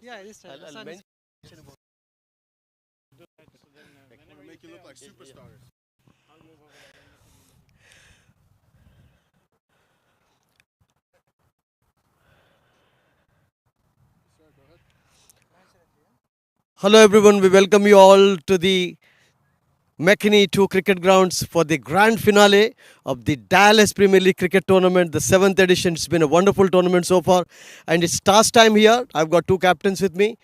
Yeah, this time. I'll mention Make you look like superstars. Hello everyone, we welcome you all to the McKinney 2 cricket grounds for the grand finale of the Dallas Premier League cricket tournament, the 7th edition. It's been a wonderful tournament so far and it's task time here. I've got two captains with me,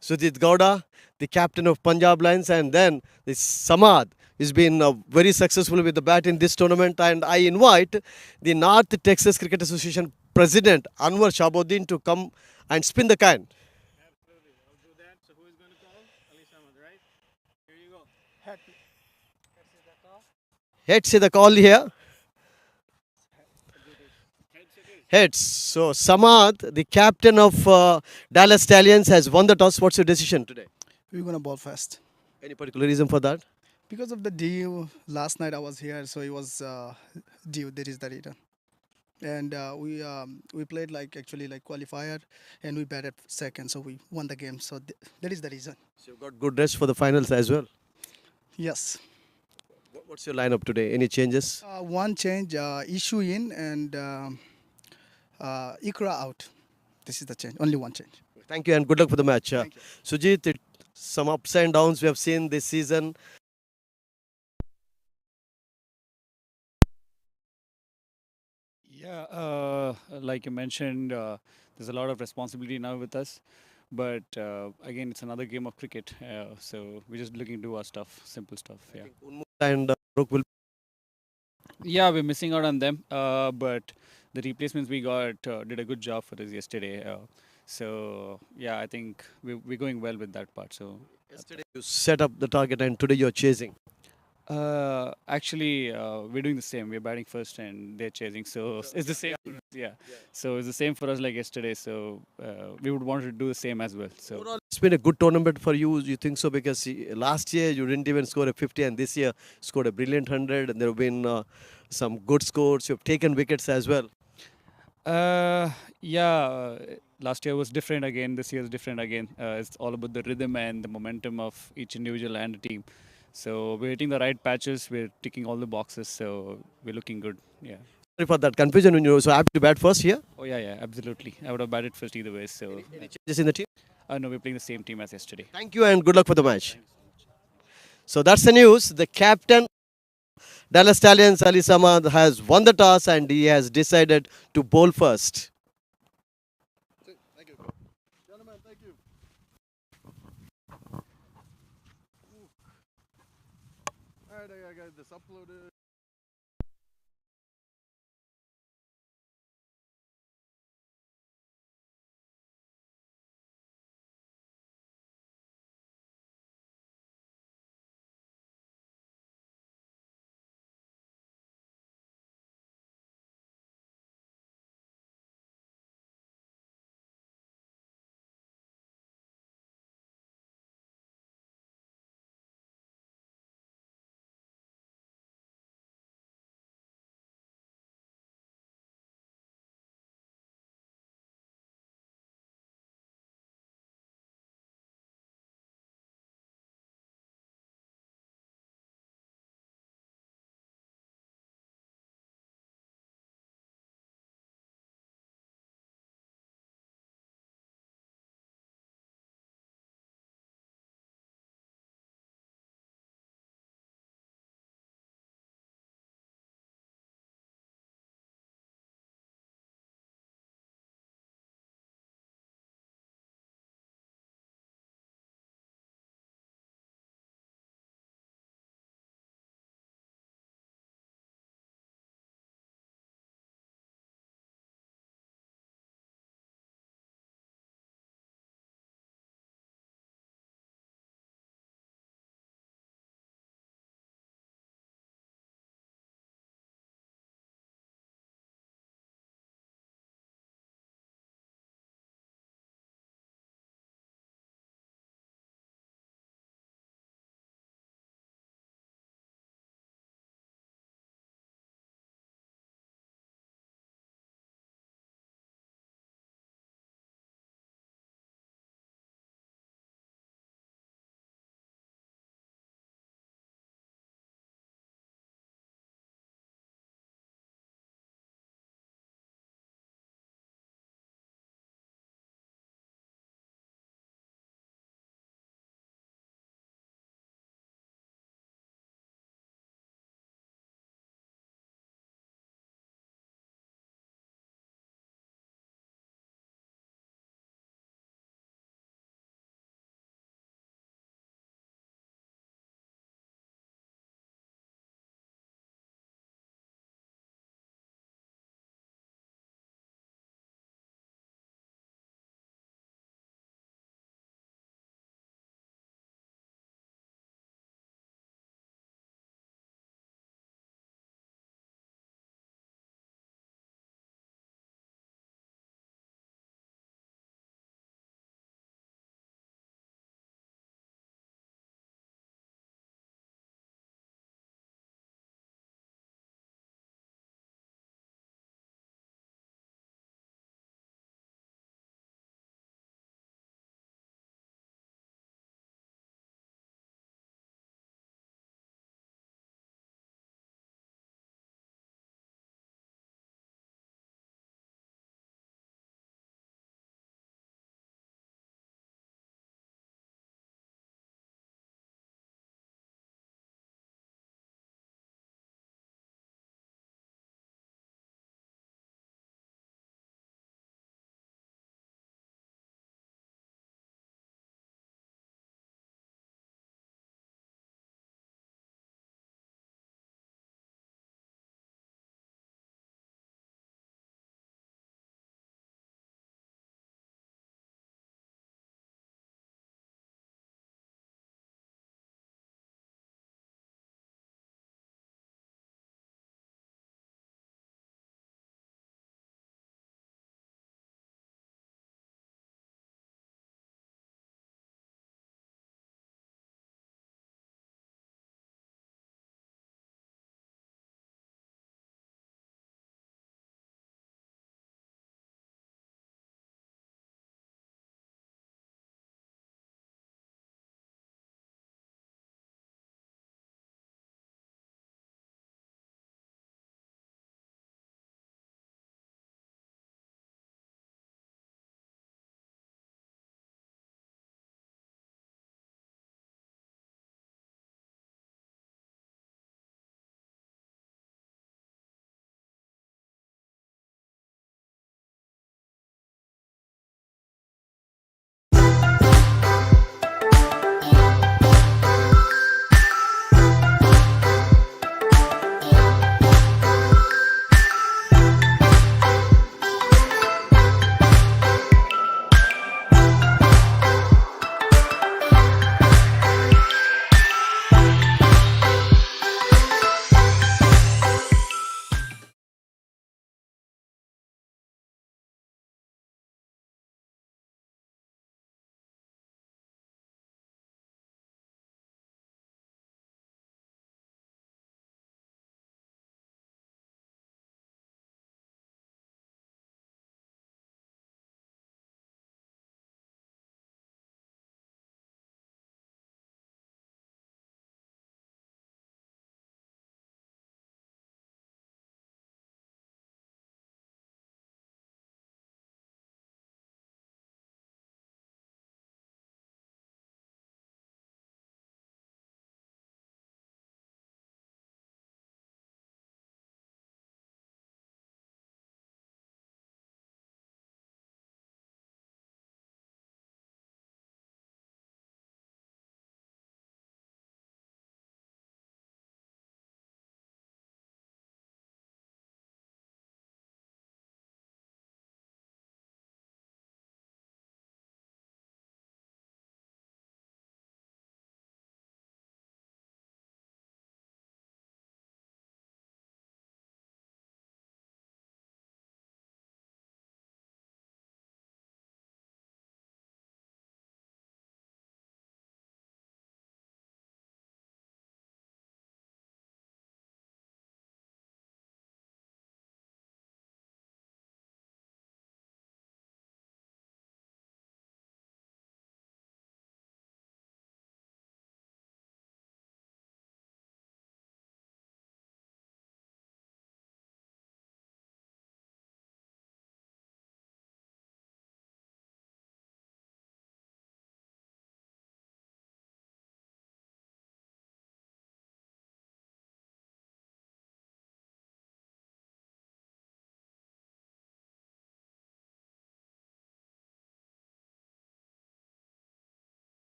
Sujith Gowda, the captain of Punjab Lions, and then this Saad has been very successful with the bat in this tournament, and I invite the North Texas Cricket Association President Anwar Shabuddin to come and spin the can. Let's see the call here. Heads. So Samad, the captain of Dallas Stallions, has won the toss. What's your decision today? We're gonna ball fast Any particular reason for that? because of the deal. Last night I was here, so it was due. That is the reason. And we played like actually like qualifier, and we batted second, so we won the game. So that is the reason. So you've got good rest for the finals as well. Yes. What's your lineup today? Any changes? One change, issue in and Ikra out. This is the change. Only one change. Thank you and good luck for the match. Thank you. Sujit, some ups and downs we have seen this season. Yeah, like you mentioned, there's a lot of responsibility now with us. But again, it's another game of cricket. So we're just looking to do our stuff, simple stuff. Yeah. Unmul and Rook will. Yeah, we're missing out on them. But the replacements we got did a good job for us yesterday. So yeah, I think we're going well with that part. So Yesterday you set up the target and today you're chasing. actually, we're doing the same. We're batting first and they're chasing. So it's the same. For us, yeah. So it's the same for us like yesterday. So we would want to do the same as well. So Overall, it's been a good tournament for you. You think so? Because last year you didn't even score a 50, and this year scored a brilliant 100. And there have been some good scores. You've taken wickets as well. yeah, last year was different again. This year is different again. It's all about the rhythm and the momentum of each individual and the team. So we're hitting the right patches. We're ticking all the boxes. So we're looking good. Yeah. Sorry for that confusion when you were so happy to bat first here. Oh yeah, absolutely. I would have batted first either way. So Any changes in the team? no, we're playing the same team as yesterday. Thank you and good luck for the match. So that's the news. The captain, Dallas Stallions, Ali Samad, has won the toss and he has decided to bowl first. Thank you. Gentlemen, thank you. Alright, I got this uploaded.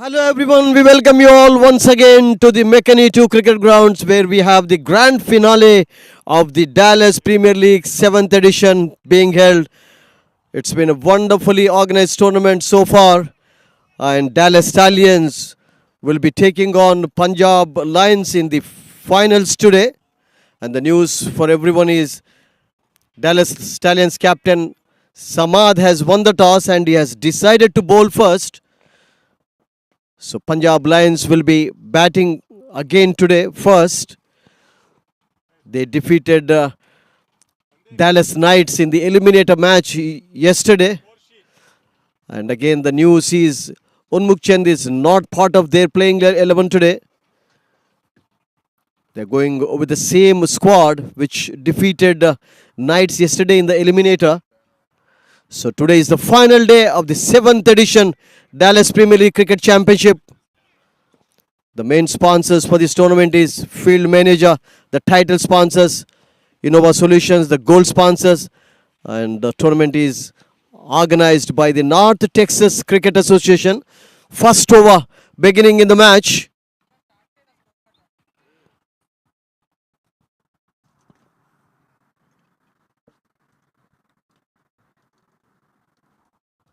Hello everyone, we welcome you all once again to the McKinney 2 cricket grounds where we have the grand finale of the Dallas Premier League 7th edition being held. It's been a wonderfully organized tournament so far, and Dallas Stallions will be taking on Punjab Lions in the finals today. And the news for everyone is Dallas Stallions captain Saad has won the toss and he has decided to bowl first. So Punjab Lions will be batting again today first. They defeated Dallas Knights in the eliminator match yesterday. And again the news is Unmukh Chand is not part of their playing 11 today. They're going with the same squad which defeated Knights yesterday in the eliminator. So today is the final day of the 7th edition Dallas Premier League Cricket Championship. The main sponsors for this tournament is Field Manager, the title sponsors, Innova Solutions, the gold sponsors, and the tournament is organized by the North Texas Cricket Association. First over beginning in the match.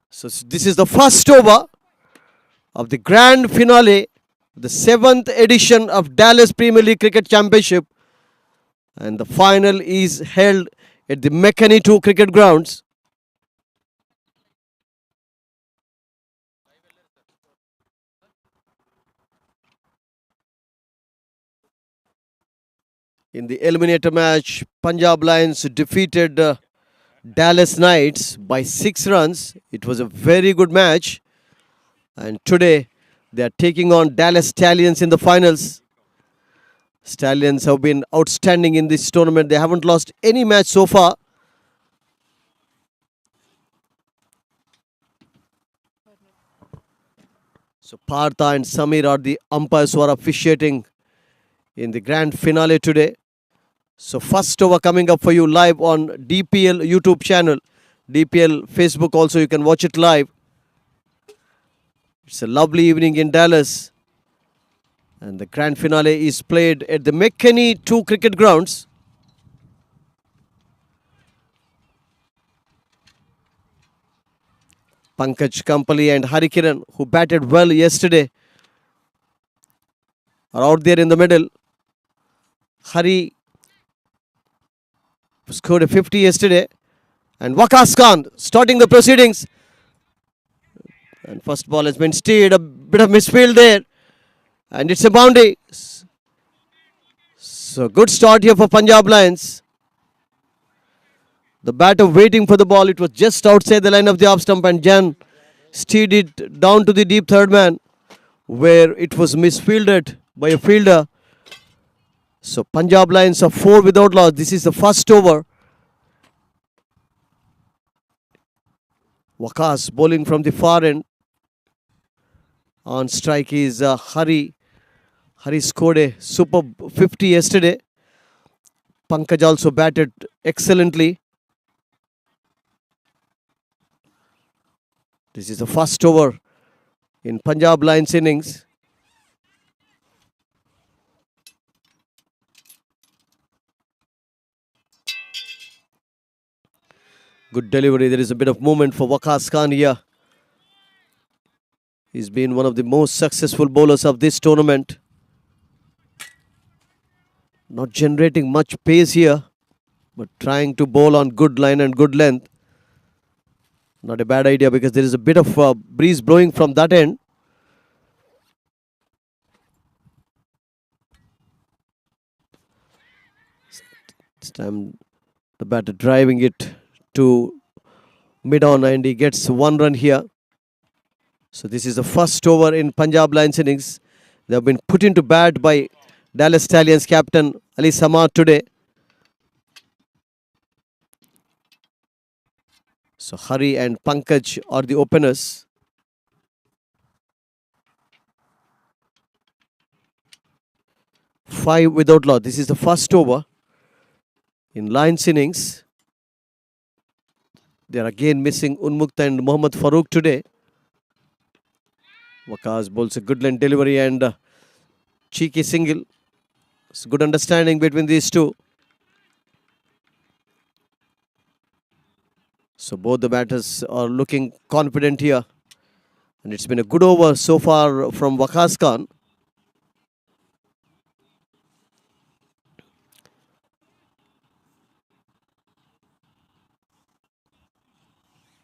So this is the first over of the grand finale, the 7th edition of Dallas Premier League Cricket Championship. And the final is held at the McKinney 2 cricket grounds. In the eliminator match, Punjab Lions defeated Dallas Knights by 6 runs. It was a very good match. And today they are taking on Dallas Stallions in the finals. Stallions have been outstanding in this tournament. They haven't lost any match so far. So Partha and Samir are the umpires who are officiating in the grand finale today. So first over coming up for you live on DPL YouTube channel. DPL Facebook also, you can watch it live. It's a lovely evening in Dallas. And the grand finale is played at the McKinney 2 cricket grounds. Pankaj Kampali and Hari Kiran, who batted well yesterday, are out there in the middle. Hari scored a 50 yesterday. And Waqas Khan starting the proceedings. And first ball has been steered, a bit of misfield there. And it's a boundary. So good start here for Punjab Lions. The batter waiting for the ball. It was just outside the line of the off stump and Jan steered it down to the deep third man where it was misfielded by a fielder. So Punjab Lions are 4 without loss. This is the first over. Waqas bowling from the far end. On strike is Hari. Hari scored a superb 50 yesterday. Pankaj also batted excellently. This is the first over in Punjab Lions innings. Good delivery. There is a bit of movement for Waqas Khan here. He's been one of the most successful bowlers of this tournament. Not generating much pace here, but trying to bowl on good line and good length. Not a bad idea because there is a bit of breeze blowing from that end. This time the batter driving it to mid-on and he gets 1 run here. So this is the first over in Punjab Lions innings. They have been put into bat by Dallas Stallions captain Ali Samad today. So Hari and Pankaj are the openers. Five without loss. This is the first over in Lions innings. They are again missing Unmukt and Mohammad Farooq today. Waqas bowls a good length delivery and cheeky single. It's good understanding between these two. So both the batters are looking confident here. And it's been a good over so far from Waqas Khan.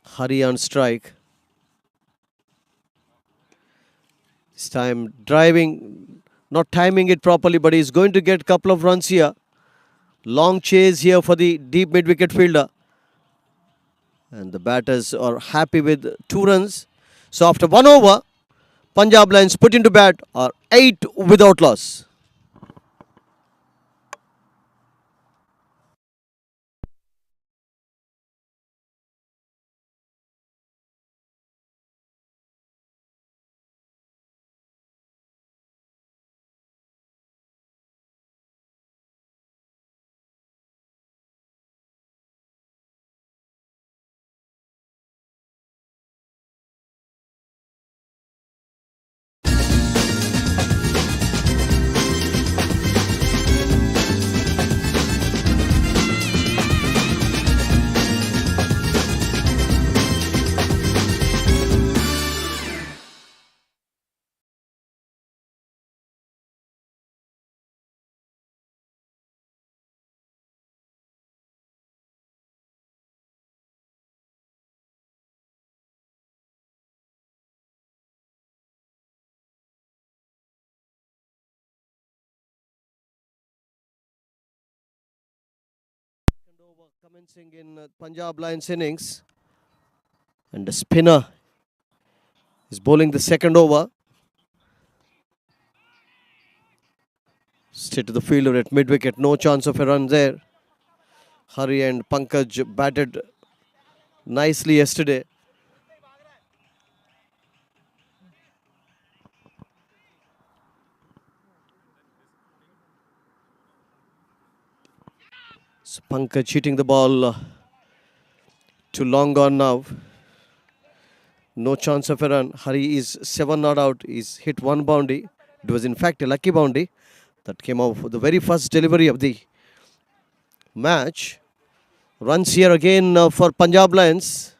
Hari on strike. This time driving, not timing it properly, but he's going to get a couple of runs here. Long chase here for the deep mid-wicket fielder. And the batters are happy with 2 runs. So after 1 over, Punjab Lions put into bat are 8 without loss. Second over commencing in Punjab Lions innings. And the spinner is bowling the second over. Straight to the fielder at mid-wicket. No chance of a run there. Hari and Pankaj batted nicely yesterday. So Pankaj hitting the ball to long on now. No chance of a run. Hari is 7 not out. He's hit 1 boundary. It was in fact a lucky boundary that came off the very first delivery of the match. Runs here again for Punjab Lions.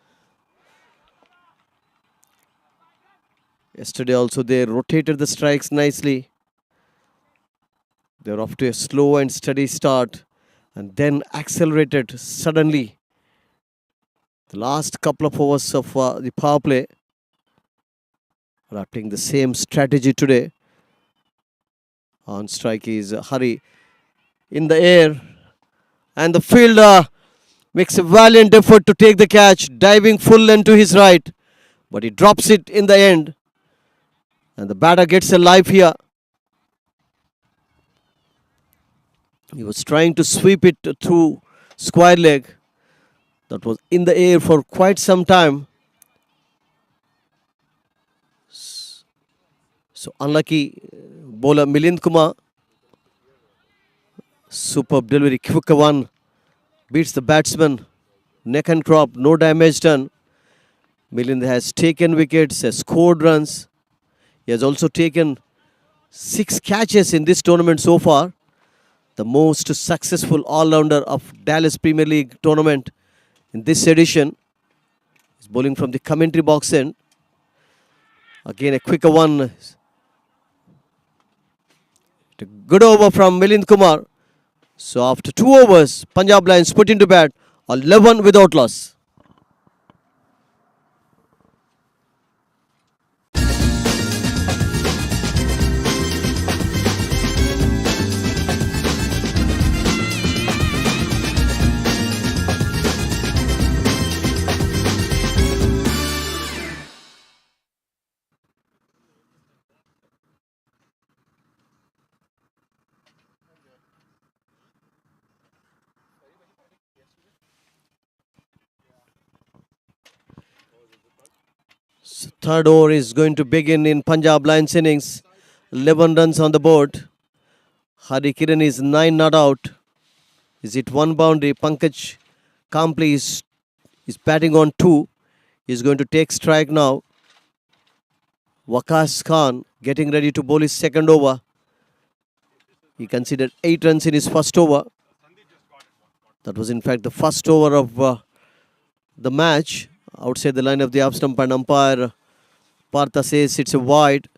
Yesterday also they rotated the strikes nicely. They're off to a slow and steady start and then accelerated suddenly. The last couple of overs of the power play. Adopting the same strategy today. On strike is Hari in the air. And the fielder makes a valiant effort to take the catch, diving full length to his right. But he drops it in the end. And the batter gets a life here. He was trying to sweep it through square leg. That was in the air for quite some time. So unlucky bowler Milind Kumar. Superb delivery, quick one. Beats the batsman. Neck and crop, no damage done. Milind has taken wickets, has scored runs. He has also taken 6 catches in this tournament so far. The most successful all-rounder of Dallas Premier League tournament in this edition. He's bowling from the commentary box end. Again a quicker one. A good over from Milind Kumar. So after 2 overs, Punjab Lions put into bat 11 without loss. So third over is going to begin in Punjab Lions innings. 11 runs on the board. Hari Kiran is 9 not out. Is it 1 boundary? Pankaj Kampli is batting on 2. He's going to take strike now. Waqas Khan getting ready to bowl his second over. He conceded 8 runs in his first over. That was in fact the first over of the match. Outside the line of the off stump, and umpire Partha says it's a wide.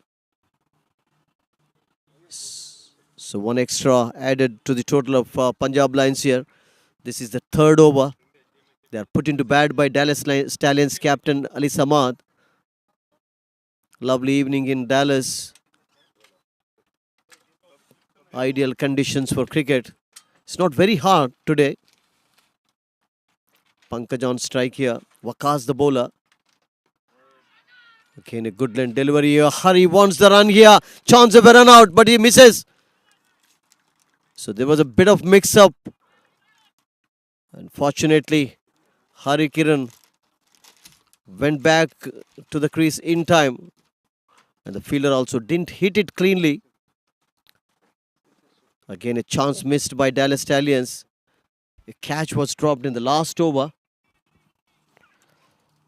So one extra added to the total of Punjab Lions here. This is the third over. They are put into bat by Stallions captain Ali Samad. Lovely evening in Dallas. Ideal conditions for cricket. It's not very hard today. Pankaj on strike here. Waqas the bowler. Again a good length delivery here. Hari wants the run here. Chance of a run out, but he misses. So there was a bit of mix-up. Unfortunately, Hari Kiran went back to the crease in time. And the fielder also didn't hit it cleanly. Again a chance missed by Dallas Stallions. A catch was dropped in the last over.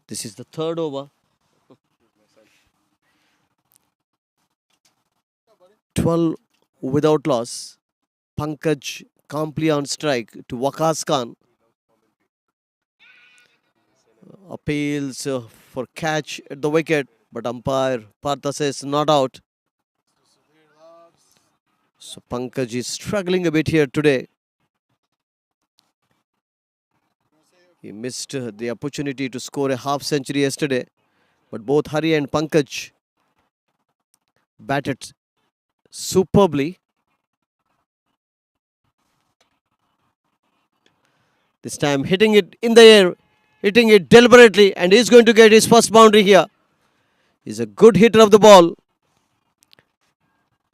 This is the third over. 12 without loss. Pankaj calmly on strike to Waqas Khan. Appeals for catch at the wicket, but umpire Partha says not out. So Pankaj is struggling a bit here today. He missed the opportunity to score a half century yesterday, but both Hari and Pankaj batted superbly. This time hitting it in the air, hitting it deliberately, and he's going to get his first boundary here. He's a good hitter of the ball.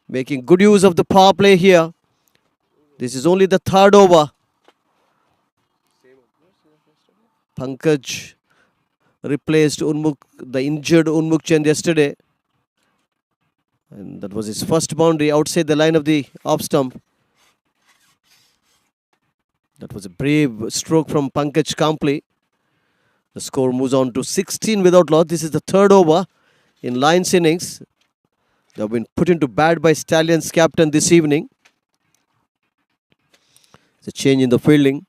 Making good use of the power play here. This is only the third over. Pankaj replaced the injured Unmuk Chand yesterday. And that was his first boundary outside the line of the off stump. That was a brave stroke from Pankaj Kample. The score moves on to 16 without loss. This is the third over in Lions innings. They have been put into bat by Stallions captain this evening. It's a change in the fielding.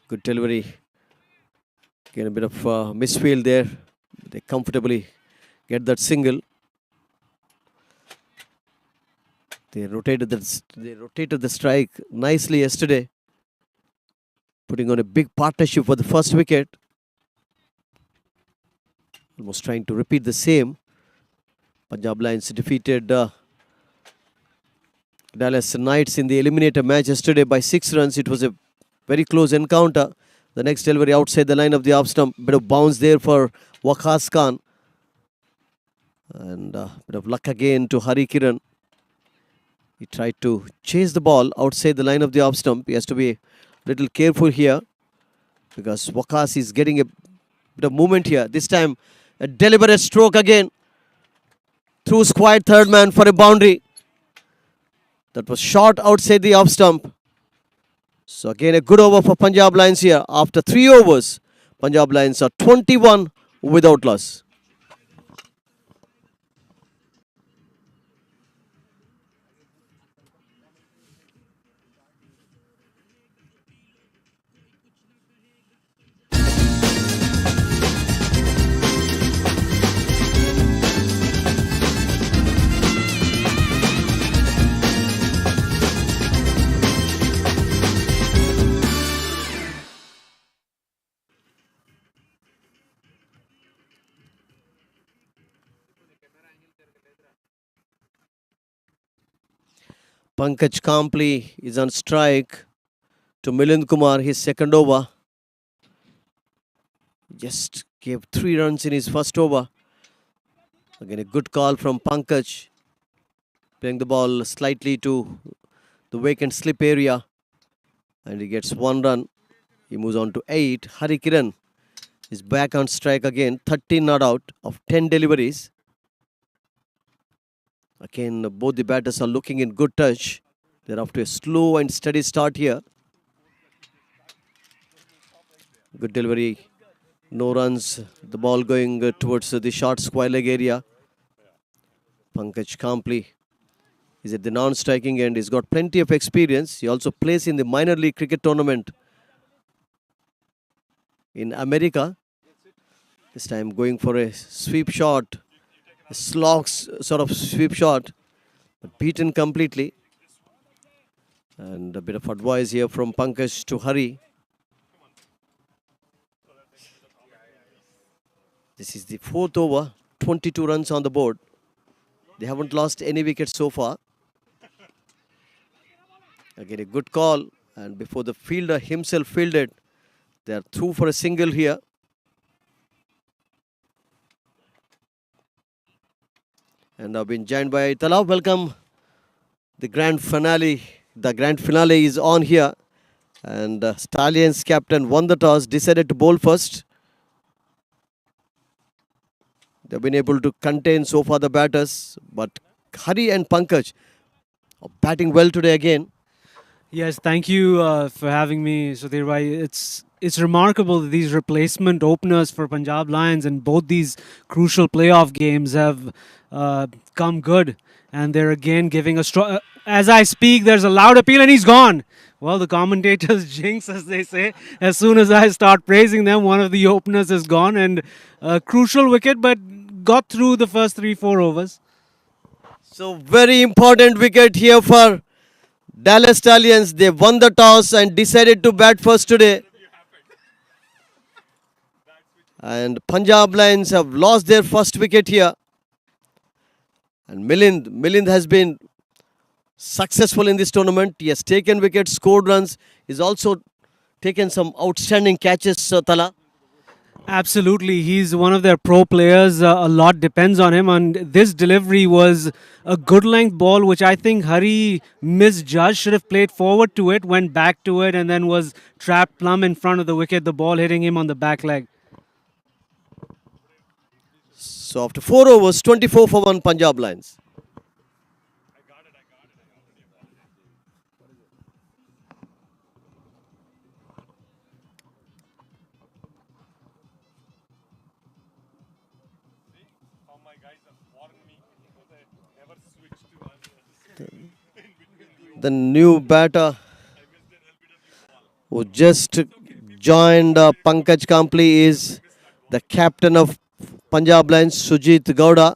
Good delivery. Again a bit of misfield there. They comfortably get that single. They rotated the strike nicely yesterday, putting on a big partnership for the first wicket. Almost trying to repeat the same. Punjab Lions defeated Dallas Knights in the eliminator match yesterday by 6 runs. It was a very close encounter. The next delivery outside the line of the off stump. Bit of bounce there for Waqas Khan. And bit of luck again to Hari Kiran. He tried to chase the ball outside the line of the off stump. He has to be a little careful here because Waqas is getting a bit of movement here. This time a deliberate stroke again. Through squad third man for a boundary. That was shot outside the off stump. So again a good over for Punjab Lions here. After 3 overs, Punjab Lions are 21 without loss. Pankaj Kample is on strike to Milind Kumar, his second over. Just gave 3 runs in his first over. Again a good call from Pankaj. Playing the ball slightly to the vacant slip area. And he gets 1 run. He moves on to 8. Hari Kiran is back on strike again. 13 not out of 10 deliveries. Again, both the batters are looking in good touch. They're off to a slow and steady start here. Good delivery. No runs. The ball going towards the short square leg area. Pankaj Kampli is at the non-striking end. He's got plenty of experience. He also plays in the minor league cricket tournament in America. This time going for a sweep shot. A slog sort of sweep shot. But beaten completely. And a bit of advice here from Pankaj to Hari. This is the 4th over. 22 runs on the board. They haven't lost any wickets so far. Again, a good call. And before the fielder himself fielded, they are through for a single here. And now been joined by Tala. Welcome. The grand finale. The grand finale is on here. And Stallions captain won the toss, decided to bowl first. They've been able to contain so far the batters. But Hari and Pankaj are batting well today again. Yes, thank you for having me, Sudhir bhai. It's remarkable that these replacement openers for Punjab Lions in both these crucial playoff games have come good. And they're again giving a strong... as I speak, there's a loud appeal and he's gone. Well, the commentators jinx, as they say. As soon as I start praising them, one of the openers is gone. And a crucial wicket, but got through the first 3-4 overs. So very important wicket here for Dallas Stallions. They won the toss and decided to bat first today. And Punjab Lions have lost their first wicket here. And Milind has been successful in this tournament. He has taken wickets, scored runs. He's also taken some outstanding catches, Tala. Absolutely. He's one of their pro players. A lot depends on him. And this delivery was a good length ball, which I think Hari misjudged. Should have played forward to it, went back to it, and then was trapped plumb in front of the wicket. The ball hitting him on the back leg. So after 4 overs, 24 for 1 Punjab Lions. The new batter who just joined Pankaj Kampli is the captain of Punjab Lions, Sujith Gowda.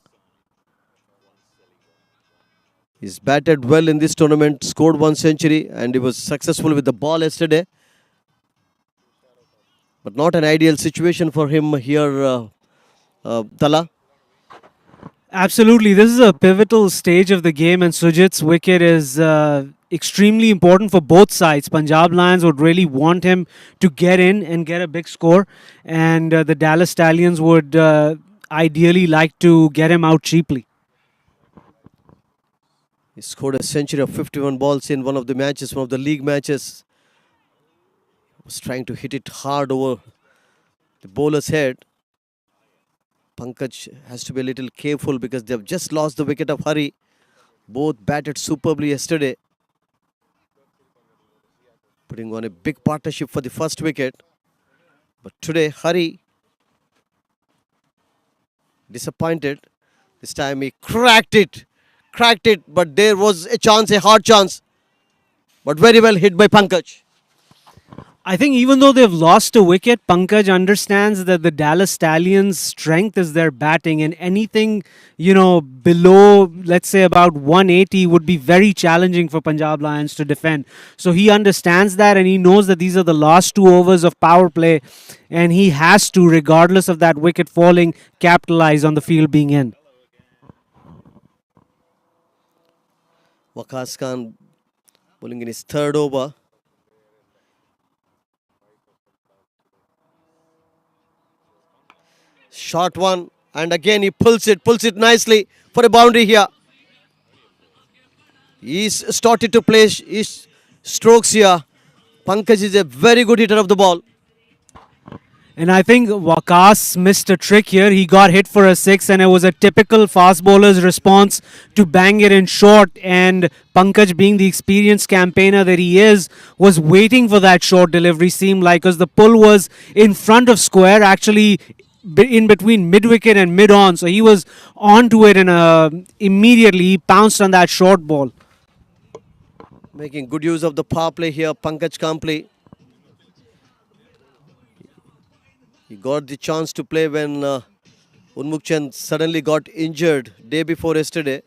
He's batted well in this tournament, scored 1 century, and he was successful with the ball yesterday. But not an ideal situation for him here, Tala. Absolutely. This is a pivotal stage of the game, and Sujith's wicket is extremely important for both sides. Punjab Lions would really want him to get in and get a big score, and the Dallas Stallions would ideally like to get him out cheaply. He scored a century of 51 balls in one of the matches, one of the league matches. Was trying to hit it hard over the bowler's head. Pankaj has to be a little careful because they've just lost the wicket of Hari. Both batted superbly yesterday, putting on a big partnership for the first wicket. But today, Hari disappointed. This time he cracked it, but there was a chance, a hard chance. But very well hit by Pankaj. I think even though they've lost a wicket, Pankaj understands that the Dallas Stallions' strength is their batting, and anything, below, let's say about 180 would be very challenging for Punjab Lions to defend. So he understands that, and he knows that these are the last 2 overs of power play, and he has to, regardless of that wicket falling, capitalize on the field being in. Waqas Khan bowling in his 3rd over. Short one, and again he pulls it nicely for a boundary here. He's started to play his strokes here. Pankaj is a very good hitter of the ball. And I think Waqas missed a trick here. He got hit for a six, and it was a typical fast bowler's response to bang it in short. And Pankaj, being the experienced campaigner that he is, was waiting for that short delivery, seemed like, because the pull was in front of square, actually in between mid wicket and mid on. So he was onto it, and immediately he pounced on that short ball. Making good use of the power play here, Pankaj Kample. He got the chance to play when Unmukh Chand suddenly got injured day before yesterday.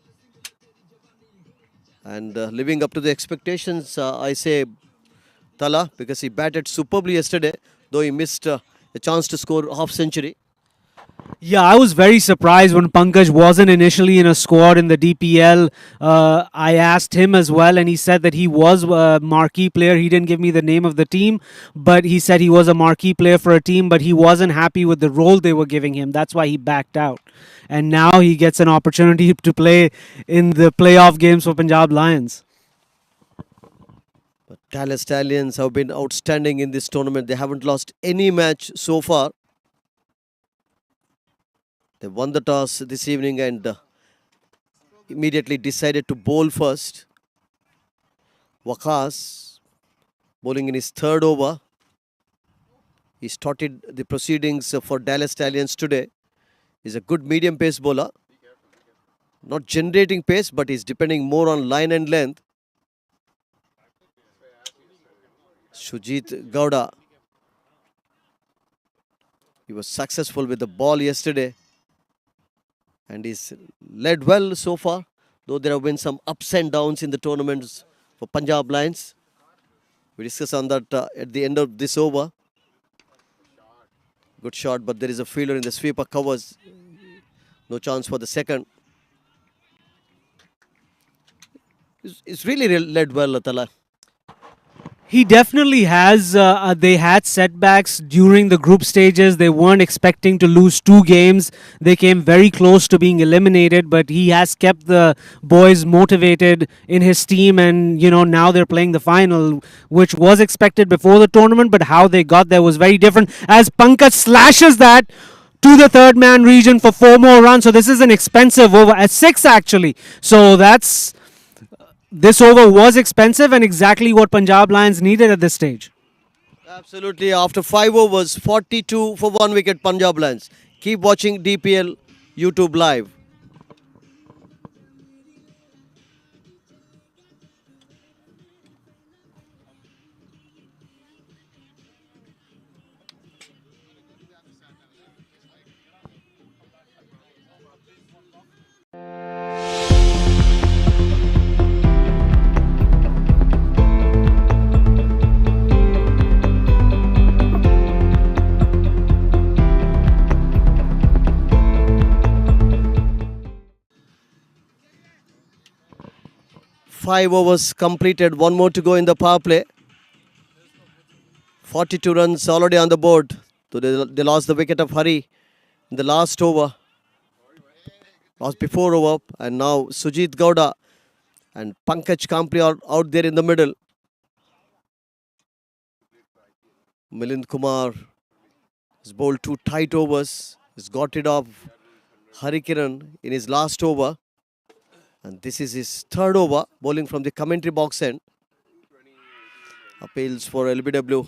And living up to the expectations, I say Tala, because he batted superbly yesterday, though he missed a chance to score half century. Yeah, I was very surprised when Pankaj wasn't initially in a squad in the DPL. I asked him as well, and he said that he was a marquee player. He didn't give me the name of the team, but he said he was a marquee player for a team, but he wasn't happy with the role they were giving him. That's why he backed out. And now he gets an opportunity to play in the playoff games for Punjab Lions. But Dallas Stallions have been outstanding in this tournament. They haven't lost any match so far. They won the toss this evening and immediately decided to bowl first. Waqas bowling in his third over. He started the proceedings for Dallas Stallions today. He's a good medium pace bowler. Not generating pace, but he's depending more on line and length. Sujith Gowda. He was successful with the ball yesterday. And he's led well so far, though there have been some ups and downs in the tournaments for Punjab Lions. We discuss on that at the end of this over. Good shot, but there is a fielder in the sweeper covers. No chance for the second. It's really led well, Atala. He definitely has. They had setbacks during the group stages. They weren't expecting to lose two games. They came very close to being eliminated, but he has kept the boys motivated in his team. And, now they're playing the final, which was expected before the tournament, but how they got there was very different. As Pankaj slashes that to the third man region for 4 more runs. So this is an expensive over at 6, actually. So this over was expensive and exactly what Punjab Lions needed at this stage. Absolutely. After 5 overs, 42 for 1 wicket, Punjab Lions. Keep watching DPL YouTube Live. Five overs completed, 1 more to go in the power play. 42 runs already on the board. So they lost the wicket of Hari in the last over. Lost before over. And now Sujith Gowda and Pankaj Kample are out there in the middle. Milind Kumar has bowled 2 tight overs. He's got rid of Hari Kiran in his last over. And this is his third over, bowling from the commentary box end. Appeals for LBW.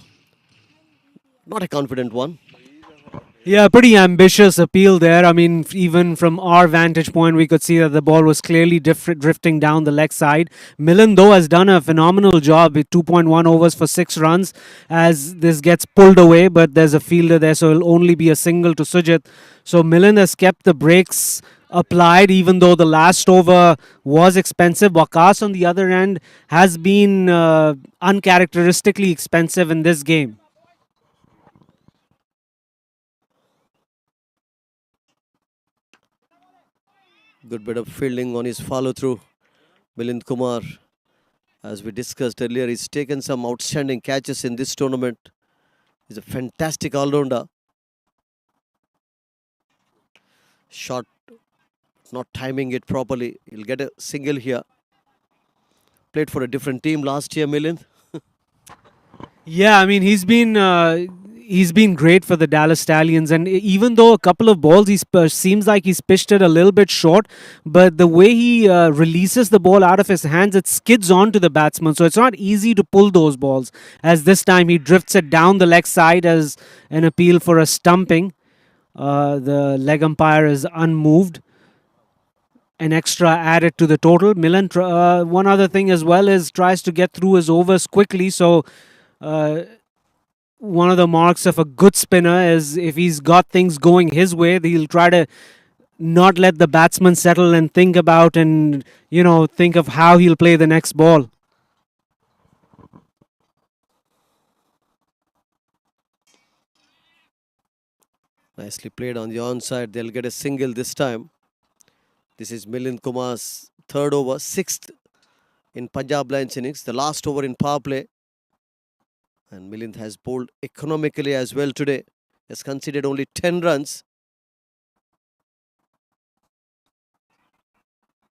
Not a confident one. Yeah, pretty ambitious appeal there. I mean, even from our vantage point, we could see that the ball was clearly drifting down the leg side. Milind, though, has done a phenomenal job with 2.1 overs for 6 runs as this gets pulled away, but there's a fielder there, so it'll only be a single to Sujith. So Milind has kept the brakes applied, even though the last over was expensive. Waqas, on the other end, has been uncharacteristically expensive in this game. Good bit of fielding on his follow-through. Milind Kumar, as we discussed earlier, he's taken some outstanding catches in this tournament. He's a fantastic all-rounder. Shot, not timing it properly. He'll get a single here. Played for a different team last year, Milind. Yeah, I mean, he's been he's been great for the Dallas Stallions. And even though a couple of balls, seems like he's pitched it a little bit short, but the way he releases the ball out of his hands, it skids onto the batsman. So it's not easy to pull those balls. As this time he drifts it down the leg side as an appeal for a stumping. The leg umpire is unmoved. An extra added to the total. Milind, one other thing as well is tries to get through his overs quickly. So one of the marks of a good spinner is if he's got things going his way, he'll try to not let the batsman settle and think about and, think of how he'll play the next ball. Nicely played on the onside. They'll get a single this time. This is Milind Kumar's third over, sixth in Punjab Lions innings, the last over in power play. And Milind has bowled economically as well today. Has conceded only 10 runs.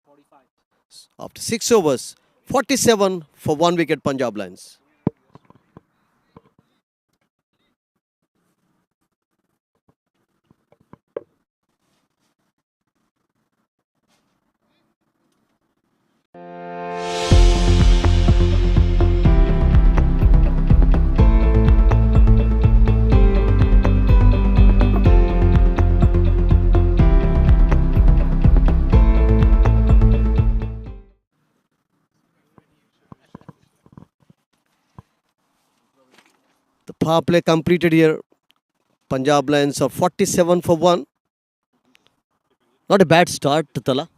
45. After 6 overs, 47 for 1 wicket Punjab Lions. The power play completed here. Punjab Lions are 47 for 1. Not a bad start, Tala.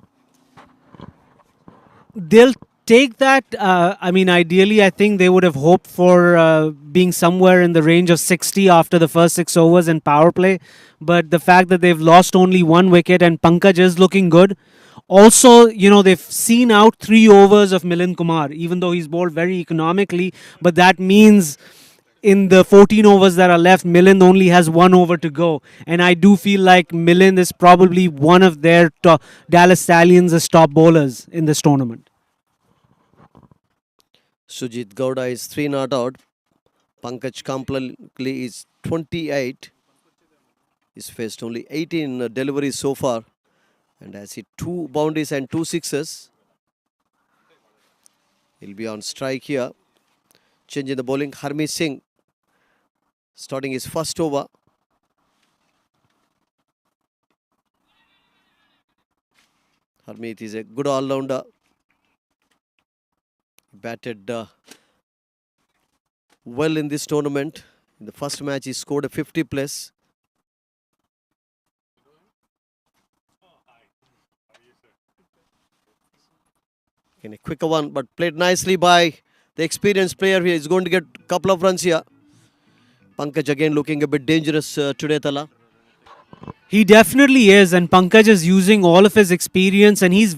They'll take that. Ideally, I think they would have hoped for being somewhere in the range of 60 after the first 6 overs in power play. But the fact that they've lost only 1 wicket and Pankaj is looking good. Also, they've seen out 3 overs of Milind Kumar, even though he's bowled very economically. But that means in the 14 overs that are left, Milind only has 1 over to go. And I do feel like Milind is probably one of their Dallas Stallions' top bowlers in this tournament. Sujith Gowda is 3 not out. Pankaj Kampli is 28. He's faced only 18 deliveries so far. And has hit 2 boundaries and 2 sixes. He'll be on strike here. Changing the bowling, Harmeet Singh starting his first over. Harmeet is a good all-rounder. Batted well in this tournament. In the first match, he scored a 50 plus. And a quicker one, but played nicely by the experienced player here. He's going to get a couple of runs here. Pankaj again looking a bit dangerous today, Tala. He definitely is, and Pankaj is using all of his experience, and he's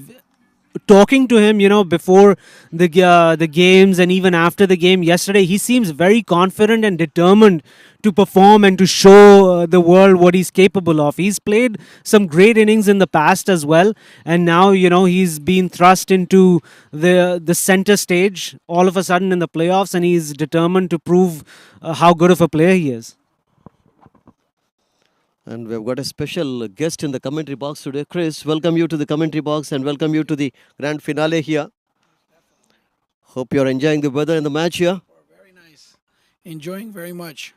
talking to him, before the games and even after the game yesterday. He seems very confident and determined to perform and to show the world what he's capable of. He's played some great innings in the past as well, and now he's been thrust into the center stage all of a sudden in the playoffs, and he's determined to prove how good of a player he is. And we've got a special guest in the commentary box today. Chris, welcome you to the commentary box and welcome you to the grand finale here. Hope you're enjoying the weather and the match here. Very nice. Enjoying very much.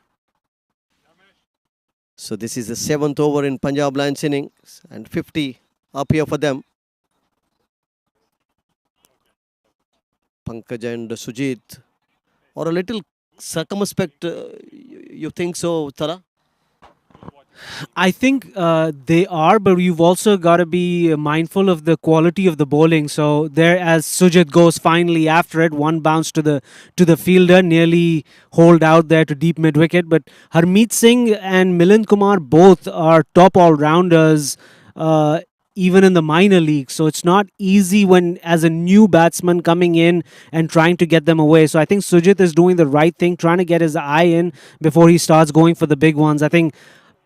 So this is the 7th over in Punjab Lions innings and 50 up here for them. Pankaj and Sujith are a little circumspect, you think so, Tara? I think they are, but you've also got to be mindful of the quality of the bowling. So there, as Sujith goes finally after it, one bounce to the fielder, nearly holed out there to deep mid wicket. But Harmeet Singh and Milind Kumar both are top all rounders, even in the minor league. So it's not easy when, as a new batsman coming in and trying to get them away. So I think Sujith is doing the right thing, trying to get his eye in before he starts going for the big ones. I think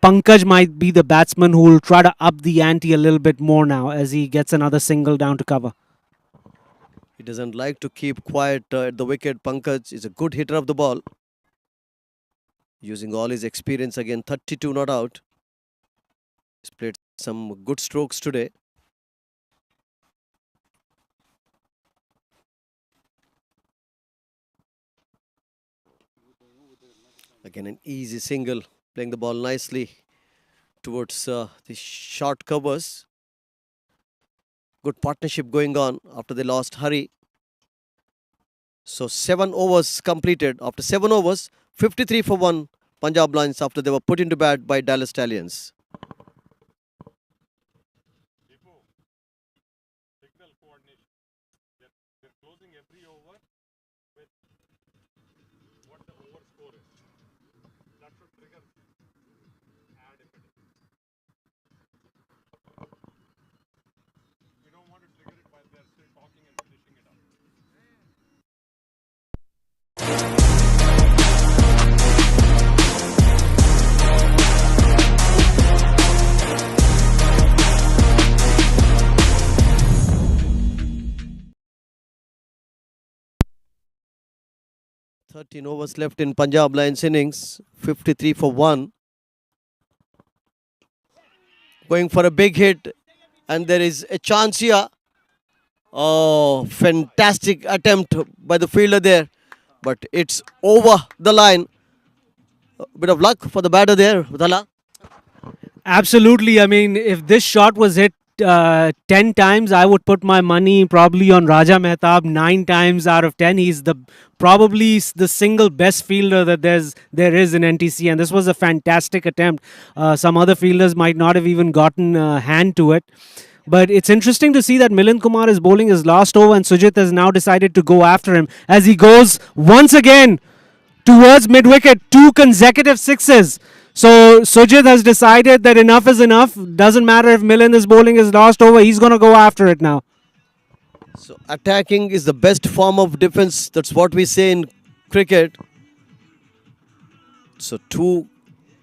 Pankaj might be the batsman who will try to up the ante a little bit more now as he gets another single down to cover. He doesn't like to keep quiet at the wicket. Pankaj is a good hitter of the ball. using all his experience again. 32 not out. He's played some good strokes today. Again, an easy single, playing the ball nicely towards the short covers. Good partnership going on after they lost Hari. So 7 overs completed. After 7 overs, 53 for 1 Punjab Lions after they were put into bat by Dallas Stallions. Signal coordination. They're closing every over with what the over score is. That should trigger add impetus. We don't want to trigger it while they're still talking and finishing it up. Thirteen overs left in Punjab Lions innings. 53 for 1. Going for a big hit. And there is a chance here. Oh, fantastic attempt by the fielder there. But it's over the line. A bit of luck for the batter there, Dhala. Absolutely. I mean, if this shot was hit 10 times, I would put my money probably on Raja Mehtab 9 times out of 10. He's probably the single best fielder that there is in NTC, and this was a fantastic attempt. Some other fielders might not have even gotten a hand to it. But it's interesting to see that Milind Kumar is bowling his last over, and Sujith has now decided to go after him as he goes once again towards mid-wicket. 2 consecutive sixes. So Sujith has decided that enough is enough. Doesn't matter if Milind is bowling his last over. He's going to go after it now. So attacking is the best form of defense. That's what we say in cricket. So 2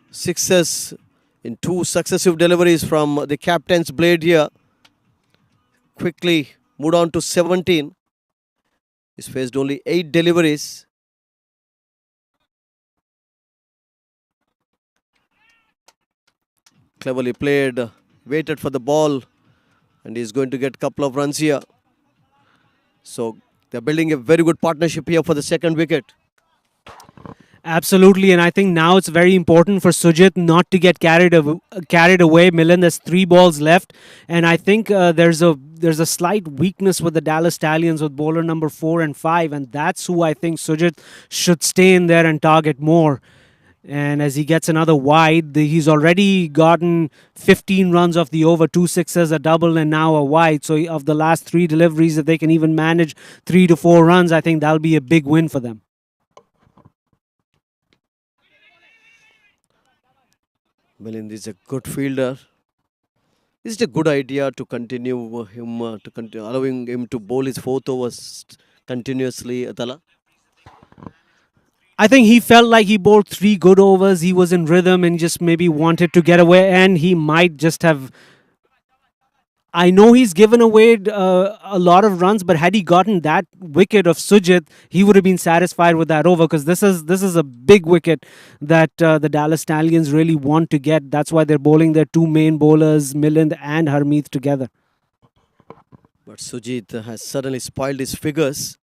sixes in 2 successive deliveries from the captain's blade here. Quickly moved on to 17. He's faced only 8 deliveries. Cleverly played, waited for the ball, and he's going to get a couple of runs here. So they're building a very good partnership here for the second wicket. Absolutely, and I think now it's very important for Sujith not to get carried away. Milind has 3 balls left, and I think there's a slight weakness with the Dallas Stallions with bowler number 4 and 5, and that's who I think Sujith should stay in there and target more. And as he gets another wide, he's already gotten 15 runs off the over, 2 sixes, a double, and now a wide. So of the last 3 deliveries, if they can even manage 3 to 4 runs, I think that'll be a big win for them. Milind is a good fielder. Is it a good idea to continue him, allowing him to bowl his 4th overs continuously, Atala? I think he felt like he bowled 3 good overs. He was in rhythm and just maybe wanted to get away, and he might just have. I know he's given away a lot of runs, but had he gotten that wicket of Sujith, he would have been satisfied with that over, because this is a big wicket that the Dallas Stallions really want to get. That's why they're bowling their 2 main bowlers, Milind and Harmeet, together. But Sujith has suddenly spoiled his figures,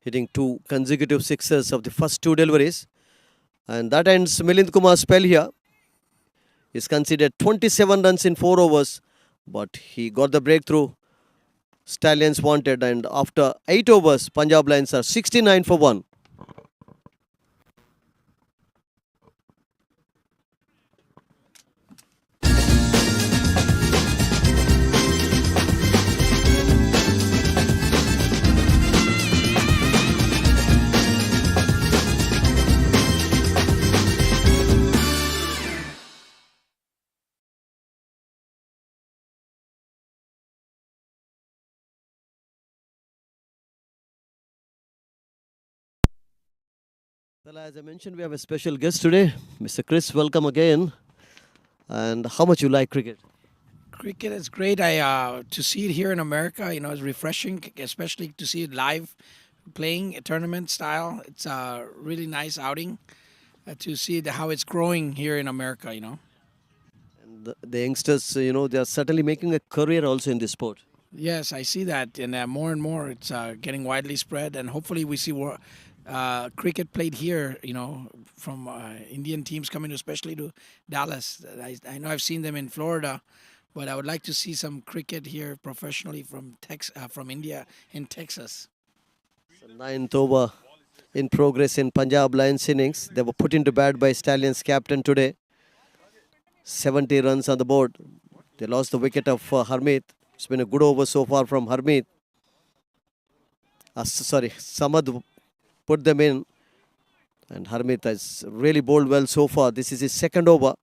hitting 2 consecutive sixes of the first 2 deliveries. And that ends Milind Kumar's spell here. He's considered 27 runs in 4 overs, but he got the breakthrough Stallions wanted. And after 8 overs, Punjab Lions are 69 for 1. Well, as I mentioned, we have a special guest today, Mr. Chris. Welcome again. And how much you like cricket? Cricket is great. To see it here in America, it's refreshing, especially to see it live, playing a tournament style. It's a really nice outing. to see how it's growing here in America. And the youngsters, they are certainly making a career also in this sport. Yes, I see that, and more and more it's getting widely spread, and hopefully we see cricket played here. From Indian teams coming, especially to Dallas. I know I've seen them in Florida, but I would like to see some cricket here professionally from India in Texas. So ninth over in progress in Punjab Lions innings. They were put into bat by Stallions captain today. 70 runs on the board. They lost the wicket of Harmeet. It's been a good over so far from Harmeet. Samad put them in. And Harmeet has really bowled well so far. This is his second over.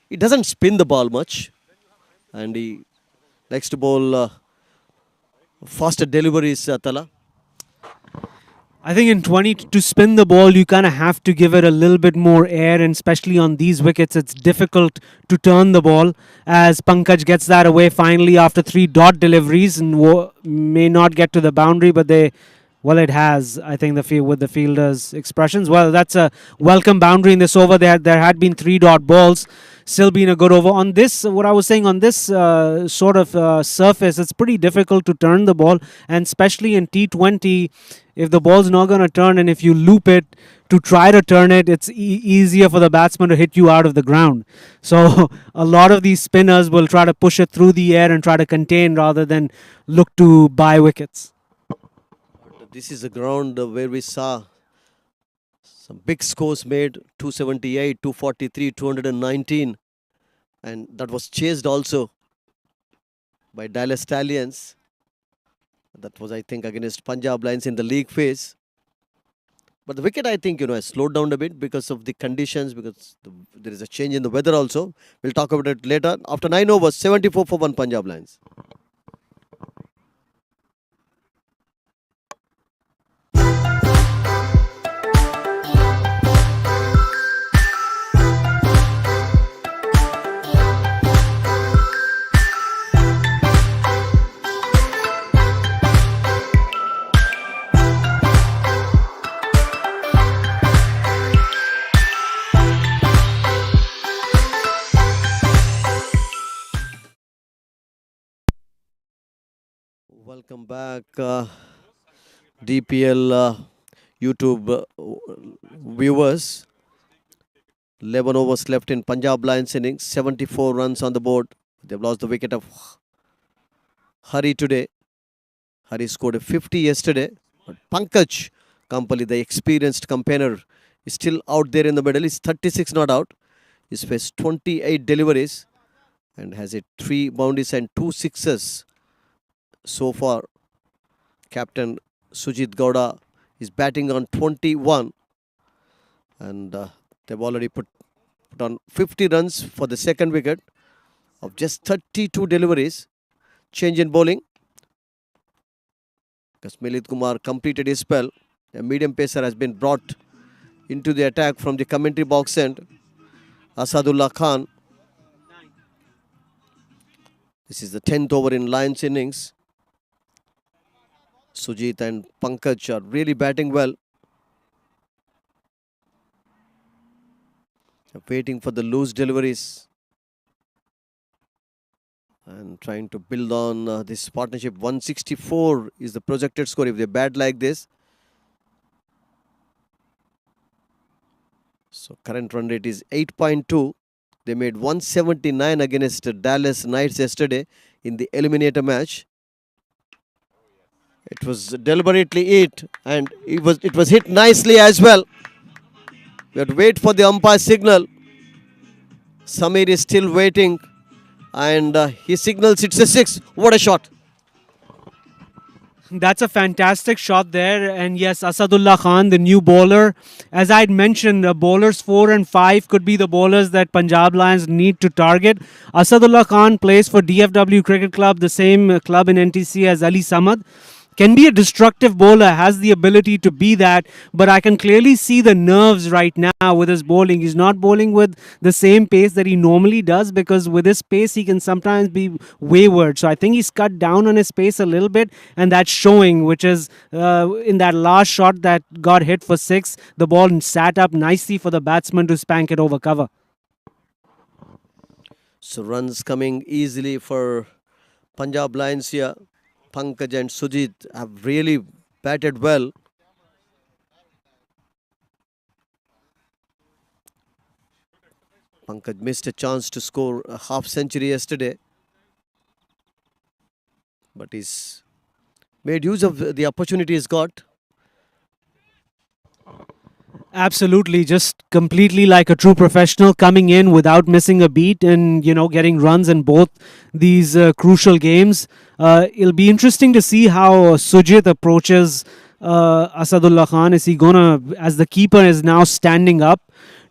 He doesn't spin the ball much. And he likes to bowl faster deliveries, Tala. I think in 20 to spin the ball, you kind of have to give it a little bit more air, and especially on these wickets, it's difficult to turn the ball. As Pankaj gets that away finally after 3 dot deliveries and may not get to the boundary, but it has. I think with the fielder's expressions. Well, that's a welcome boundary in this over. There had been 3 dot balls. Still been a good over. On this, what I was saying, on this sort of surface, it's pretty difficult to turn the ball, and especially in T20, if the ball's not going to turn and if you loop it to try to turn it, it's easier for the batsman to hit you out of the ground. So a lot of these spinners will try to push it through the air and try to contain rather than look to buy wickets. This is the ground where we saw some big scores made, 278, 243, 219. And that was chased also by Dallas Stallions. That was, I think, against Punjab Lions in the league phase. But the wicket, I think, has slowed down a bit because of the conditions, because there is a change in the weather also. We'll talk about it later. After 9 overs, 74 for 1 Punjab Lions. Welcome back, DPL YouTube viewers. 11 overs left in Punjab Lions innings. 74 runs on the board. They've lost the wicket of Hari today. Hari scored a 50 yesterday. But Pankaj Kampali, the experienced campaigner, is still out there in the middle. He's 36 not out. He's faced 28 deliveries and has hit 3 boundaries and 2 sixes. So far, Captain Sujith Gowda is batting on 21, and they've already put on 50 runs for the second wicket of just 32 deliveries. Change in bowling, because Milind Kumar completed his spell. A medium pacer has been brought into the attack from the commentary box end. Asadullah Khan. This is the 10th over in Lions innings. Sujith and Pankaj are really batting well. Waiting for the loose deliveries and trying to build on this partnership. 164 is the projected score if they bat like this. So current run rate is 8.2. They made 179 against Dallas Knights yesterday in the eliminator match. It was deliberately hit, and it was hit nicely as well. We have to wait for the umpire signal. Samir is still waiting, and he signals it's a 6. What a shot! That's a fantastic shot there. And yes, Asadullah Khan, the new bowler. As I'd mentioned, bowlers 4 and 5 could be the bowlers that Punjab Lions need to target. Asadullah Khan plays for DFW Cricket Club, the same club in NTC as Ali Samad. can be a destructive bowler, has the ability to be that, but I can clearly see the nerves right now with his bowling. He's not bowling with the same pace that he normally does, because with his pace he can sometimes be wayward. So I think he's cut down on his pace a little bit, and that's showing, which is in that last shot that got hit for six, the ball sat up nicely for the batsman to spank it over cover. So runs coming easily for Punjab Lions here. Pankaj and Sujith have really batted well. Pankaj missed a chance to score a half century yesterday, but he's made use of the opportunity he's got. Absolutely, just completely like a true professional, coming in without missing a beat and getting runs in both these crucial games. It'll be interesting to see how Sujith approaches Asadullah Khan. Is he gonna, as the keeper is now standing up,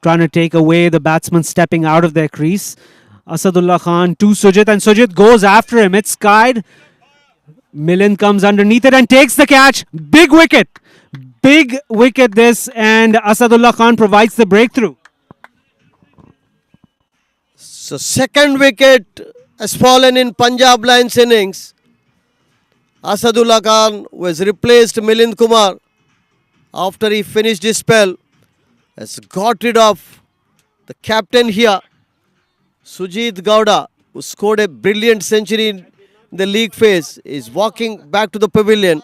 trying to take away the batsman stepping out of their crease? Asadullah Khan to Sujith, and Sujith goes after him. It's skied. Milind comes underneath it and takes the catch. Big wicket. Big wicket this, and Asadullah Khan provides the breakthrough. So second wicket has fallen in Punjab Lions innings. Asadullah Khan was replaced Milind Kumar after he finished his spell. Has got rid of the captain here, Sujith Gowda, who scored a brilliant century in the league phase, is walking back to the pavilion.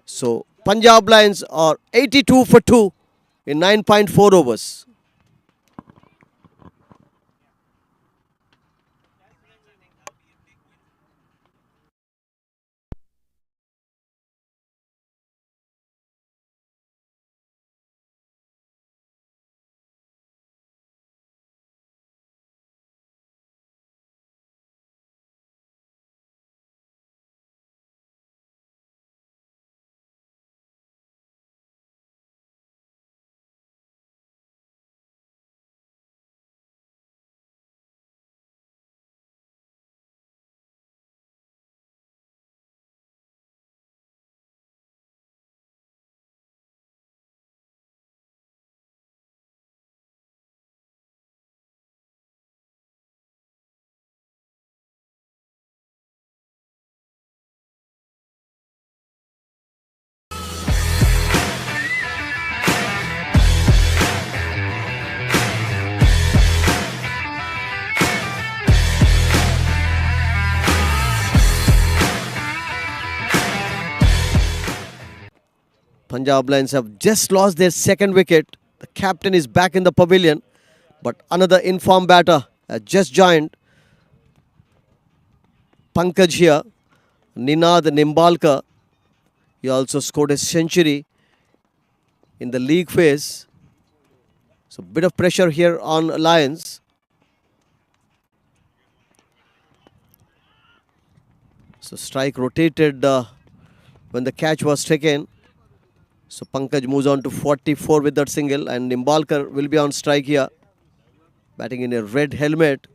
So Punjab Lions are 82 for 2 in 9.4 overs. Punjab Lions have just lost their second wicket. The captain is back in the pavilion, but another informed batter has just joined. Pankaj here, Ninad Nimbalkar. He also scored a century in the league phase. So bit of pressure here on Lions. So strike rotated when the catch was taken. So Pankaj moves on to 44 with that single, and Nimbalkar will be on strike here, batting in a red helmet.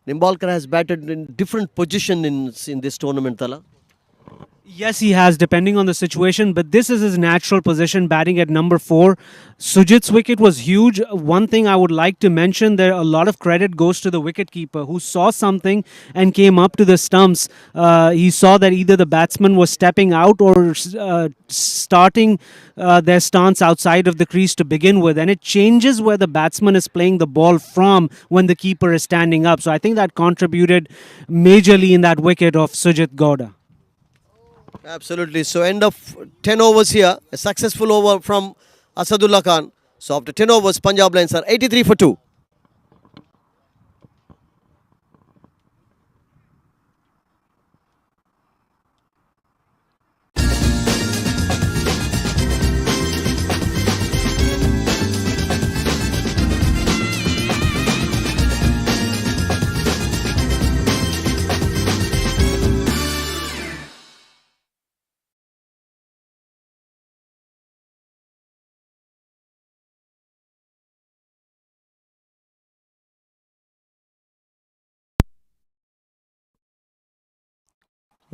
Nimbalkar has batted in different positions in this tournament, Tala. Yes, he has, depending on the situation, but this is his natural position, batting at number 4. Sujith's wicket was huge. One thing I would like to mention, there a lot of credit goes to the wicketkeeper, who saw something and came up to the stumps. He saw that either the batsman was stepping out or starting their stance outside of the crease to begin with, and it changes where the batsman is playing the ball from when the keeper is standing up. So I think that contributed majorly in that wicket of Sujith Gowda. Absolutely. So end of 10 overs here. A successful over from Asadullah Khan. So after 10 overs, Punjab Lions are 83 for 2.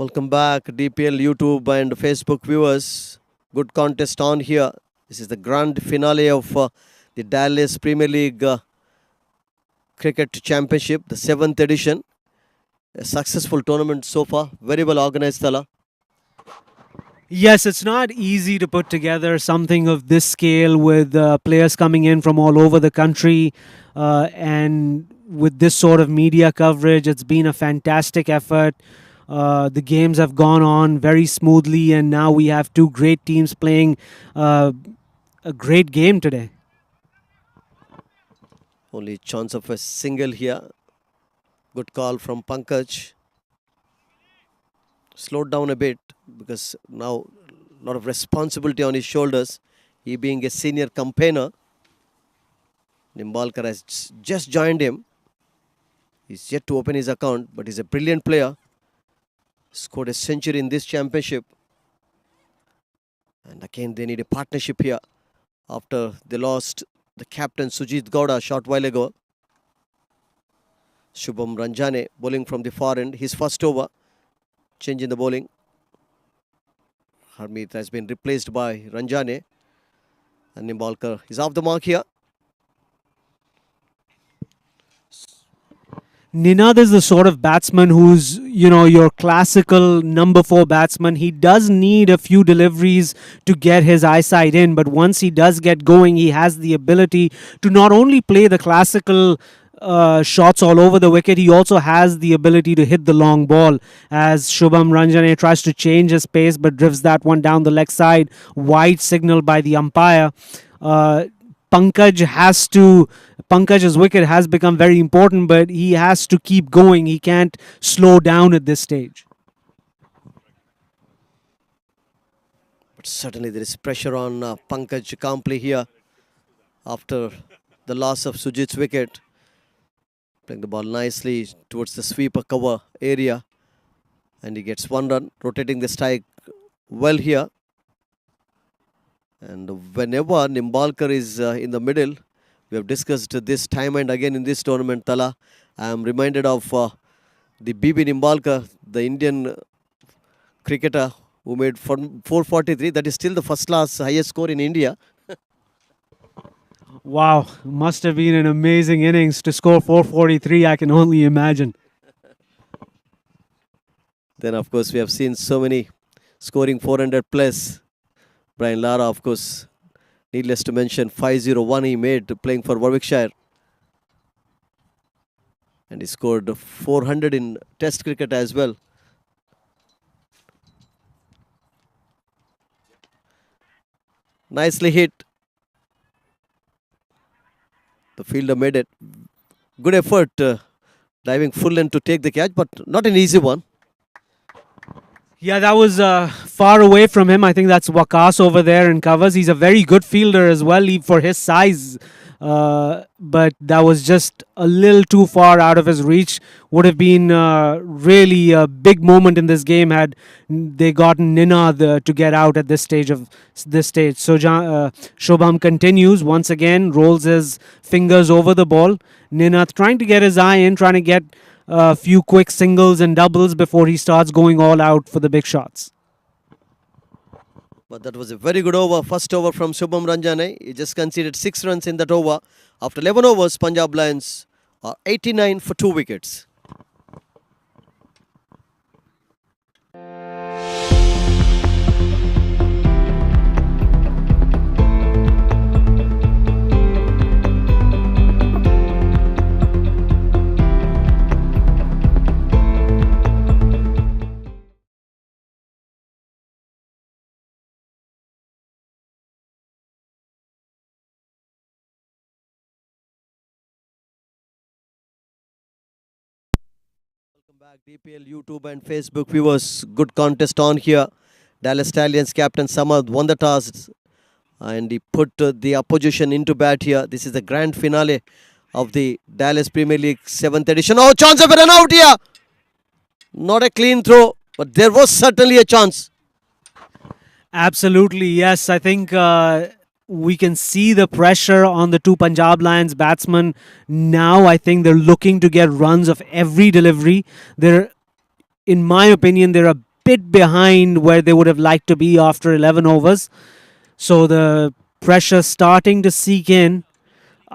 Welcome back, DPL YouTube and Facebook viewers. Good contest on here. This is the grand finale of the Dallas Premier League Cricket Championship, the 7th edition. A successful tournament so far. Very well organized, Tala. Yes, it's not easy to put together something of this scale with players coming in from all over the country and with this sort of media coverage. It's been a fantastic effort. The games have gone on very smoothly, and now we have two great teams playing a great game today. Only chance of a single here. Good call from Pankaj. Slowed down a bit because now a lot of responsibility on his shoulders. He being a senior campaigner. Nimbalkar has just joined him. He's yet to open his account, but he's a brilliant player. Scored a century in this championship. And again they need a partnership here after they lost the captain Sujith Gowda a short while ago. Shubham Ranjane bowling from the far end. His first over. Change in the bowling. Harmeet has been replaced by Ranjane. And Nimbalkar is off the mark here. Ninad is the sort of batsman who's, your classical number 4 batsman. He does need a few deliveries to get his eyesight in, but once he does get going, he has the ability to not only play the classical shots all over the wicket, he also has the ability to hit the long ball, as Shubham Ranjane tries to change his pace but drifts that one down the leg side. Wide signal by the umpire. Pankaj's wicket has become very important, but he has to keep going. He can't slow down at this stage. But certainly there is pressure on Pankaj Kample here after the loss of Sujith's wicket. Playing the ball nicely towards the sweeper cover area. And he gets one run, rotating the strike well here. And whenever Nimbalkar is in the middle, we have discussed this time and again in this tournament, Tala. I am reminded of the BB Nimbalkar, the Indian cricketer who made 443. That is still the first class highest score in India. Wow, must have been an amazing innings to score 443, I can only imagine. Then of course we have seen so many scoring 400 plus. Brian Lara, of course, needless to mention, 501 he made playing for Warwickshire. And he scored 400 in Test cricket as well. Nicely hit. The fielder made it. Good effort, diving full length to take the catch, but not an easy one. Yeah, that was far away from him. I think that's Waqas over there in covers. He's a very good fielder as well for his size. But that was just a little too far out of his reach. Would have been really a big moment in this game had they gotten Ninad to get out at this stage. So Shobham continues once again, rolls his fingers over the ball. Ninad trying to get his eye in, trying to get a few quick singles and doubles before he starts going all out for the big shots. But that was a very good over. First over from Shubham Ranjane. He just conceded 6 runs in that over. After 11 overs, Punjab Lions are 89 for 2 wickets. Back DPL YouTube and Facebook viewers, good contest on here. Dallas Stallions captain Saad won the toss and he put the opposition into bat here. This is the grand finale of the Dallas Premier League 7th edition. Oh, chance of a run out here. Not a clean throw, but there was certainly a chance. Absolutely, yes. I think we can see the pressure on the two Punjab Lions batsmen. Now I think they're looking to get runs of every delivery. In my opinion, they're a bit behind where they would have liked to be after 11 overs. So the pressure starting to seek in.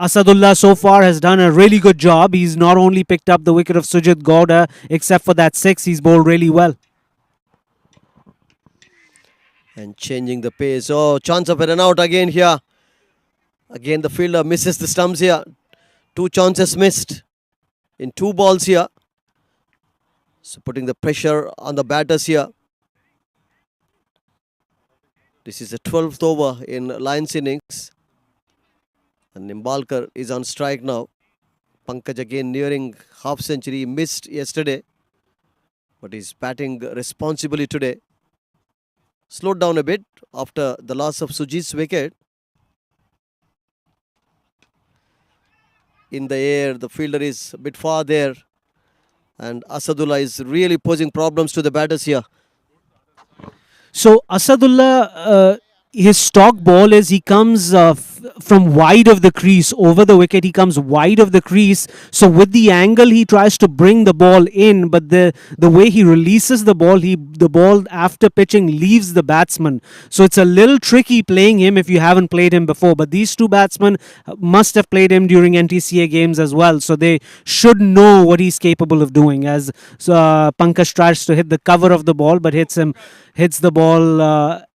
Asadullah so far has done a really good job. He's not only picked up the wicket of Sujith Gowda, except for that 6, he's bowled really well. And changing the pace. Oh, chance of a run out again here. Again, the fielder misses the stumps here. 2 chances missed in 2 balls here. So putting the pressure on the batters here. This is the 12th over in Lions innings. And Nimbalkar is on strike now. Pankaj again nearing half century. Missed yesterday, but he's batting responsibly today. Slowed down a bit after the loss of Sujith's wicket. In the air, the fielder is a bit far there. And Asadullah is really posing problems to the batters here. So Asadullah, his stock ball is he comes from wide of the crease over the wicket. He comes wide of the crease. So with the angle, he tries to bring the ball in, but the way he releases the ball after pitching leaves the batsman. So it's a little tricky playing him if you haven't played him before. But these two batsmen must have played him during NTCA games as well, so they should know what he's capable of doing. As Pankaj tries to hit the cover of the ball, but hits the ball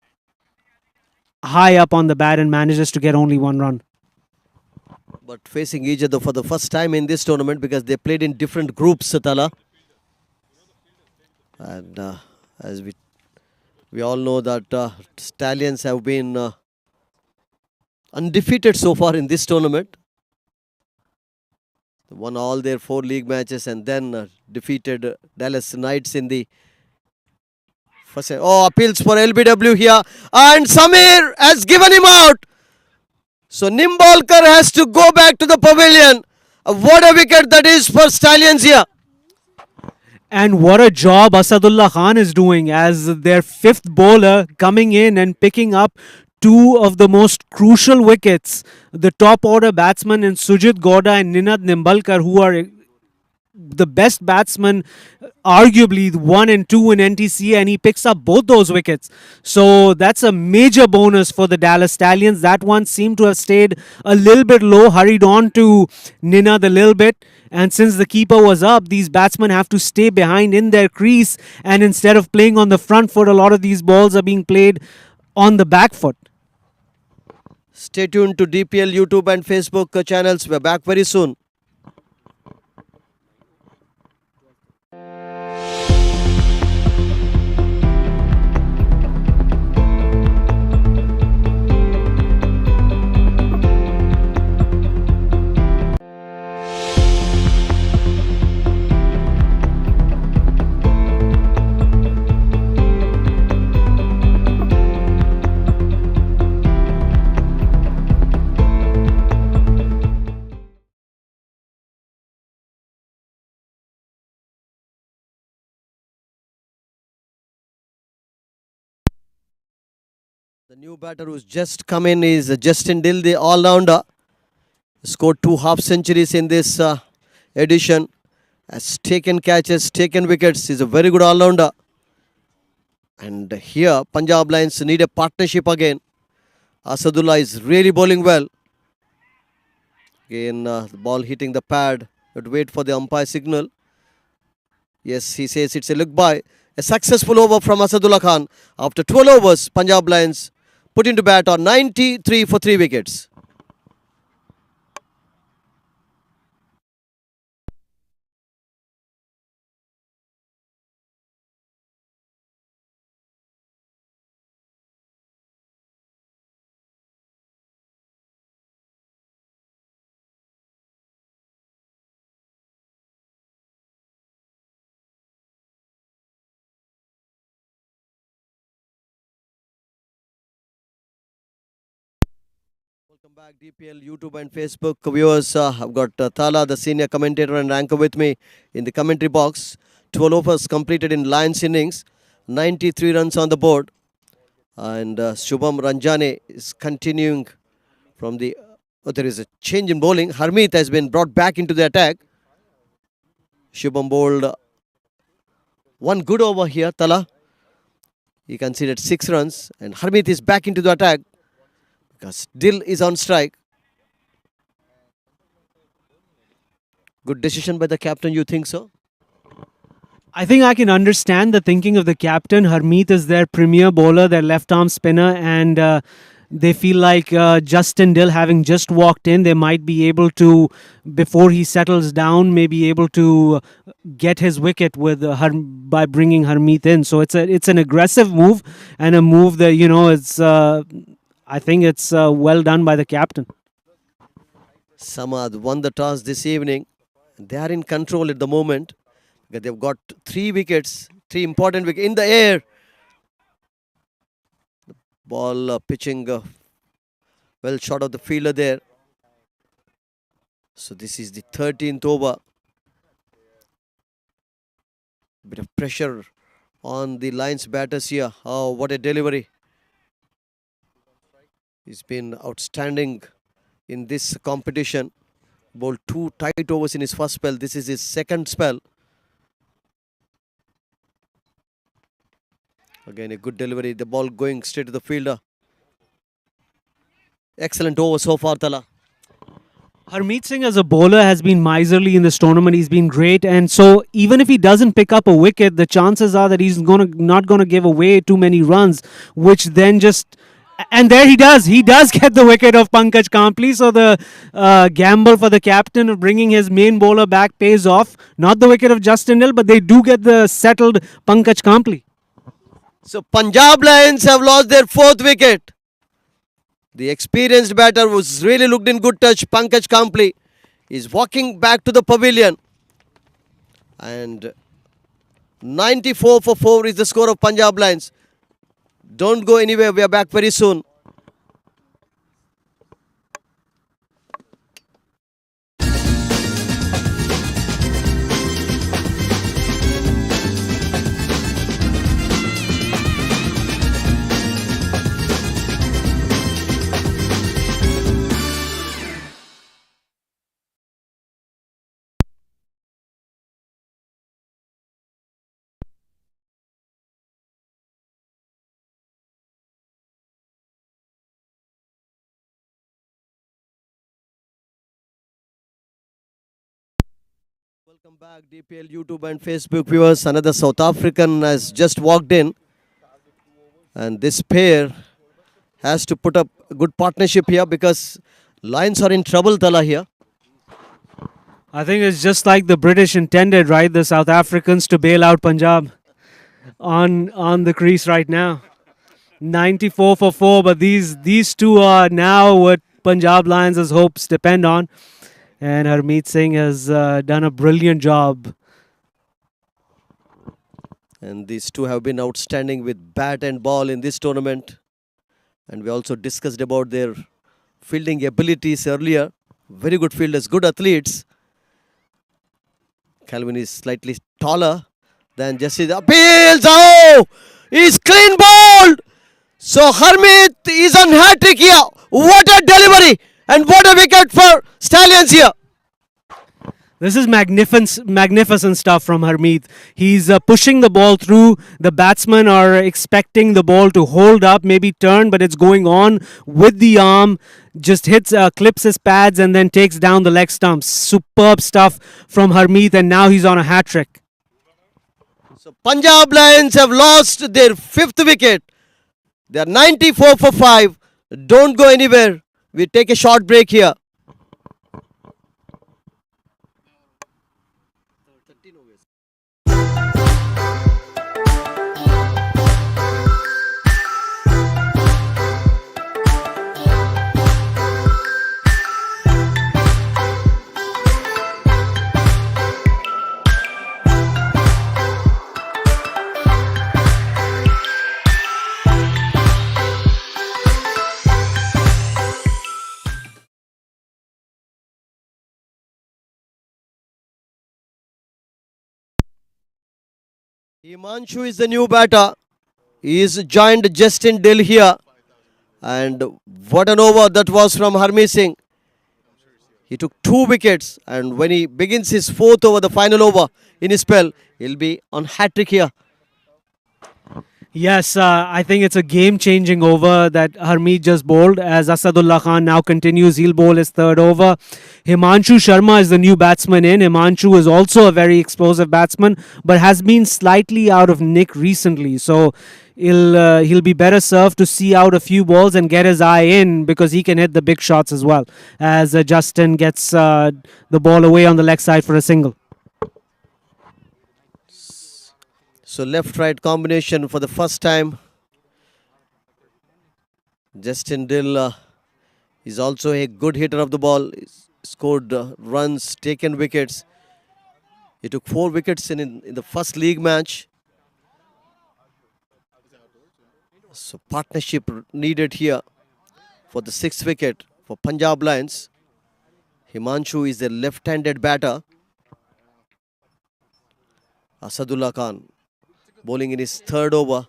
high up on the bat and manages to get only 1 run. But facing each other for the first time in this tournament because they played in different groups, Tala. And as we all know that Stallions have been undefeated so far in this tournament. They won all their 4 league matches and then defeated Dallas Knights in the first. Oh, appeals for LBW here. And Samir has given him out. So Nimbalkar has to go back to the pavilion. What a wicket that is for Stallions here. And what a job Asadullah Khan is doing as their 5th bowler, coming in and picking up 2 of the most crucial wickets. The top order batsmen in Sujith Gowda and Ninad Nimbalkar, who are the best batsman, arguably 1 and 2 in NTCA, and he picks up both those wickets. So that's a major bonus for the Dallas Stallions. That one seemed to have stayed a little bit low, hurried on to Ninad a little bit. And since the keeper was up, these batsmen have to stay behind in their crease. And instead of playing on the front foot, a lot of these balls are being played on the back foot. Stay tuned to DPL YouTube and Facebook channels. We're back very soon. The new batter who's just come in is Justin Dill, the all-rounder. Scored 2 half centuries in this edition. Has taken catches, taken wickets. He's a very good all-rounder. And here, Punjab Lions need a partnership again. Asadullah is really bowling well. Again, the ball hitting the pad. But wait for the umpire signal. Yes, he says it's a look by. A successful over from Asadullah Khan. After 12 overs, Punjab Lions put into bat on 93 for 3 wickets. Welcome back, DPL, YouTube and Facebook viewers. I've got Thala, the senior commentator and anchor with me in the commentary box. 12 overs completed in Lions innings. 93 runs on the board. And Shubham Ranjane is continuing from the... there is a change in bowling. Harmeet has been brought back into the attack. Shubham bowled 1 good over here, Thala. He conceded 6 runs, and Harmeet is back into the attack because Dill is on strike. Good decision by the captain, you think so? I think I can understand the thinking of the captain. Harmeet is their premier bowler, their left arm spinner, and they feel like Justin Dill, having just walked in, they might be able to, before he settles down, may be able to get his wicket with by bringing Harmeet in. So it's an aggressive move, and a move that it's. I think it's well done by the captain. Saad won the toss this evening. They are in control at the moment. They've got 3 wickets, 3 important wickets in the air. The ball pitching well short of the fielder there. So this is the 13th over. Bit of pressure on the Lions batters here. Oh, what a delivery. He's been outstanding in this competition. Bowled 2 tight overs in his first spell. This is his second spell. Again, a good delivery. The ball going straight to the fielder. Excellent over so far, Tala. Harmeet Singh as a bowler has been miserly in this tournament. He's been great, and so even if he doesn't pick up a wicket, the chances are that he's not gonna give away too many runs, which then just. And there he does. He does get the wicket of Pankaj Kampli. So the gamble for the captain of bringing his main bowler back pays off. Not the wicket of Justin Dill, but they do get the settled Pankaj Kampli. So Punjab Lions have lost their 4th wicket. The experienced batter was really looked in good touch. Pankaj Kampli is walking back to the pavilion. And 94 for 4 is the score of Punjab Lions. Don't go anywhere. We are back very soon. Welcome back, DPL YouTube and Facebook viewers. Another South African has just walked in, and this pair has to put up a good partnership here because Lions are in trouble, Tala, here. I think it's just like the British intended, right? The South Africans to bail out Punjab on the crease right now. 94 for 4, but these two are now what Punjab Lions' hopes depend on. And Harmeet Singh has done a brilliant job. And these two have been outstanding with bat and ball in this tournament. And we also discussed about their fielding abilities earlier. Very good fielders, good athletes. Calvin is slightly taller than Jesse. Appeals! Oh! He's clean bowled! So Harmeet is on hat-trick here. What a delivery! And what a wicket for Stallions here. This is magnificent stuff from Harmeet. He's pushing the ball through. The batsmen are expecting the ball to hold up, maybe turn, but it's going on with the arm. Just hits, clips his pads and then takes down the leg stumps. Superb stuff from Harmeet, and now he's on a hat-trick. So Punjab Lions have lost their 5th wicket. They are 94 for 5. Don't go anywhere. We take a short break here. Himanshu is the new batter. He is joined Justin Dill here. And what an over that was from Harmeet Singh. He took 2 wickets, and when he begins his 4th over, the final over in his spell, he'll be on hat-trick here. Yes, I think it's a game-changing over that Harmeet just bowled. As Asadullah Khan now continues, he'll bowl his third over. Himanshu Sharma is the new batsman in. Himanshu is also a very explosive batsman, but has been slightly out of nick recently. So he'll be better served to see out a few balls and get his eye in because he can hit the big shots as well. As Justin gets the ball away on the leg side for a single. So left-right combination for the first time. Justin Dill is also a good hitter of the ball. He's scored runs, taken wickets. He took 4 wickets in the first league match. So partnership needed here for the 6th wicket for Punjab Lions. Himanshu is a left-handed batter. Asadullah Khan bowling in his third over.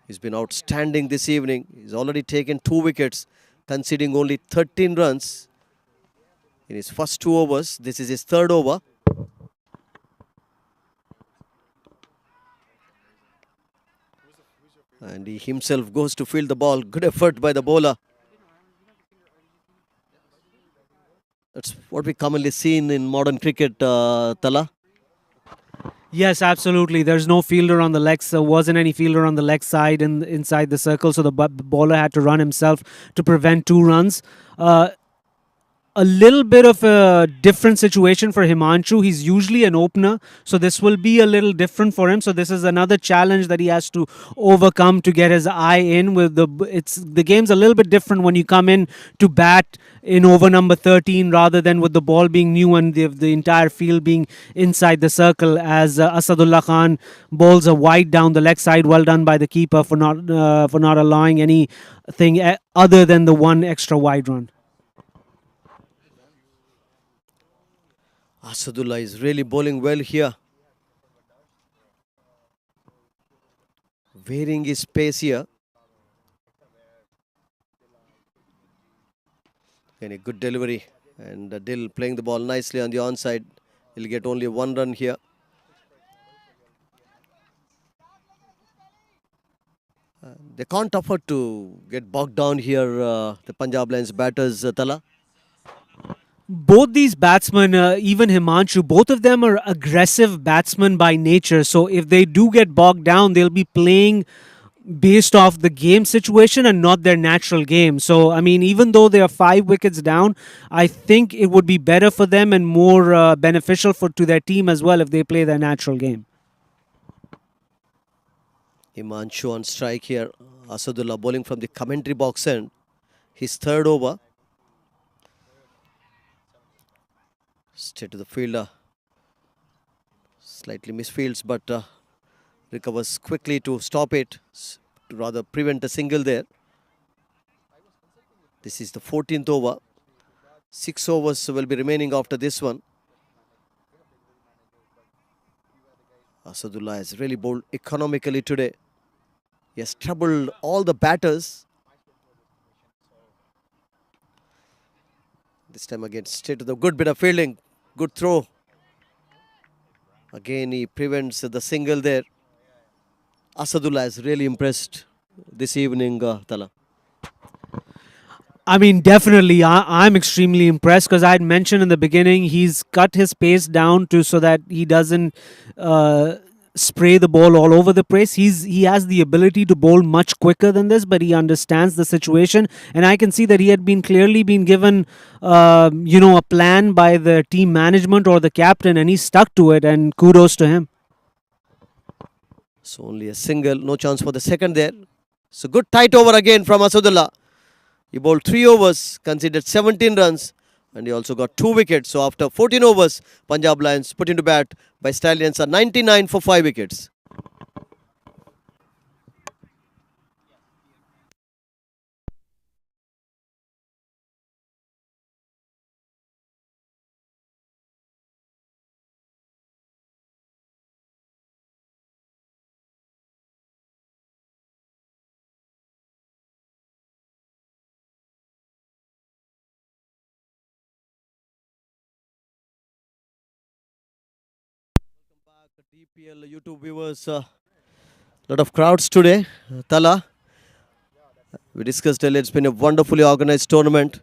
He's been outstanding this evening. He's already taken 2 wickets, conceding only 13 runs in his first 2 overs. This is his third over. And he himself goes to field the ball. Good effort by the bowler. That's what we commonly see in modern cricket, Tala. Yes, absolutely. There's no fielder on the legs. There wasn't any fielder on the leg side and inside the circle, so the bowler had to run himself to prevent 2 runs. A little bit of a different situation for Himanshu. He's usually an opener, so this will be a little different for him. So this is another challenge that he has to overcome to get his eye in. With the game's a little bit different when you come in to bat in over number 13 rather than with the ball being new and the entire field being inside the circle. As Asadullah Khan bowls a wide down the leg side, well done by the keeper for not allowing anything other than the one extra wide run. Asadullah is really bowling well here. Varying his pace here. And a good delivery. And Dill playing the ball nicely on the onside. He'll get only 1 run here. They can't afford to get bogged down here, the Punjab Lions batters, Tala. Both these batsmen, even Himanshu, both of them are aggressive batsmen by nature. So if they do get bogged down, they'll be playing based off the game situation and not their natural game. So, I mean, even though they are 5 wickets down, I think it would be better for them and more beneficial to their team as well if they play their natural game. Himanshu on strike here. Asadullah bowling from the commentary box end. His third over. Straight to the fielder. Slightly misfields, but recovers quickly to stop it, to rather prevent a single there. This is the 14th over. 6 overs will be remaining after this one. Asadullah has really bowled economically today. He has troubled all the batters. This time again, straight to the good bit of fielding. Good throw. Again, he prevents the single there. Asadullah has really impressed this evening, Tala. I mean, definitely, I'm extremely impressed because I had mentioned in the beginning he's cut his pace down to so that he doesn't spray the ball all over the place. He has the ability to bowl much quicker than this, but he understands the situation, and I can see that he had been clearly been given, a plan by the team management or the captain, and he stuck to it. And kudos to him. So only a single, no chance for the second there. So good tight over again from Asadullah. He bowled 3 overs, conceded 17 runs, and he also got 2 wickets. So after 14 overs, Punjab Lions put into bat by Stallions are 99 for 5 wickets. DPL YouTube viewers, Lot of crowds today. Tala, we discussed earlier, it's been a wonderfully organized tournament.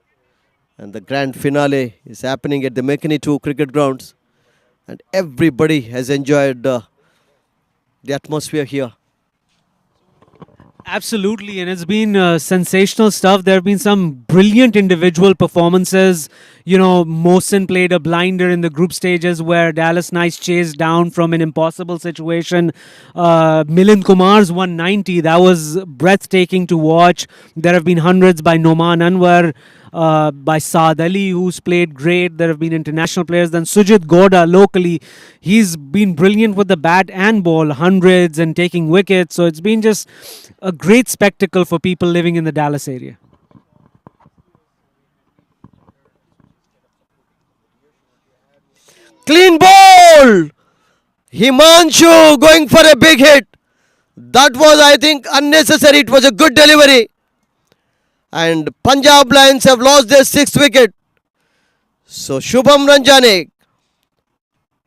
And the grand finale is happening at the McKinney 2 cricket grounds. And everybody has enjoyed the atmosphere here. Absolutely, and it's been sensational stuff. There have been some brilliant individual performances. You know, Mohsin played a blinder in the group stages where Dallas Knights chased down from an impossible situation. Milind Kumar's 190, that was breathtaking to watch. There have been hundreds by Noman Anwar, by Saad Ali, who's played great. There have been international players. Then Sujith Goda locally, he's been brilliant with the bat and ball, hundreds and taking wickets. So it's been just a great spectacle for people living in the Dallas area. Clean ball! Himanshu going for a big hit. That was, I think, unnecessary. It was a good delivery. And Punjab Lions have lost their 6th wicket. So Shubham Ranjane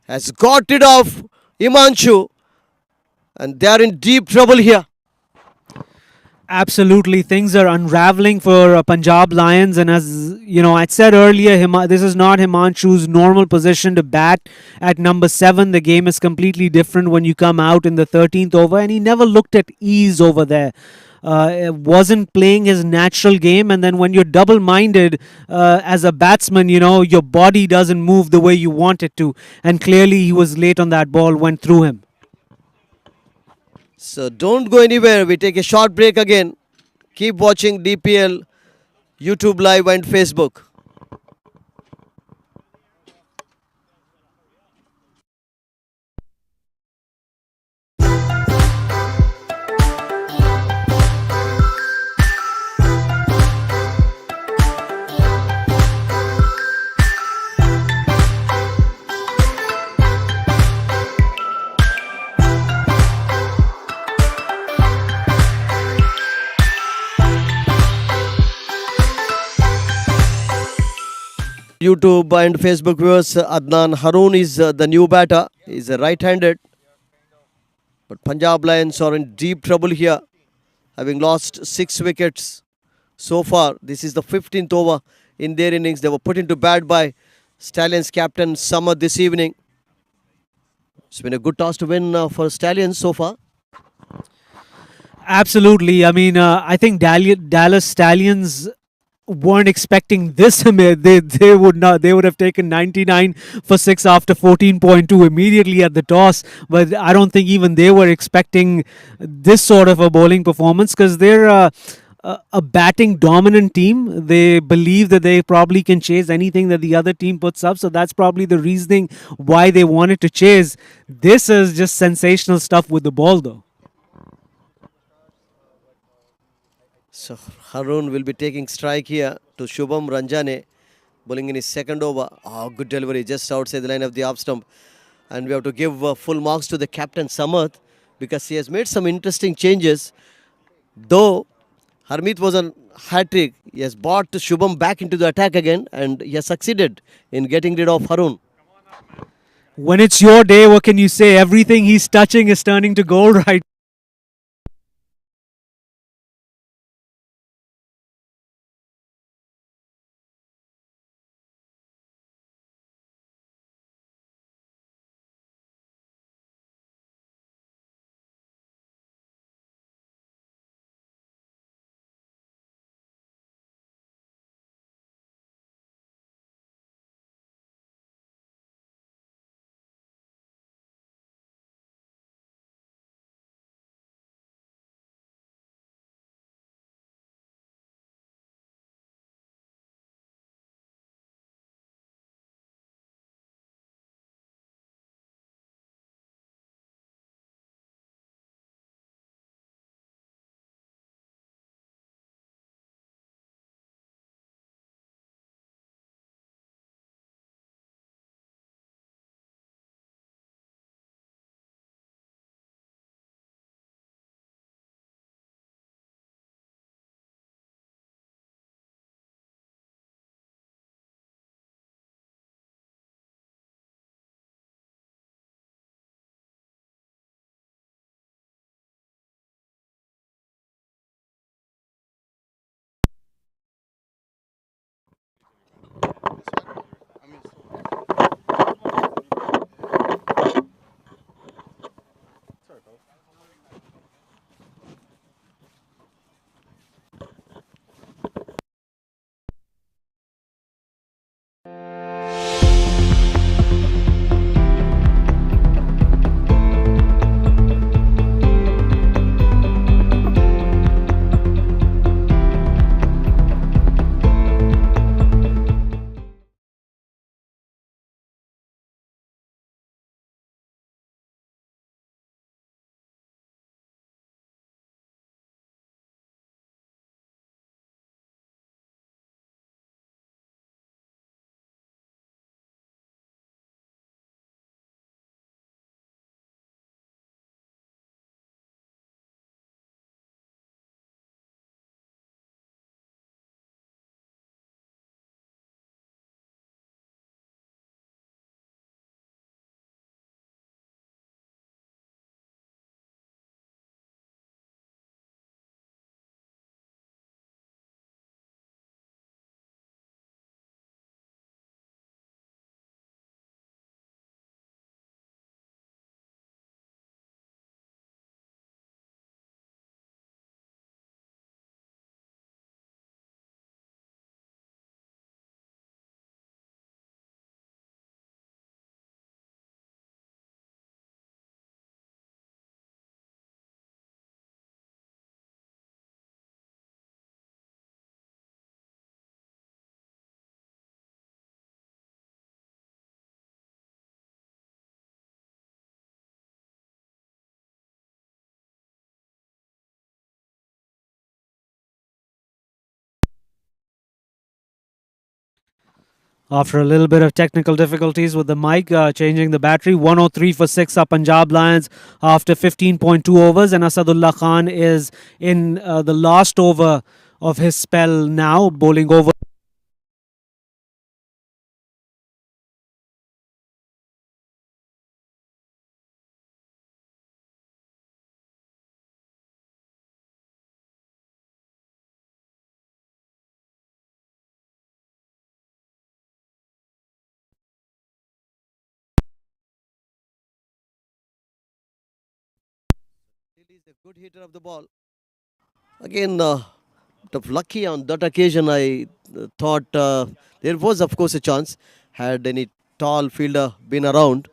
has got rid of Himanshu. And they are in deep trouble here. Absolutely, things are unraveling for Punjab Lions, and as you know, I said earlier, this is not Himanshu's normal position to bat at number 7. The game is completely different when you come out in the 13th over, and he never looked at ease over there. Wasn't playing his natural game, and then when you're double-minded as a batsman, you know your body doesn't move the way you want it to, and clearly he was late on that ball, went through him. So don't go anywhere. We take a short break again. Keep watching DPL, YouTube Live and Facebook. YouTube and Facebook viewers, Adnan Haroon is the new batter. He's a right-handed. But Punjab Lions are in deep trouble here, having lost 6 wickets so far. This is the 15th over in their innings. They were put into bat by Stallions captain Samad this evening. It's been a good toss to win for Stallions so far. Absolutely. I mean, I think Dallas Stallions weren't expecting this. They would not. They would have taken 99 for 6 after 14.2 immediately at the toss. But I don't think even they were expecting this sort of a bowling performance because they're a batting dominant team. They believe that they probably can chase anything that the other team puts up. So that's probably the reasoning why they wanted to chase. This is just sensational stuff with the ball, though. So Haroon will be taking strike here to Shubham Ranjane, bowling in his 2nd over. Oh, good delivery just outside the line of the off stump. And we have to give full marks to the captain Samath because he has made some interesting changes. Though Harmeet was on hat-trick, he has brought Shubham back into the attack again and he has succeeded in getting rid of Haroon. When it's your day, what can you say? Everything he's touching is turning to gold right After a little bit of technical difficulties with the mic, changing the battery. 103 for 6 are Punjab Lions after 15.2 overs, and Asadullah Khan is in the last over of his spell now, bowling over. He's a good hitter of the ball. Again, bit of lucky on that occasion. I thought there was, of course, a chance. Had any tall fielder been around.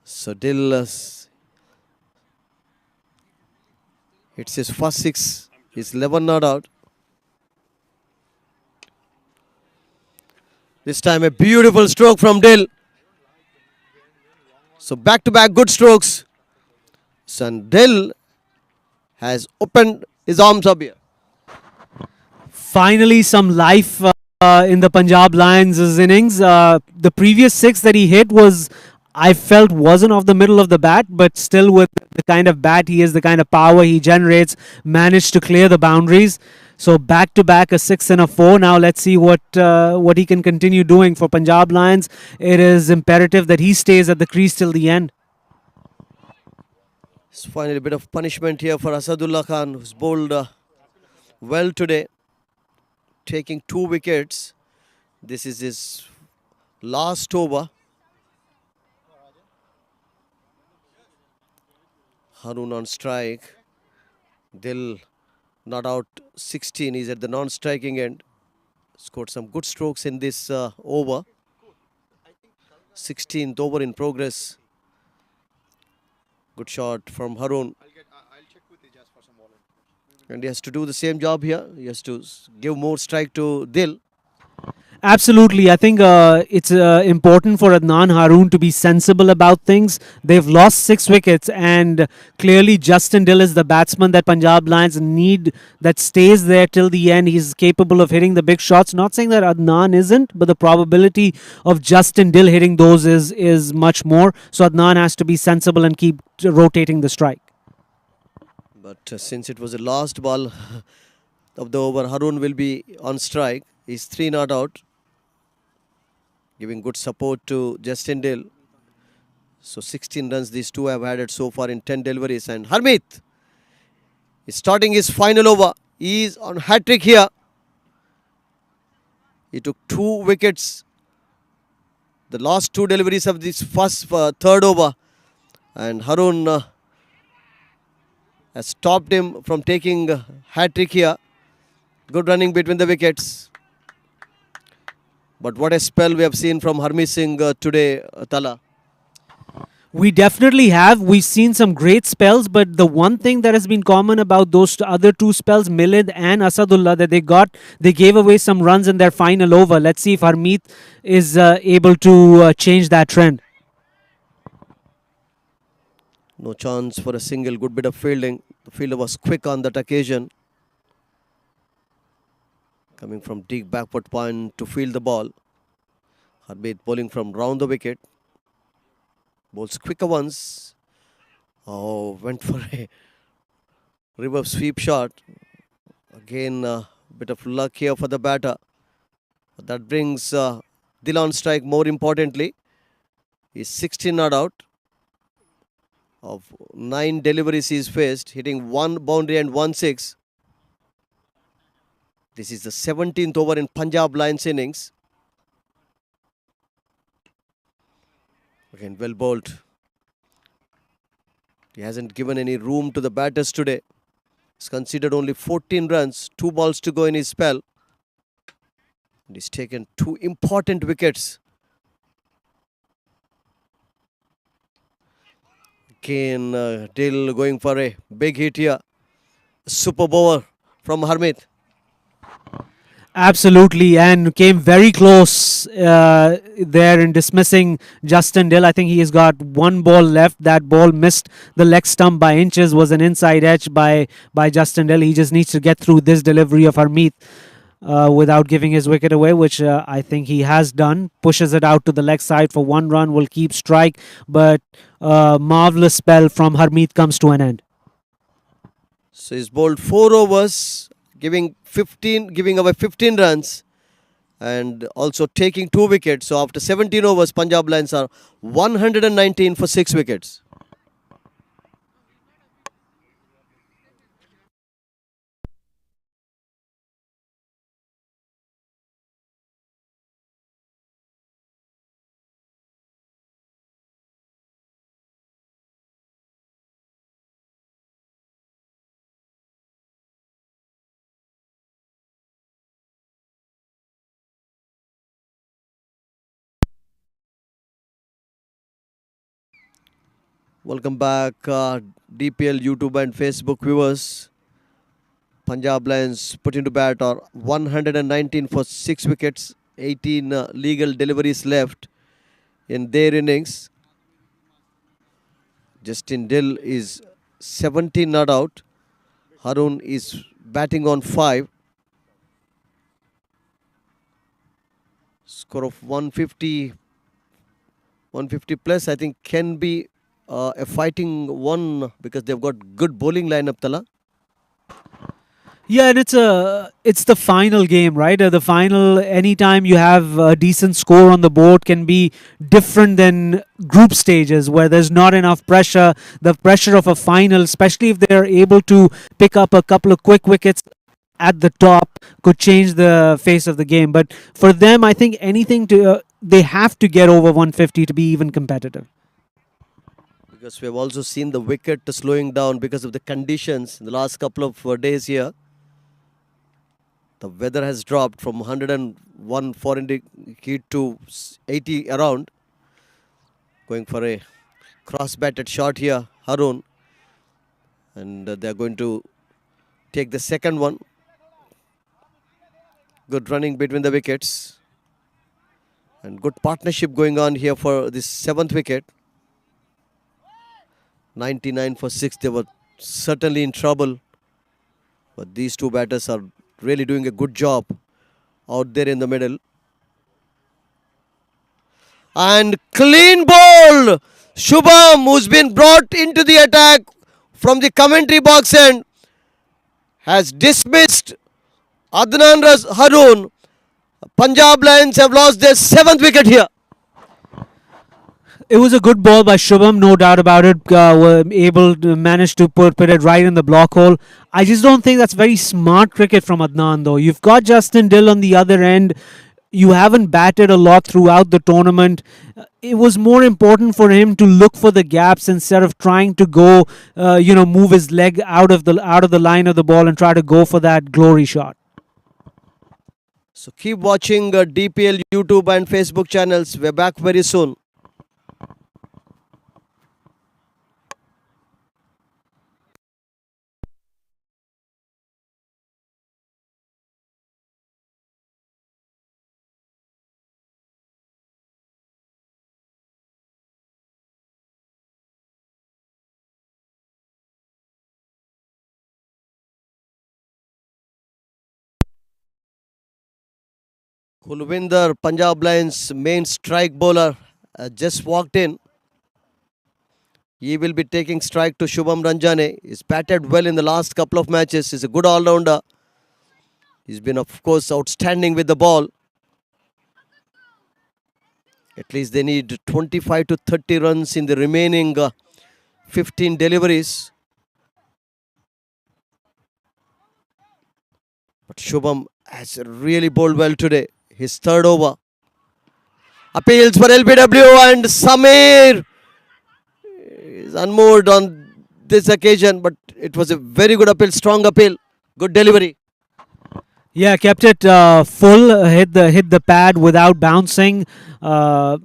So Dill hits his first six. He's 11 not out. This time a beautiful stroke from Dill. So back-to-back good strokes. So Dill has opened his arms up here. Finally, some life in the Punjab Lions' innings. The previous 6 that he hit was, I felt, wasn't off the middle of the bat, but still with the kind of bat he is, the kind of power he generates, managed to clear the boundaries. So back to back, a 6 and a 4. Now let's see what he can continue doing for Punjab Lions. It is imperative that he stays at the crease till the end. It's finally a bit of punishment here for Asadullah Khan, who's bowled well today, taking 2 wickets. This is his last over. Harun on strike. Dill not out 16. He's at the non-striking end. Scored some good strokes in this over. 16th over in progress. Good shot from Harun. And he has to do the same job here. He has to give more strike to Dill. Absolutely. I think it's important for Adnan Haroon to be sensible about things. They've lost 6 wickets, and clearly Justin Dill is the batsman that Punjab Lions need, that stays there till the end. He's capable of hitting the big shots. Not saying that Adnan isn't, but the probability of Justin Dill hitting those is much more. So Adnan has to be sensible and keep rotating the strike. But since it was the last ball of the over, Harun will be on strike. He's 3 not out, giving good support to Justin Dill. So 16 runs these two have added so far in 10 deliveries. And Harmeet is starting his final over. He is on hat-trick here. He took 2 wickets. The last 2 deliveries of this third over. And Harun has stopped him from taking hat-trick here. Good running between the wickets. But what a spell we have seen from Harmeet Singh today, Tala. We definitely have. We've seen some great spells, but the one thing that has been common about those other 2 spells, Milind and Asadullah, that they gave away some runs in their final over. Let's see if Harmeet is able to change that trend. No chance for a single. Good bit of fielding. The fielder was quick on that occasion. Coming from deep backward point to field the ball. Harmeet bowling from round the wicket. Bowls quicker ones. Oh, went for a reverse sweep shot. Again, a bit of luck here for the batter. That brings Dill on strike more importantly. He's 16 not out. Of 9 deliveries he's faced, hitting 1 boundary and 1 6. This is the 17th over in Punjab Lions innings. Again, well bowled. He hasn't given any room to the batters today. He's conceded only 14 runs, 2 balls to go in his spell. And he's taken 2 important wickets. Again, Dill going for a big hit here. Super over from Harmeet. Absolutely, and came very close there in dismissing Justin Dill. I think he has got one ball left. That ball missed the leg stump by inches, was an inside edge by Justin Dill. He just needs to get through this delivery of Harmeet without giving his wicket away, which I think he has done. Pushes it out to the leg side for one run, will keep strike, but marvelous spell from Harmeet comes to an end. So he's bowled 4 overs, giving away 15 runs and also taking 2 wickets. So after 17 overs, Punjab Lions are 119 for 6 wickets. Welcome back, DPL, YouTube and Facebook viewers. Punjab Lions put into bat are 119 for 6 wickets, 18 legal deliveries left in their innings. Justin Dill is 17 not out. Harun is batting on 5. Score of 150 plus, I think, can be a fighting one because they've got good bowling lineup, Tala. Yeah, and it's the final game, right? The final, anytime you have a decent score on the board, can be different than group stages where there's not enough pressure. The pressure of a final, especially if they're able to pick up a couple of quick wickets at the top, could change the face of the game. But for them, I think anything to they have to get over 150 to be even competitive. Because we have also seen the wicket slowing down because of the conditions in the last couple of days here. The weather has dropped from 101 Fahrenheit heat to 80 around. Going for a cross-batted shot here, Harun. And they're going to take the second one. Good running between the wickets. And good partnership going on here for this 7th wicket. 99 for 6. They were certainly in trouble. But these two batters are really doing a good job out there in the middle. And clean ball! Shubham, who's been brought into the attack from the commentary box end, has dismissed Adnan Harun. Punjab Lions have lost their 7th wicket here. It was a good ball by Shubham, no doubt about it. Were able to manage to put it right in the block hole. I just don't think that's very smart cricket from Adnan, though. You've got Justin Dill on the other end. You haven't batted a lot throughout the tournament. It was more important for him to look for the gaps instead of trying to go, move his leg out of the line of the ball and try to go for that glory shot. So keep watching DPL YouTube and Facebook channels. We're back very soon. Kulwinder, Punjab Lions main strike bowler, just walked in. He will be taking strike to Shubham Ranjane. He's batted well in the last couple of matches. He's a good all-rounder. He's been, of course, outstanding with the ball. At least they need 25 to 30 runs in the remaining 15 deliveries. But Shubham has really bowled well today. His 3rd over. Appeals for LBW and Samir is unmoved on this occasion, but it was a very good appeal, strong appeal, good delivery. Yeah, kept it full, hit the pad without bouncing. Couldn't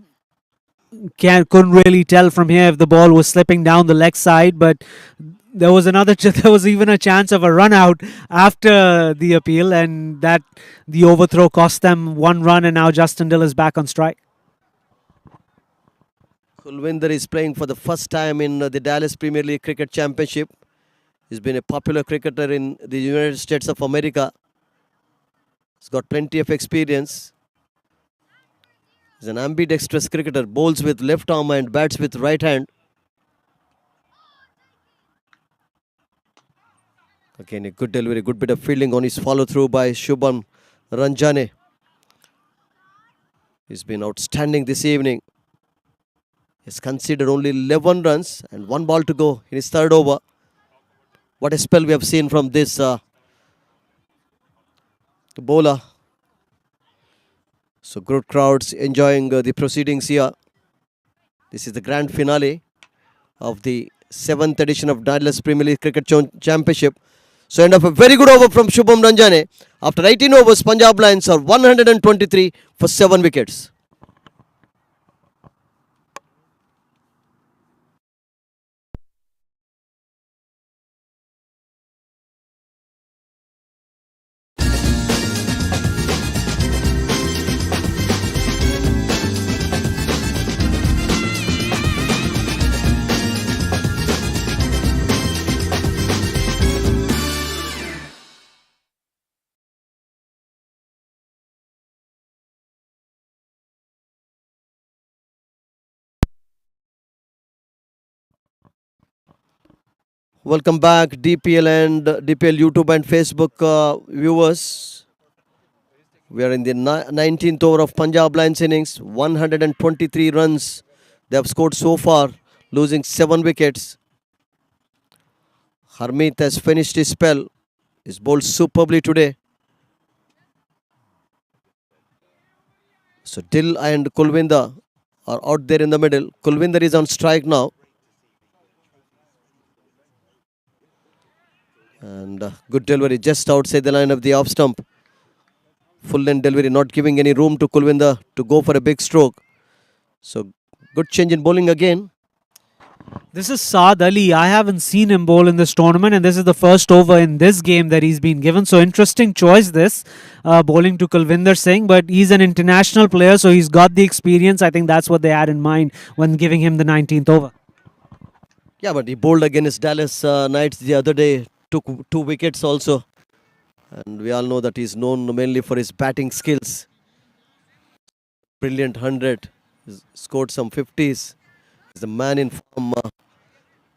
really tell from here if the ball was slipping down the leg side, but there was there was even a chance of a run out after the appeal, and that the overthrow cost them 1 run, and now Justin Dill is back on strike. Kulwinder is playing for the first time in the Dallas Premier League Cricket Championship. He's been a popular cricketer in the United States of America. He's got plenty of experience. He's an ambidextrous cricketer, bowls with left arm and bats with right hand. Again, a good delivery, good bit of fielding on his follow through by Shubham Ranjane. He's been outstanding this evening. He's conceded only 11 runs and 1 ball to go in his third over. What a spell we have seen from this bowler. So good crowds enjoying the proceedings here. This is the grand finale of the 7th edition of Dallas Premier League Cricket Championship. So end of a very good over from Shubham Ranjane. After 18 overs, Punjab Lions are 123 for 7 wickets. Welcome back, DPL and DPL YouTube and Facebook viewers. We are in the 19th over of Punjab Lions innings. 123 runs they have scored so far, losing 7 wickets. Harmeet has finished his spell. He's bowled superbly today. So Dill and Kulwinder are out there in the middle. Kulwinder is on strike now. And good delivery just outside the line of the off stump. Full length delivery, not giving any room to Kulwinder to go for a big stroke. So good change in bowling again. This is Saad Ali. I haven't seen him bowl in this tournament, and this is the first over in this game that he's been given. So interesting choice this, bowling to Kulwinder Singh, but he's an international player, so he's got the experience. I think that's what they had in mind when giving him the 19th over. Yeah, but he bowled against Dallas Knights the other day, took 2 wickets also. And we all know that he's known mainly for his batting skills. Brilliant 100, he's scored some 50s. He's a man in form,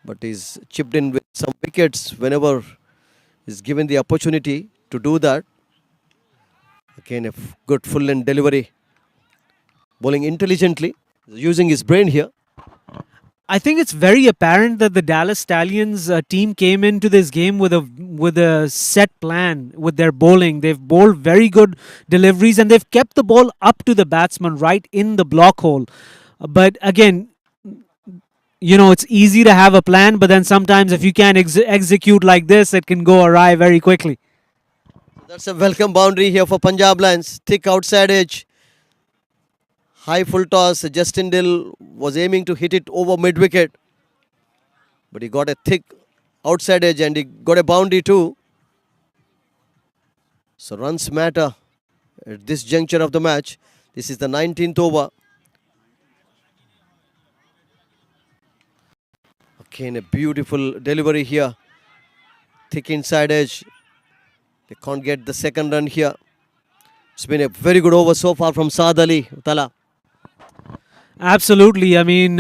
but he's chipped in with some wickets whenever he's given the opportunity to do that. Again, a good full length delivery. Bowling intelligently, using his brain here. I think it's very apparent that the Dallas Stallions team came into this game with a set plan with their bowling. They've bowled very good deliveries, and they've kept the ball up to the batsman right in the block hole. But again, it's easy to have a plan, but then sometimes if you can't execute like this, it can go awry very quickly. That's a welcome boundary here for Punjab Lions. Thick outside edge. High full toss. Justin Dill was aiming to hit it over mid-wicket. But he got a thick outside edge and he got a boundary too. So runs matter at this juncture of the match. This is the 19th over. Again, a beautiful delivery here. Thick inside edge. They can't get the second run here. It's been a very good over so far from Saad Ali. Tala. Absolutely. I mean,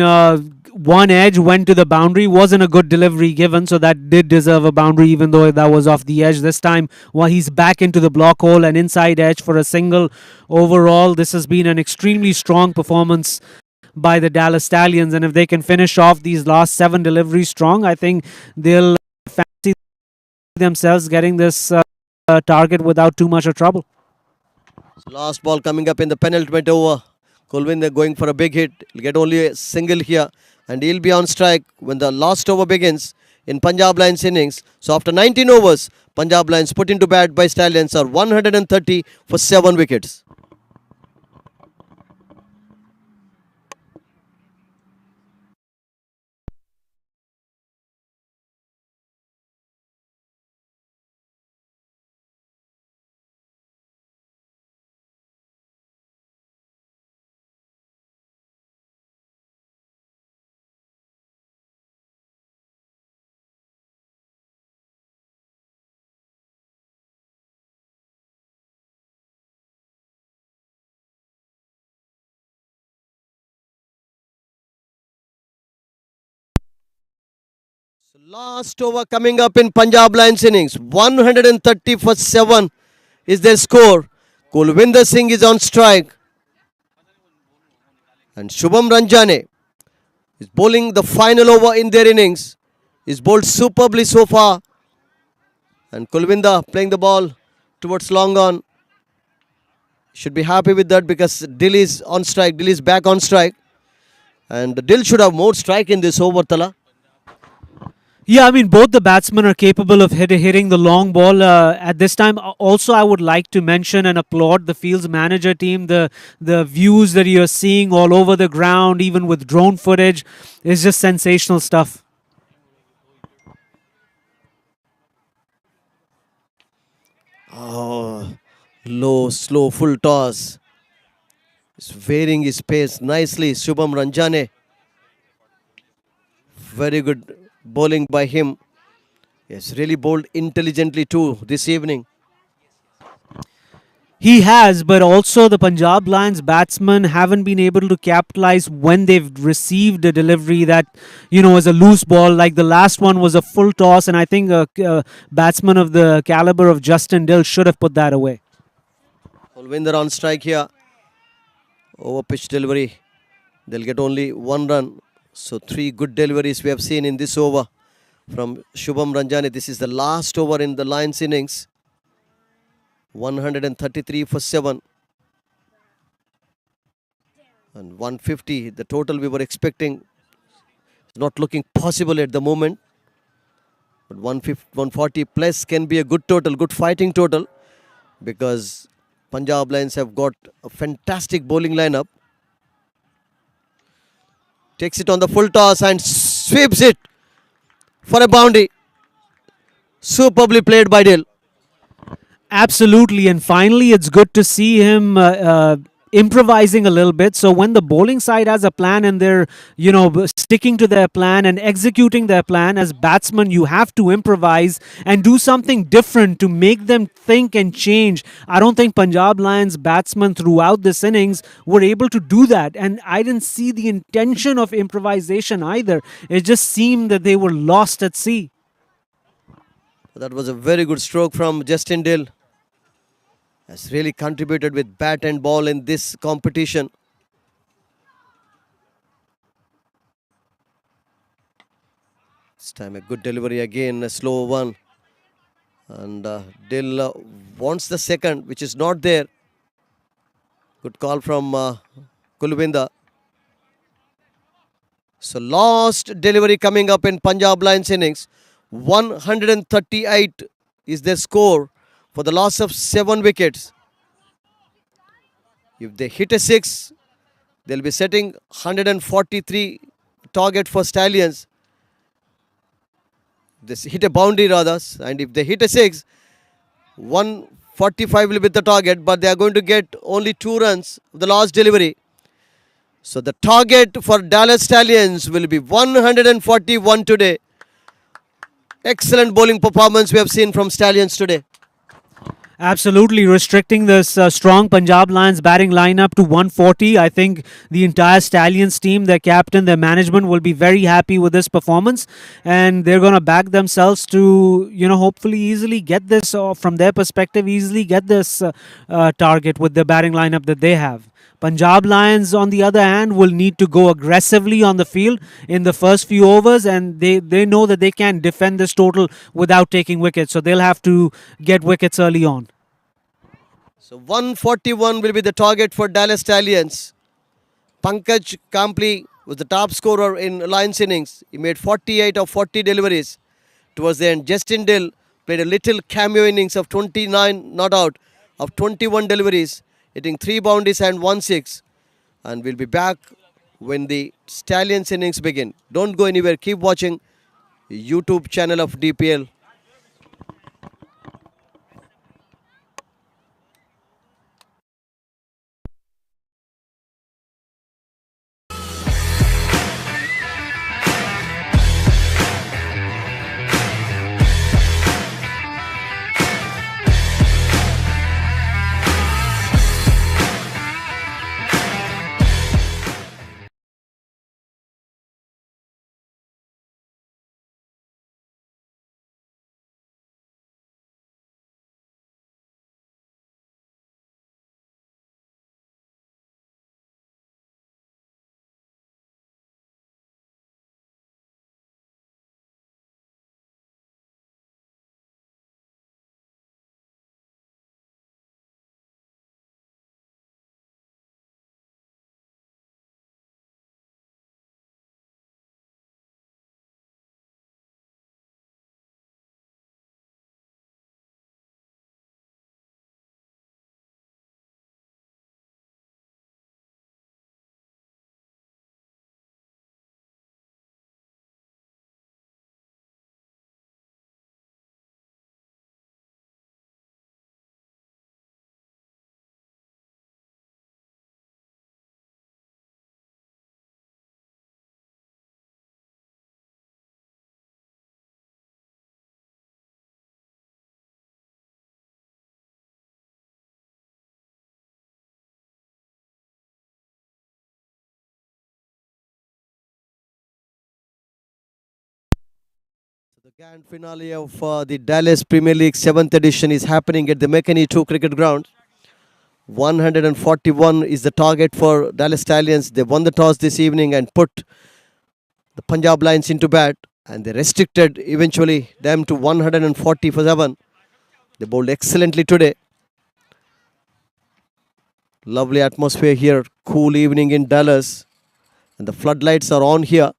one edge went to the boundary. Wasn't a good delivery given, so that did deserve a boundary, even though that was off the edge. This time, while he's back into the block hole and inside edge for a single. Overall, this has been an extremely strong performance by the Dallas Stallions, and if they can finish off these last 7 deliveries strong, I think they'll fancy themselves getting this target without too much of trouble. Last ball coming up in the penultimate over. Kulwinder going for a big hit. He'll get only a single here. And he'll be on strike when the last over begins in Punjab Lions innings. So after 19 overs, Punjab Lions put into bat by Stallions are 130 for 7 wickets. So last over coming up in Punjab Lions innings. 130 for 7 is their score. Kulwinder Singh is on strike. And Shubham Ranjane is bowling the final over in their innings. He's bowled superbly so far. And Kulwinder playing the ball towards long on. Should be happy with that because Dill is on strike. Dill is back on strike. And Dill should have more strike in this over, Tala. Yeah, I mean, both the batsmen are capable of hitting the long ball at this time. Also, I would like to mention and applaud the fields manager team. The views that you're seeing all over the ground, even with drone footage, is just sensational stuff. Oh, low, slow, full toss. He's varying his pace nicely. Shubham Ranjane. Very good bowling by him. Yes, really bowled intelligently too this evening. He has, but also the Punjab Lions batsmen haven't been able to capitalize when they've received a delivery that, is a loose ball. Like the last one was a full toss, and I think a batsman of the caliber of Justin Dill should have put that away. Kulwinder on strike here. Over pitch delivery. They'll get only one run. So 3 good deliveries we have seen in this over from Shubham Ranjane. This is the last over in the Lions innings. 133 for 7. And 150, the total we were expecting. It's not looking possible at the moment. But 140 plus can be a good total, good fighting total. Because Punjab Lions have got a fantastic bowling lineup. Takes it on the full toss and sweeps it for a boundary. Superbly played by Dill. Absolutely, and finally, it's good to see him improvising a little bit. So when the bowling side has a plan and they're sticking to their plan and executing their plan, as batsmen, you have to improvise and do something different to make them think and change. I don't think Punjab Lions batsmen throughout this innings were able to do that, and I didn't see the intention of improvisation either. It just seemed that they were lost at sea. That was a very good stroke from Justin Dill. Has really contributed with bat and ball in this competition. This time a good delivery again, a slow one. And Dill wants the second, which is not there. Good call from Kulwinder. So last delivery coming up in Punjab Lions innings. 138 is their score for the loss of 7 wickets. If they hit a 6, they'll be setting 143 target for Stallions. They hit a boundary rather, and if they hit a 6, 145 will be the target, but they are going to get only 2 runs of the last delivery. So the target for Dallas Stallions will be 141 today. Excellent bowling performance we have seen from Stallions today. Absolutely, restricting this strong Punjab Lions batting lineup to 140. I think the entire Stallions team, their captain, their management will be very happy with this performance, and they're going to back themselves to, hopefully easily get this, from their perspective, easily get this target with the batting lineup that they have. Punjab Lions, on the other hand, will need to go aggressively on the field in the first few overs, and they know that they can't defend this total without taking wickets, so they'll have to get wickets early on. So 141 will be the target for Dallas Stallions. Pankaj Kampli was the top scorer in Lions innings. He made 48 of 40 deliveries. Towards the end, Justin Dill played a little cameo innings of 29 not out of 21 deliveries, hitting 3 boundaries and 1 6. And we'll be back when the Stallions innings begin. Don't go anywhere. Keep watching YouTube channel of DPL. The grand finale of the Dallas Premier League 7th edition is happening at the McKinney 2 cricket ground. 141 is the target for Dallas Stallions. They won the toss this evening and put the Punjab Lions into bat, and they restricted eventually them to 140 for 7. They bowled excellently today. Lovely atmosphere here, cool evening in Dallas, and the floodlights are on here.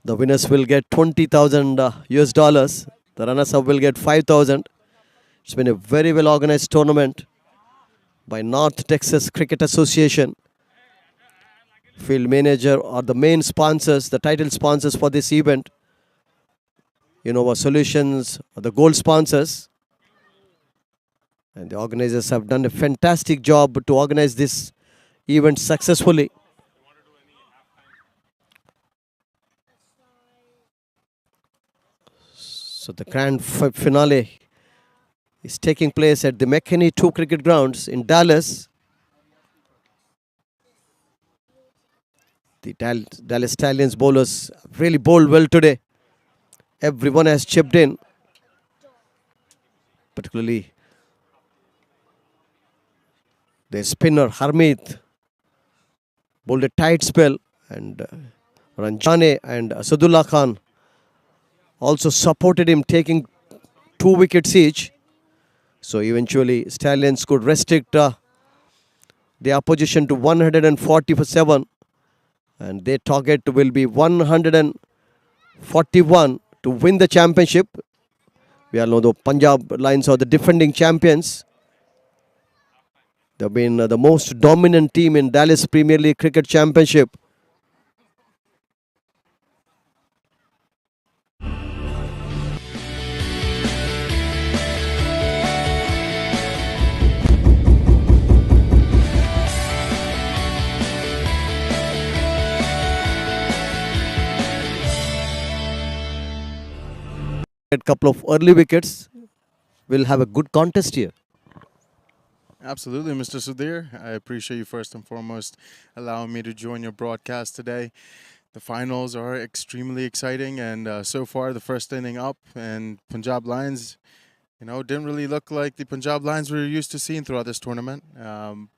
The winners will get 20,000 US dollars. The runners-up will get 5,000. It's been a very well organized tournament by North Texas Cricket Association. Field manager are the main sponsors, the title sponsors for this event. Innova Solutions are the gold sponsors. And the organizers have done a fantastic job to organize this event successfully. So the grand finale is taking place at the McKinney 2 cricket grounds in Dallas. The Dallas Stallions bowlers really bowled well today. Everyone has chipped in, particularly the spinner Harmeet bowled a tight spell, and Ranjane and Asadullah Khan also supported him, taking 2 wickets each. So eventually Stallions could restrict the opposition to 140 for 7, and their target will be 141 to win the championship. We all know the Punjab Lions are the defending champions. They've been the most dominant team in Dallas Premier League Cricket Championship. A couple of early wickets. We'll have a good contest here. Absolutely, Mr. Sudhir. I appreciate you first and foremost allowing me to join your broadcast today. The finals are extremely exciting, and so far the first inning up, and Punjab Lions, didn't really look like the Punjab Lions we were used to seeing throughout this tournament.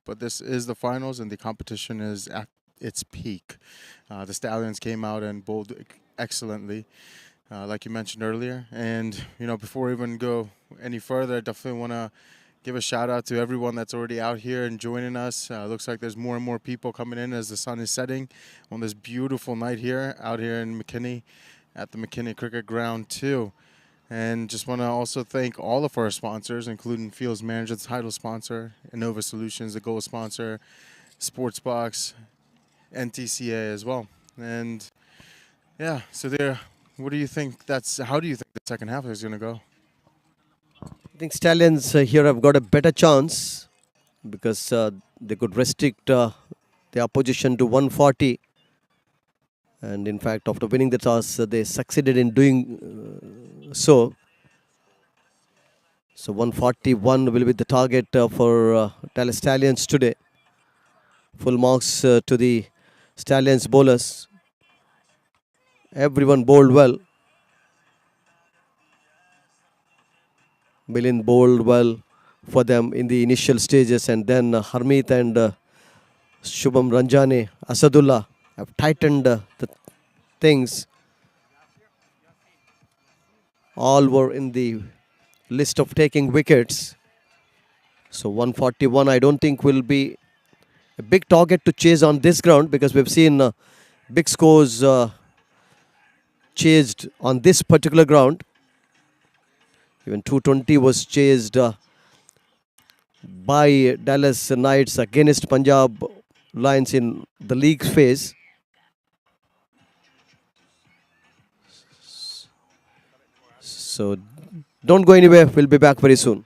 But this is the finals, and the competition is at its peak. The Stallions came out and bowled excellently, like you mentioned earlier. And, before we even go any further, I definitely want to give a shout out to everyone that's already out here and joining us. Looks like there's more and more people coming in as the sun is setting on this beautiful night here, out here in McKinney, at the McKinney Cricket Ground too. And just want to also thank all of our sponsors, including Fields Manager, the title sponsor, Innova Solutions, the gold sponsor, Sportsbox, NTCA as well. And yeah, so there. How do you think the second half is going to go? I think Stallions here have got a better chance because they could restrict the opposition to 140. And in fact, after winning the toss, they succeeded in doing so. So 141 will be the target for Dallas Stallions today. Full marks to the Stallions bowlers. Everyone bowled well. Milind bowled well for them in the initial stages, and then Harmeet and Shubham Ranjane, Asadullah have tightened the things. All were in the list of taking wickets. So 141 I don't think will be a big target to chase on this ground, because we've seen big scores chased on this particular ground. Even 220 was chased by Dallas Knights against Punjab Lions in the league phase. So don't go anywhere. We'll be back very soon.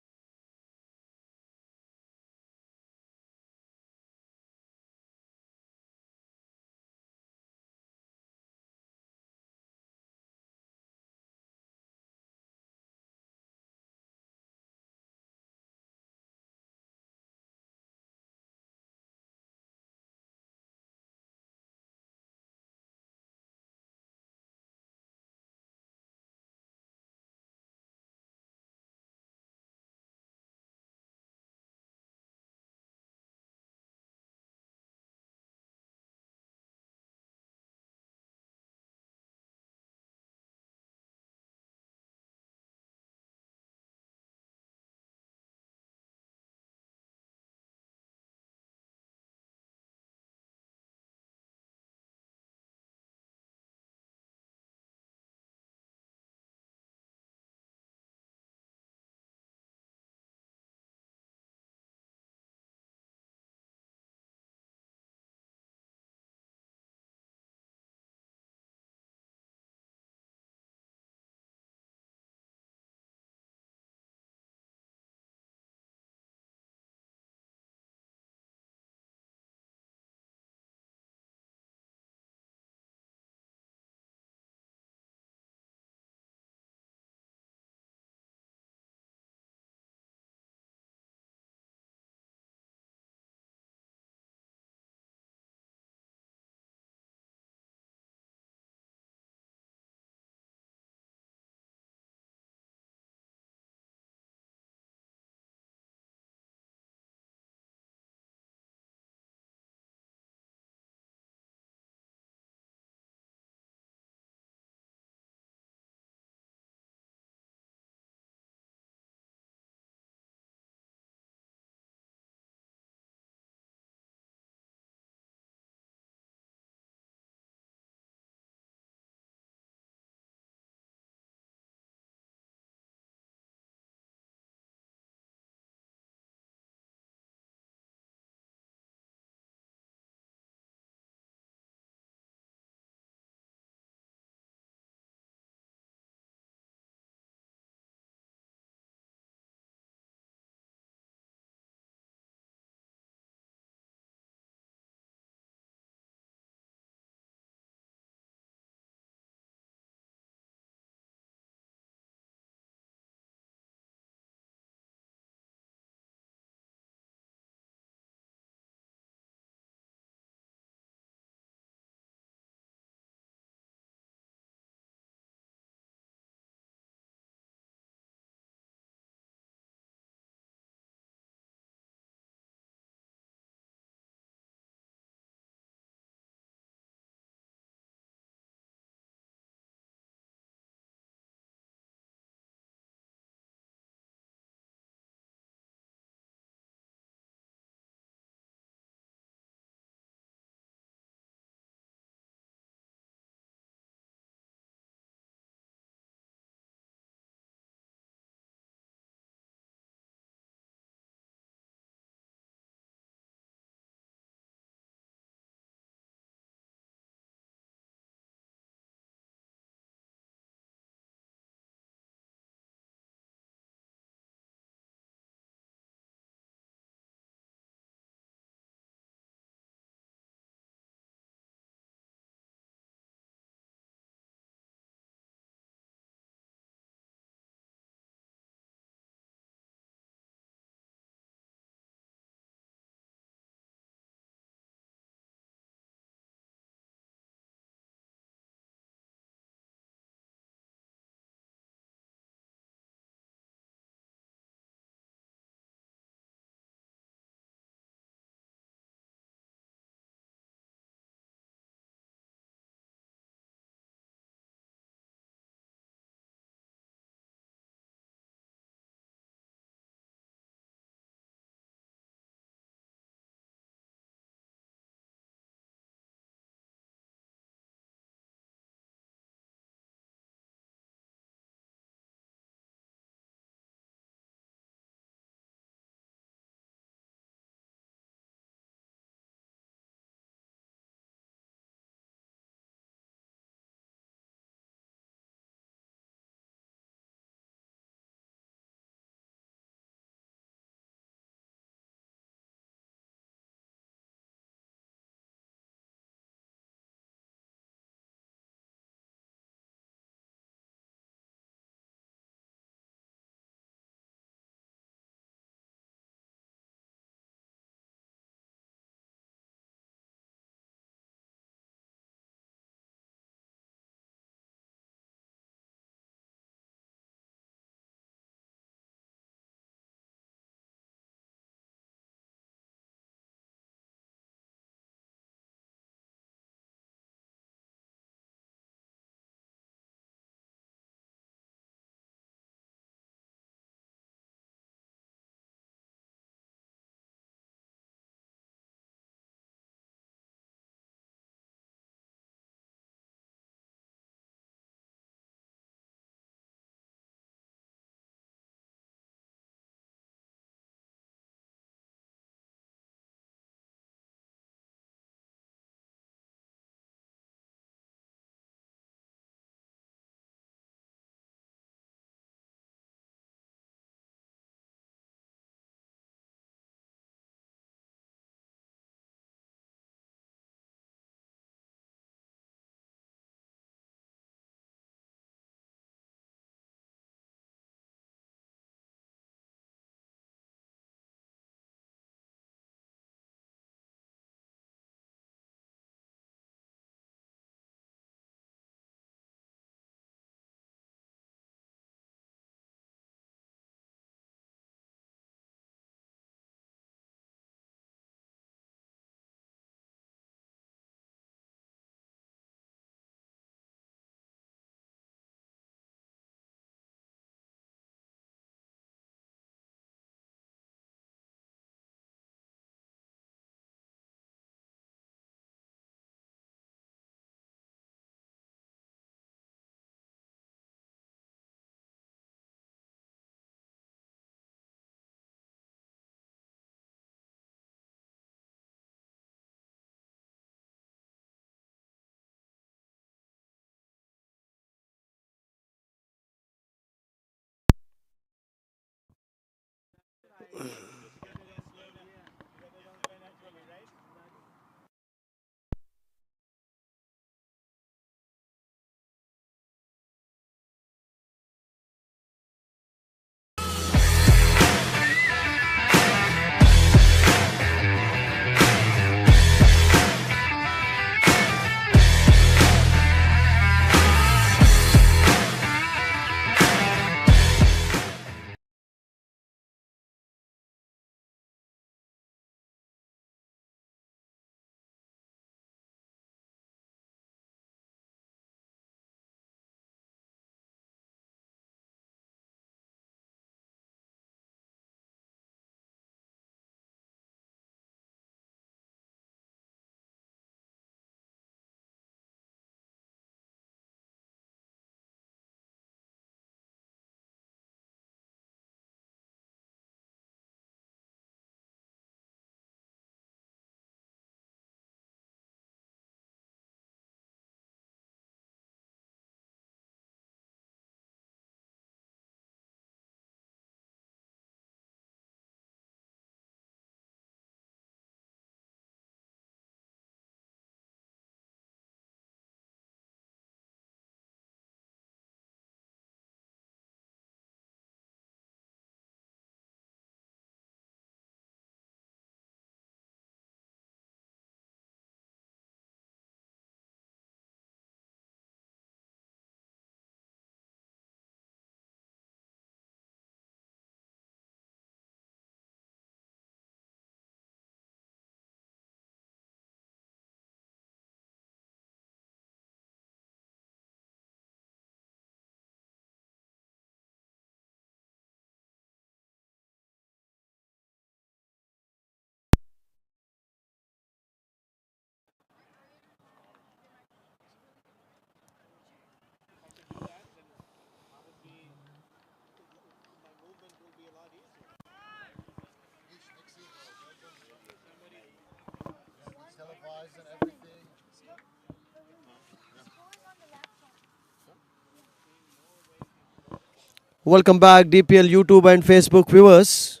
Welcome back, DPL YouTube and Facebook viewers.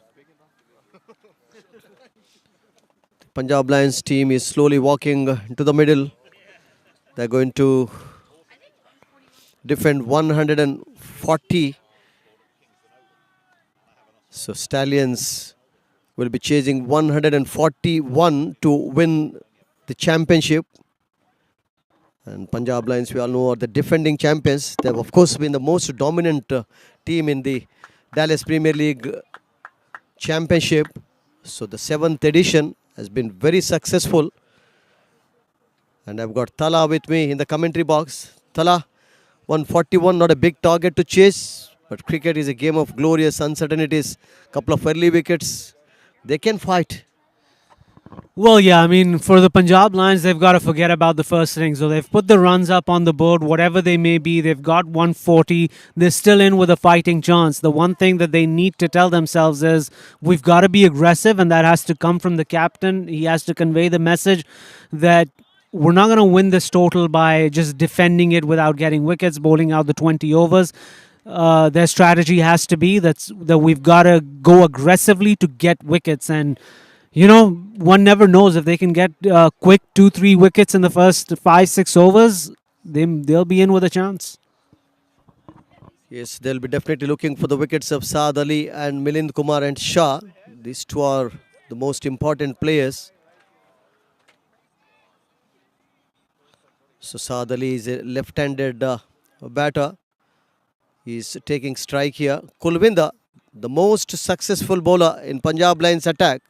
Punjab Lions team is slowly walking into the middle. They're going to defend 140. So Stallions will be chasing 141 to win the championship. And Punjab Lions, we all know, are the defending champions. They have, of course, been the most dominant team in the Dallas Premier League championship. So the 7th edition has been very successful. And I've got Tala with me in the commentary box. Tala, 141, not a big target to chase. But cricket is a game of glorious uncertainties. Couple of early wickets. They can fight. Well, yeah, I mean, for the Punjab Lions, they've got to forget about the first innings. So they've put the runs up on the board, whatever they may be. They've got 140. They're still in with a fighting chance. The one thing that they need to tell themselves is we've got to be aggressive, and that has to come from the captain. He has to convey the message that we're not going to win this total by just defending it without getting wickets, bowling out the 20 overs. Their strategy has to be that we've got to go aggressively to get wickets. And one never knows if they can get quick 2-3 wickets in the first 5-6 overs. They'll be in with a chance. Yes, they'll be definitely looking for the wickets of Saad Ali and Milind, Kumar and Shah. These two are the most important players. So Saad Ali is a left-handed batter. He's taking strike here. Kulwinder, the most successful bowler in Punjab Lions attack,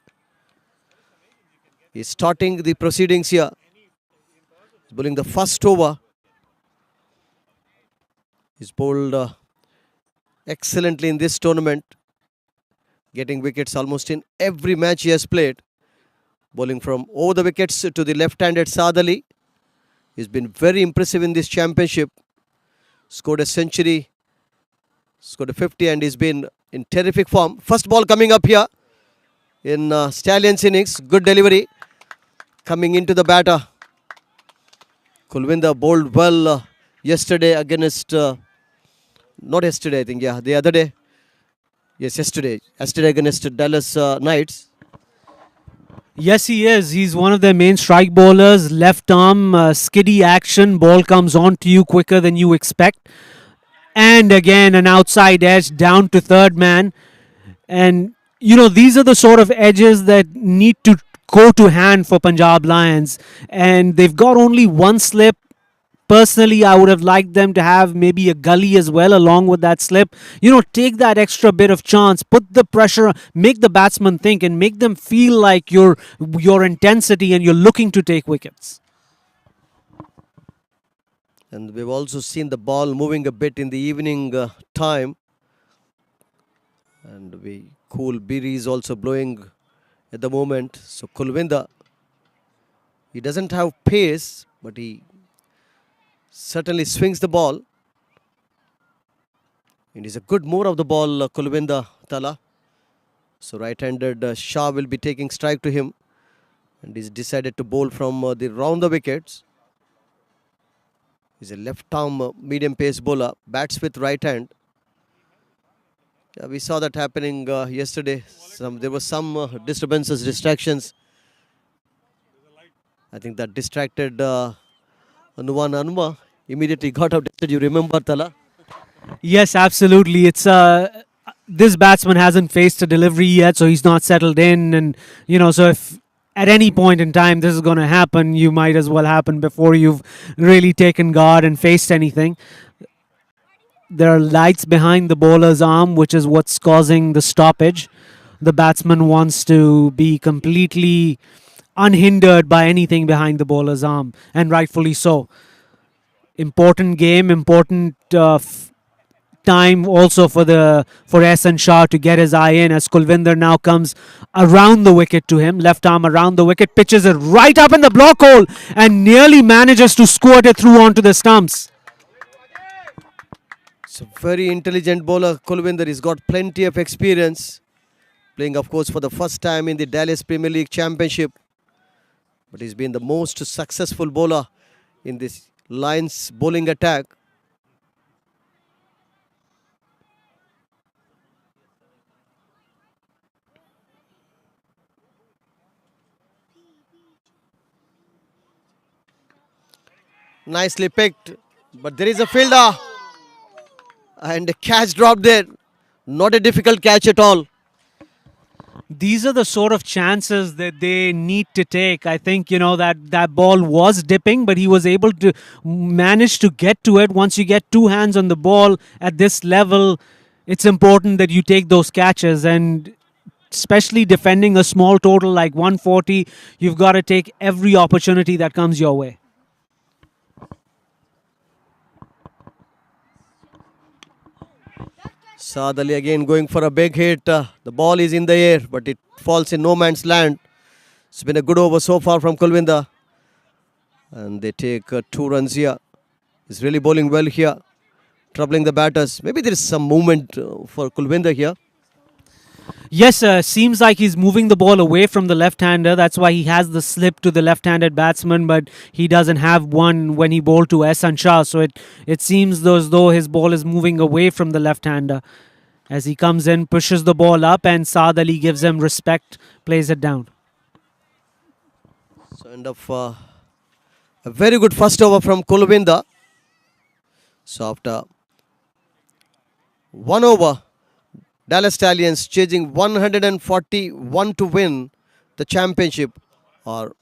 is starting the proceedings here. He's bowling the first over. He's bowled excellently in this tournament, getting wickets almost in every match he has played. Bowling from over the wickets to the left-handed Saad Ali. He's been very impressive in this championship. Scored a century, scored a 50, and he's been in terrific form. First ball coming up here in Stallions innings. Good delivery coming into the batter. Kulwinder bowled well yesterday against, not yesterday I think, yeah, the other day. Yes, yesterday against Dallas Knights. Yes, he is. He's one of their main strike bowlers. Left arm, skiddy action. Ball comes on to you quicker than you expect. And again, an outside edge down to third man. And, these are the sort of edges that need to go to hand for Punjab Lions. And they've got only one slip. Personally, I would have liked them to have maybe a gully as well along with that slip. Take that extra bit of chance, put the pressure, make the batsman think, and make them feel like your intensity and you're looking to take wickets. And we've also seen the ball moving a bit in the evening time. And cool breeze also blowing at the moment. So Kulwinder, he doesn't have pace, but he certainly swings the ball. And he's a good mover of the ball, Kulwinder, Tala. So right-handed Shah will be taking strike to him. And he's decided to bowl from round the wickets. He's a left-arm medium pace bowler, bats with right hand. Yeah, we saw that happening yesterday. There were some disturbances, distractions. I think that distracted Anuma immediately got out. Did you remember, Tala? Yes, absolutely. It's this batsman hasn't faced a delivery yet, so he's not settled in. And, so if at any point in time this is going to happen, you might as well happen before you've really taken guard and faced anything. There are lights behind the bowler's arm, which is what's causing the stoppage. The batsman wants to be completely unhindered by anything behind the bowler's arm, and rightfully so. Important game, important time also for S. Shah to get his eye in, as Kulwinder now comes around the wicket to him, left arm around the wicket, pitches it right up in the block hole and nearly manages to squirt it through onto the stumps. It's a very intelligent bowler, Kulwinder. He's got plenty of experience, playing of course for the first time in the Dallas Premier League Championship. but he's been the most successful bowler in this Lions bowling attack. Nicely picked, but there is a fielder and a catch dropped there. Not a difficult catch at all. These are the sort of chances that they need to take. I think, that ball was dipping, but he was able to manage to get to it. Once you get two hands on the ball at this level, it's important that you take those catches. And especially defending a small total like 140, you've got to take every opportunity that comes your way. Saad Ali again going for a big hit. The ball is in the air, but it falls in no man's land. It's been a good over so far from Kulwinder. And they take 2 runs here. He's really bowling well here, troubling the batters. Maybe there is some movement for Kulwinder here. Yes, seems like he's moving the ball away from the left-hander. That's why he has the slip to the left-handed batsman, but he doesn't have one when he bowled to Ehsan Shah. So it seems as though his ball is moving away from the left-hander. As he comes in, pushes the ball up, and Saad Ali gives him respect, plays it down. So end of a very good first over from Kulwinder. So after 1 over, Dallas Stallions chasing 141 to win the championship. Or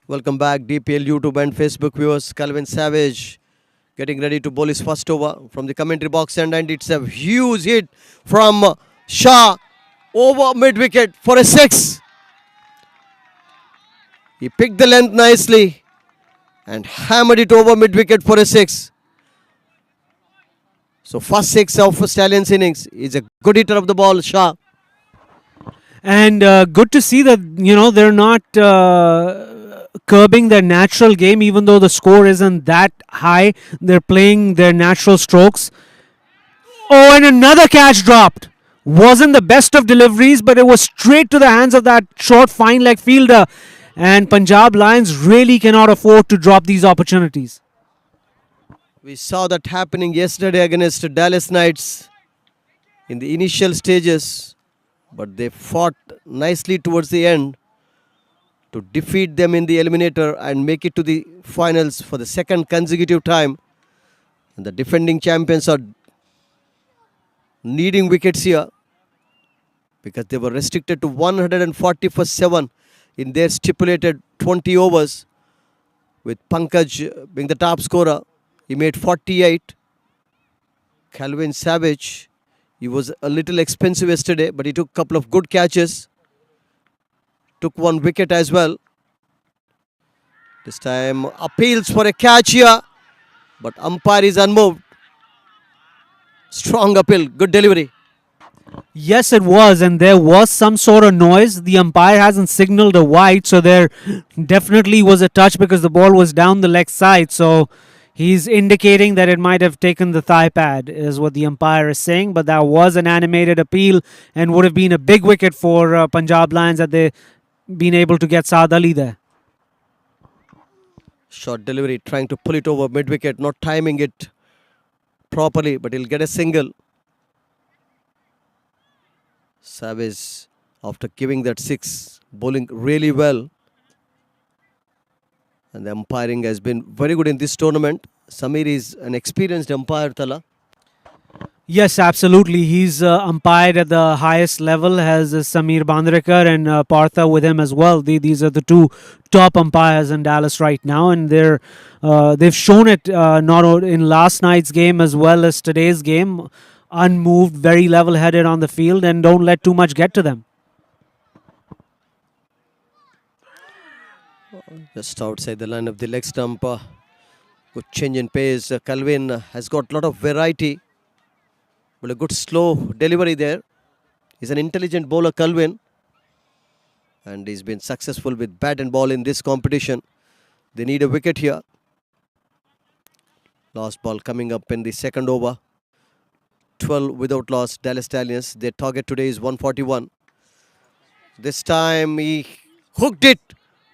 welcome back, DPL YouTube and Facebook viewers. Calvin Savage getting ready to bowl his first over from the commentary box, and it's a huge hit from Shah over mid-wicket for a 6. He picked the length nicely and hammered it over mid-wicket for a 6. So first 6 of Stallions innings. Is a good hitter of the ball, Shah. And good to see that, they're not curbing their natural game, even though the score isn't that high. They're playing their natural strokes. Oh, and another catch dropped. Wasn't the best of deliveries, but it was straight to the hands of that short, fine leg fielder. And Punjab Lions really cannot afford to drop these opportunities. We saw that happening yesterday against Dallas Knights in the initial stages, but they fought nicely towards the end to defeat them in the eliminator and make it to the finals for the second consecutive time. And the defending champions are needing wickets here because they were restricted to 140 for 7 in their stipulated 20 overs, with Pankaj being the top scorer. He made 48. Calvin Savage, he was a little expensive yesterday, but he took a couple of good catches. Took 1 wicket as well. This time appeals for a catch here, but umpire is unmoved. Strong appeal, good delivery. Yes, it was, and there was some sort of noise. The umpire hasn't signaled a wide, so there definitely was a touch because the ball was down the leg side. So he's indicating that it might have taken the thigh pad, is what the umpire is saying. But that was an animated appeal and would have been a big wicket for Punjab Lions had they been able to get Saad Ali there. Short delivery, trying to pull it over mid-wicket, not timing it properly, but he'll get a single. Savage, after giving that 6, bowling really well. And the umpiring has been very good in this tournament. Samir is an experienced umpire, Tala. Yes, absolutely. He's umpired at the highest level, has Samir Bandrekar and Partha with him as well. These are the two top umpires in Dallas right now, and they've shown it in last night's game as well as today's game. Unmoved, very level-headed on the field, and don't let too much get to them. Just outside the line of the leg stump. Good change in pace. Calvin has got a lot of variety, but a good slow delivery there. He's an intelligent bowler, Calvin, and he's been successful with bat and ball in this competition. They need a wicket here. Last ball coming up in the second over. 12 without loss, Dallas Stallions. Their target today is 141. This time he hooked it.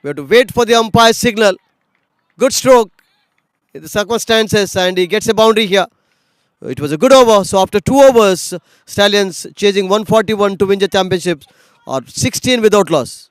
We have to wait for the umpire signal. Good stroke in the circumstances, and he gets a boundary here. It was a good over. So after 2 overs, Stallions chasing 141 to win the championship, or 16 without loss.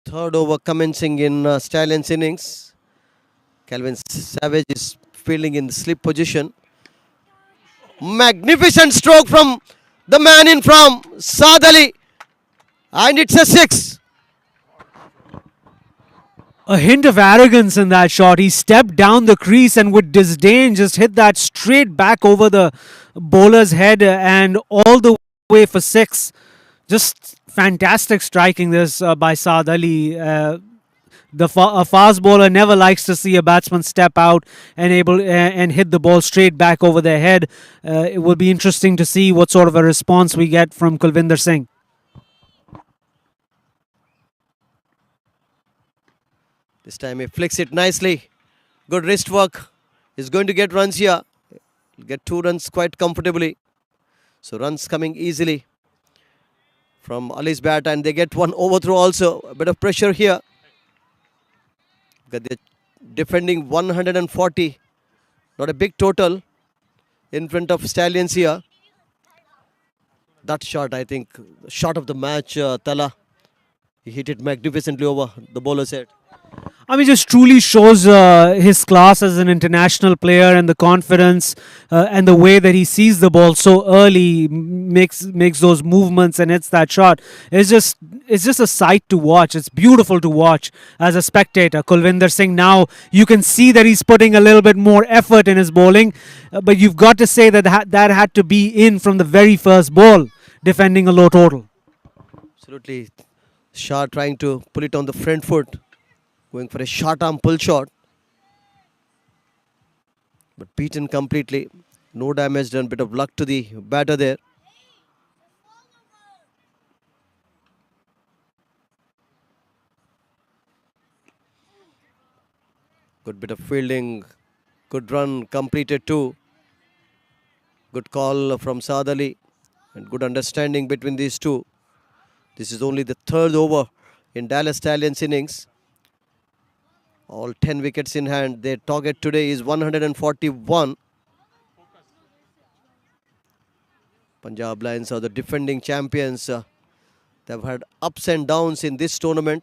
Third over commencing in Stallions innings. Calvin Savage is fielding in the slip position. Magnificent stroke from the man in from Saad Ali. And it's a 6. A hint of arrogance in that shot. He stepped down the crease and with disdain just hit that straight back over the bowler's head and all the way for 6. Just fantastic striking this by Saad Ali. A fast bowler never likes to see a batsman step out and hit the ball straight back over their head. It will be interesting to see what sort of a response we get from Kulvinder Singh. This time he flicks it nicely. Good wrist work. He's going to get runs here. He'll get 2 runs quite comfortably. So runs coming easily from Ali's bat, and they get 1 overthrow also. A bit of pressure here. They're defending 140. Not a big total in front of Stallions here. That shot, I think, shot of the match, Tala. He hit it magnificently over the bowler's head. I mean, just truly shows his class as an international player and the confidence and the way that he sees the ball so early, makes those movements and hits that shot. It's just a sight to watch. It's beautiful to watch as a spectator. Kulvinder Singh, now you can see that he's putting a little bit more effort in his bowling, but you've got to say that that had to be in from the very first ball, defending a low total. Absolutely. Shah trying to pull it on the front foot. Going for a short arm pull shot. But beaten completely. No damage done. Bit of luck to the batter there. Good bit of fielding. Good run completed too. Good call from Saad Ali. And good understanding between these two. This is only the 3rd over in Dallas Stallions innings. All 10 wickets in hand. Their target today is 141. Punjab Lions are the defending champions. They've had ups and downs in this tournament.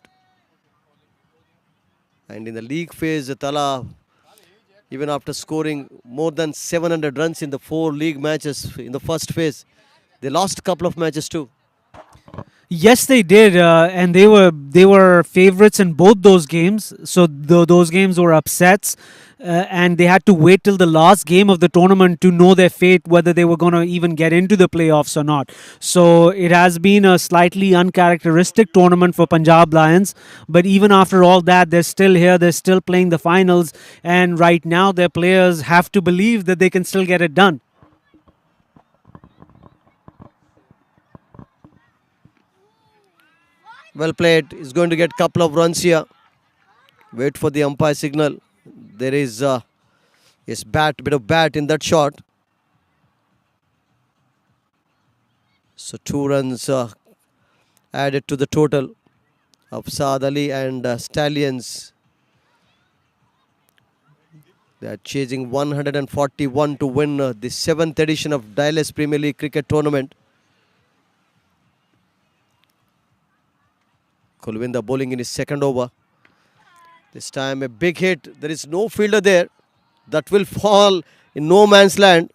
And in the league phase, Tala, even after scoring more than 700 runs in the 4 league matches in the first phase, they lost a couple of matches too. Yes, they did, and they were favorites in both those games. So those games were upsets, and they had to wait till the last game of the tournament to know their fate, whether they were going to even get into the playoffs or not. So it has been a slightly uncharacteristic tournament for Punjab Lions. But even after all that, they're still here. They're still playing the finals, and right now their players have to believe that they can still get it done. Well played. He's going to get a couple of runs here. Wait for the umpire signal. There is yes, bit of bat in that shot. So 2 runs added to the total of Saad Ali and Stallions. They are chasing 141 to win the 7th edition of DPL Premier League cricket tournament. Kulwinder bowling in his second over. This time a big hit. There is no fielder there. That will fall in no man's land.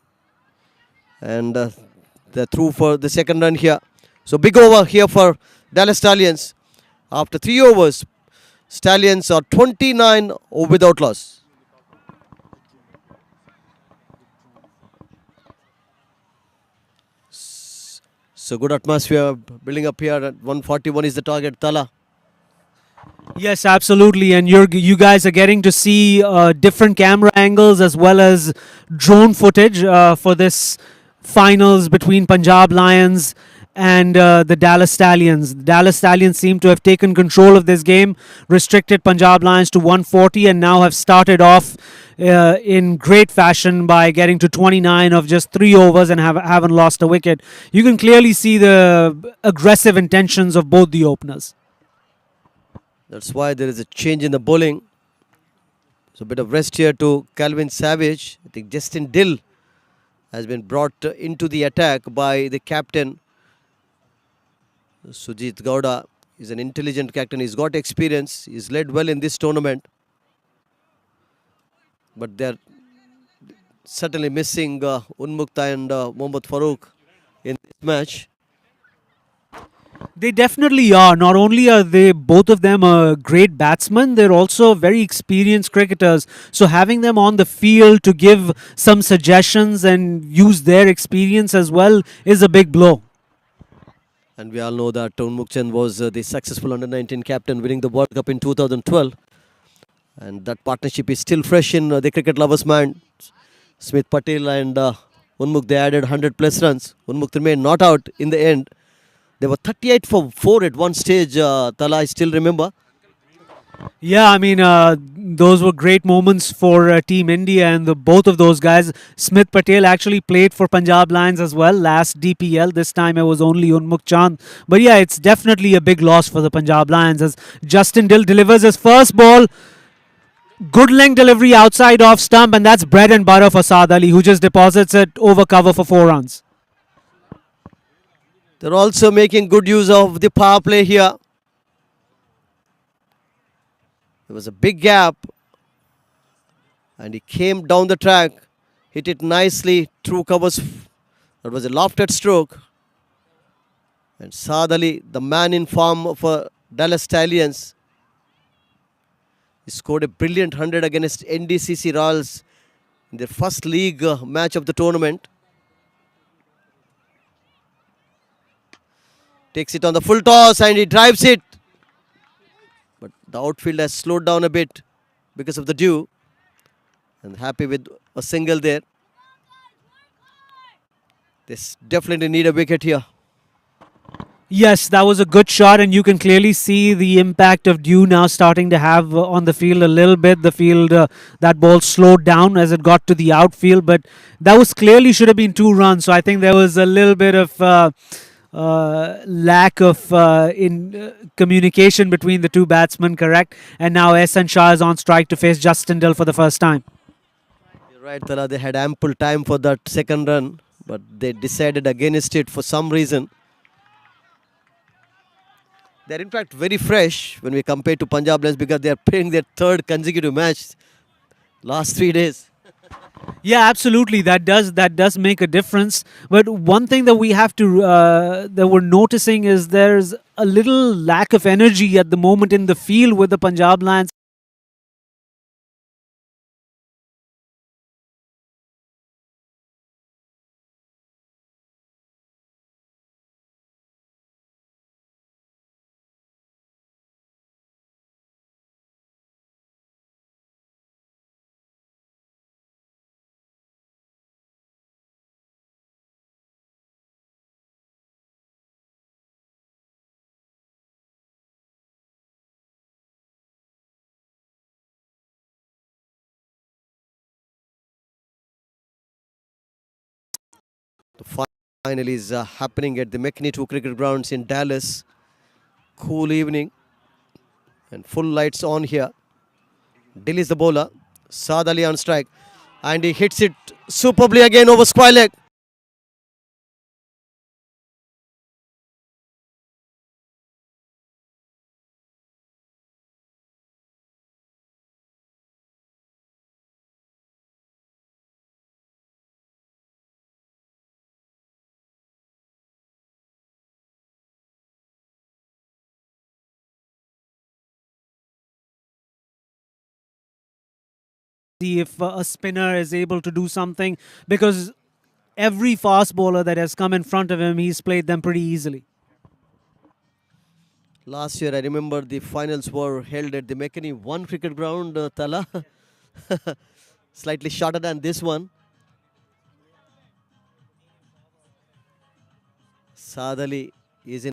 And they're through for the second run here. So big over here for Dallas Stallions. After 3 overs, Stallions are 29 without loss. So good atmosphere building up here. At 141 is the target. Tala. Yes, absolutely, and you guys are getting to see different camera angles as well as drone footage for this finals between Punjab Lions and the Dallas Stallions. The Dallas Stallions seem to have taken control of this game, restricted Punjab Lions to 140, and now have started off in great fashion by getting to 29 of just 3 overs and haven't lost a wicket. You can clearly see the aggressive intentions of both the openers. That's why there is a change in the bowling. So a bit of rest here to Calvin Savage. I think Justin Dill has been brought into the attack by the captain. Sujith Gowda is an intelligent captain. He's got experience. He's led well in this tournament. But they're certainly missing Unmukta and Mohammad Farooq in this match. They definitely are. Not only are they both of them great batsmen, they're also very experienced cricketers. So having them on the field to give some suggestions and use their experience as well is a big blow. And we all know that Unmukchan was the successful under-19 captain winning the World Cup in 2012. And that partnership is still fresh in the cricket lovers' mind. Smith Patel and Unmuk, they added 100 plus runs. Unmuk remained not out in the end. They were 38 for 4 at one stage, Tala, I still remember. Yeah, I mean, those were great moments for Team India, and both of those guys. Smith Patel actually played for Punjab Lions as well last DPL. This time it was only Unmuk Chand. But yeah, it's definitely a big loss for the Punjab Lions as Justin Dill delivers his first ball. Good length delivery outside off stump, and that's bread and butter for Saad Ali, who just deposits it over cover for 4 runs. They're also making good use of the power play here. There was a big gap. And he came down the track, hit it nicely through covers. That was a lofted stroke. And Saad Ali, the man in form for Dallas Stallions, he scored a brilliant 100 against NDCC Royals in their first league match of the tournament. Takes it on the full toss and he drives it. But the outfield has slowed down a bit because of the dew. And happy with a single there. They definitely need a wicket here. Yes, that was a good shot, and you can clearly see the impact of dew now starting to have on the field a little bit. The field, that ball slowed down as it got to the outfield, but that was clearly should have been 2 runs. So I think there was a little bit of lack of communication between the two batsmen, correct? And now Ehsan Shah is on strike to face Justin Dill for the first time. You're right, Tala. They had ample time for that second run, but they decided against it for some reason. They're in fact very fresh when we compare to Punjab Lions because they are playing their 3rd consecutive match last 3 days. Yeah, absolutely. That does make a difference. But one thing that we have to that we're noticing is there's a little lack of energy at the moment in the field with the Punjab Lions. The final is happening at the McKinney 2 cricket grounds in Dallas. Cool evening and full lights on here. Dill is the bowler. Saad Ali on strike. And he hits it superbly again over square leg. See if a spinner is able to do something, because every fast bowler that has come in front of him, he's played them pretty easily. Last year, I remember the finals were held at the McKinney 1 cricket ground, Tala. Slightly shorter than this one. Saad Ali is in.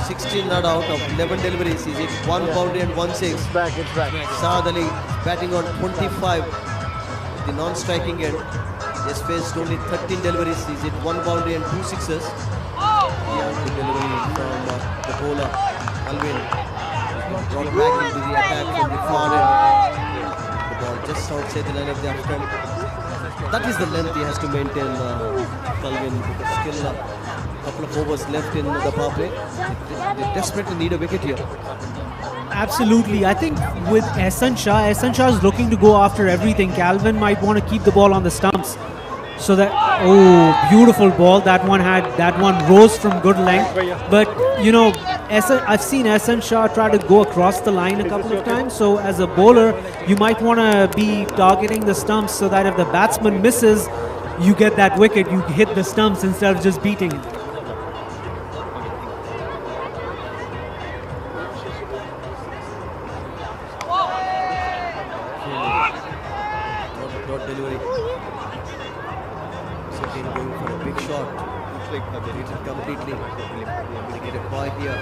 Is 16 not out of 11 deliveries. Is it 1 boundary and 1 6? It's back. Saad Ali batting on 25, the non-striking end. He has faced only 13 deliveries. Is it 1 boundary and 2 sixes? The delivery from the bowler Alvin brought back into the attack from the far end. The ball just outside the line of the off stump. That is the length he has to maintain. Calvin, still a couple of overs left in the power play. They desperately need a wicket here. Absolutely. I think with Ehsan Shah is looking to go after everything. Calvin might want to keep the ball on the stumps. So that, oh, beautiful ball. That one rose from good length. But, you know, I've seen Ehsan Shah try to go across the line a couple of times. So as a bowler, you might want to be targeting the stumps so that if the batsman misses, you get that wicket. You hit the stumps instead of just beating it. Dot delivery. Again going for a big shot. Hit it completely. They get a point here.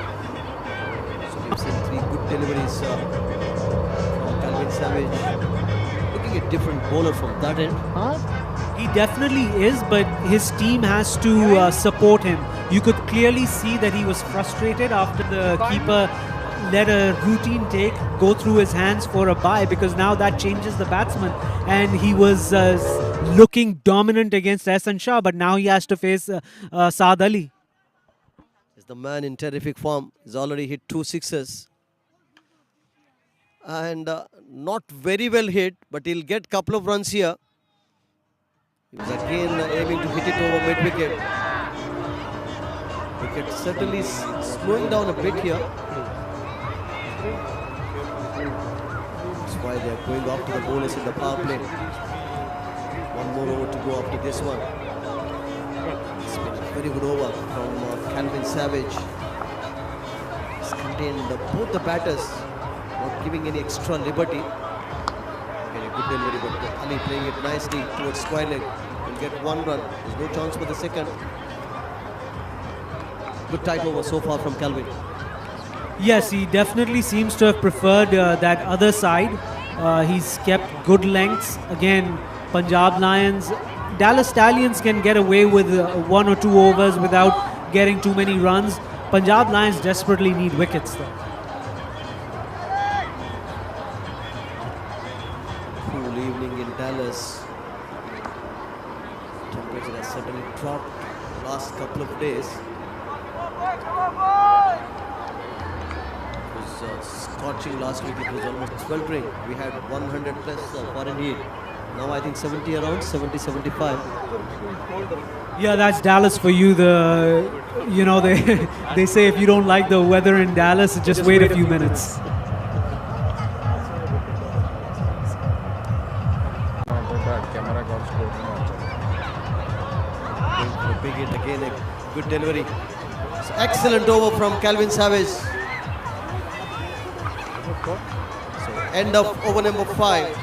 So we've seen 3 good deliveries from Calvin Savage. Looking at different bowler from that end. He definitely is, but his team has to support him. You could clearly see that he was frustrated after the keeper let a routine take go through his hands for a bye, because now that changes the batsman, and he was looking dominant against Ehsan Shah, but now he has to face Saad Ali. Is the man in terrific form. He's already hit 2 sixes. And not very well hit, but he'll get couple of runs here. He was again aiming to hit it over mid-wicket. Wicket certainly slowing down a bit here. That's why they are going after the bowlers in the power play. One more over to go after this one. It's been a very good over from Calvin Savage. He's contained both the batters, not giving any extra liberty. Again, a good delivery, but Ali playing it nicely towards square leg. Will get 1 run. There's no chance for the second. Good tight over so far from Calvin. Yes, he definitely seems to have preferred that other side. He's kept good lengths. Again, Punjab Lions, Dallas Stallions can get away with 1 or 2 overs without getting too many runs. Punjab Lions desperately need wickets though. Cool evening in Dallas. Temperature has certainly dropped the last couple of days. It was scorching last week. It was almost sweltering. We had 100 plus foreign heat. Now I think 70 around, 70, 75. Yeah, that's Dallas for you. They they say if you don't like the weather in Dallas, just wait a few minutes. Going for a big hit again, a good delivery. So excellent over from Calvin Savage. So end of over number 5.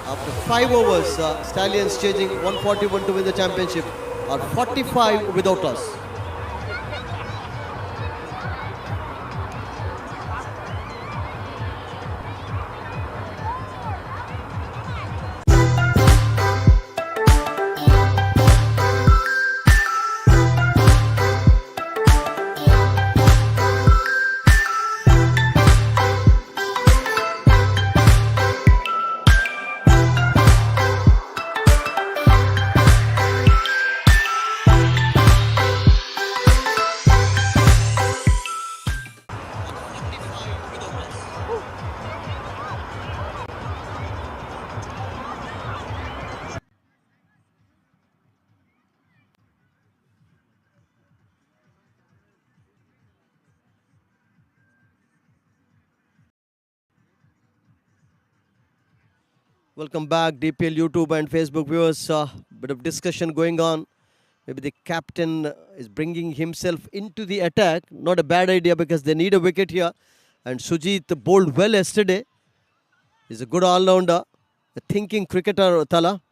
After 5 overs, Stallions chasing 141 to win the championship, are 45 without loss. Welcome back, DPL YouTube and Facebook viewers. Bit of discussion going on. Maybe the captain is bringing himself into the attack. Not a bad idea because they need a wicket here. And Sujith bowled well yesterday. He's a good all-rounder, a thinking cricketer, Tala.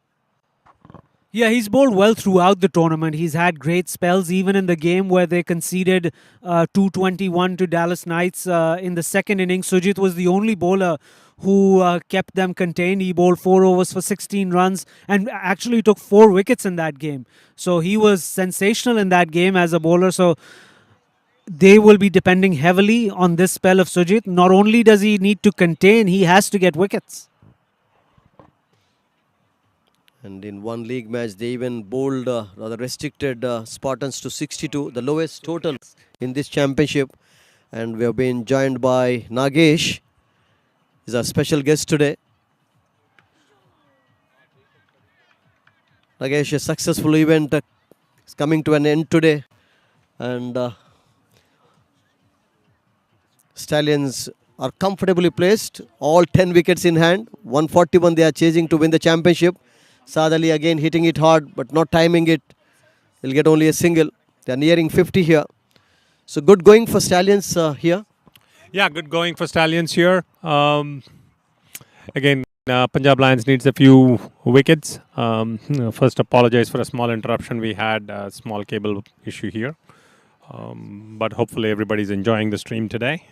Yeah, he's bowled well throughout the tournament. He's had great spells, even in the game where they conceded 221 to Dallas Knights in the second innings. Sujith was the only bowler who kept them contained. He bowled 4 overs for 16 runs and actually took 4 wickets in that game. So he was sensational in that game as a bowler. So they will be depending heavily on this spell of Sujith. Not only does he need to contain, he has to get wickets. And in one league match, they even bowled, rather restricted Spartans to 62, the lowest total in this championship. And we have been joined by Nagesh. He's our special guest today. Nagesh, a successful event is coming to an end today. And Stallions are comfortably placed. All 10 wickets in hand. 141 they are chasing to win the championship. Saad Ali again hitting it hard, but not timing it. He'll get only a single. They are nearing 50 here. So good going for Stallions here. Yeah, good going for Stallions here. Again, Punjab Lions needs a few wickets. First, apologize for a small interruption. We had a small cable issue here. But hopefully everybody's enjoying the stream today.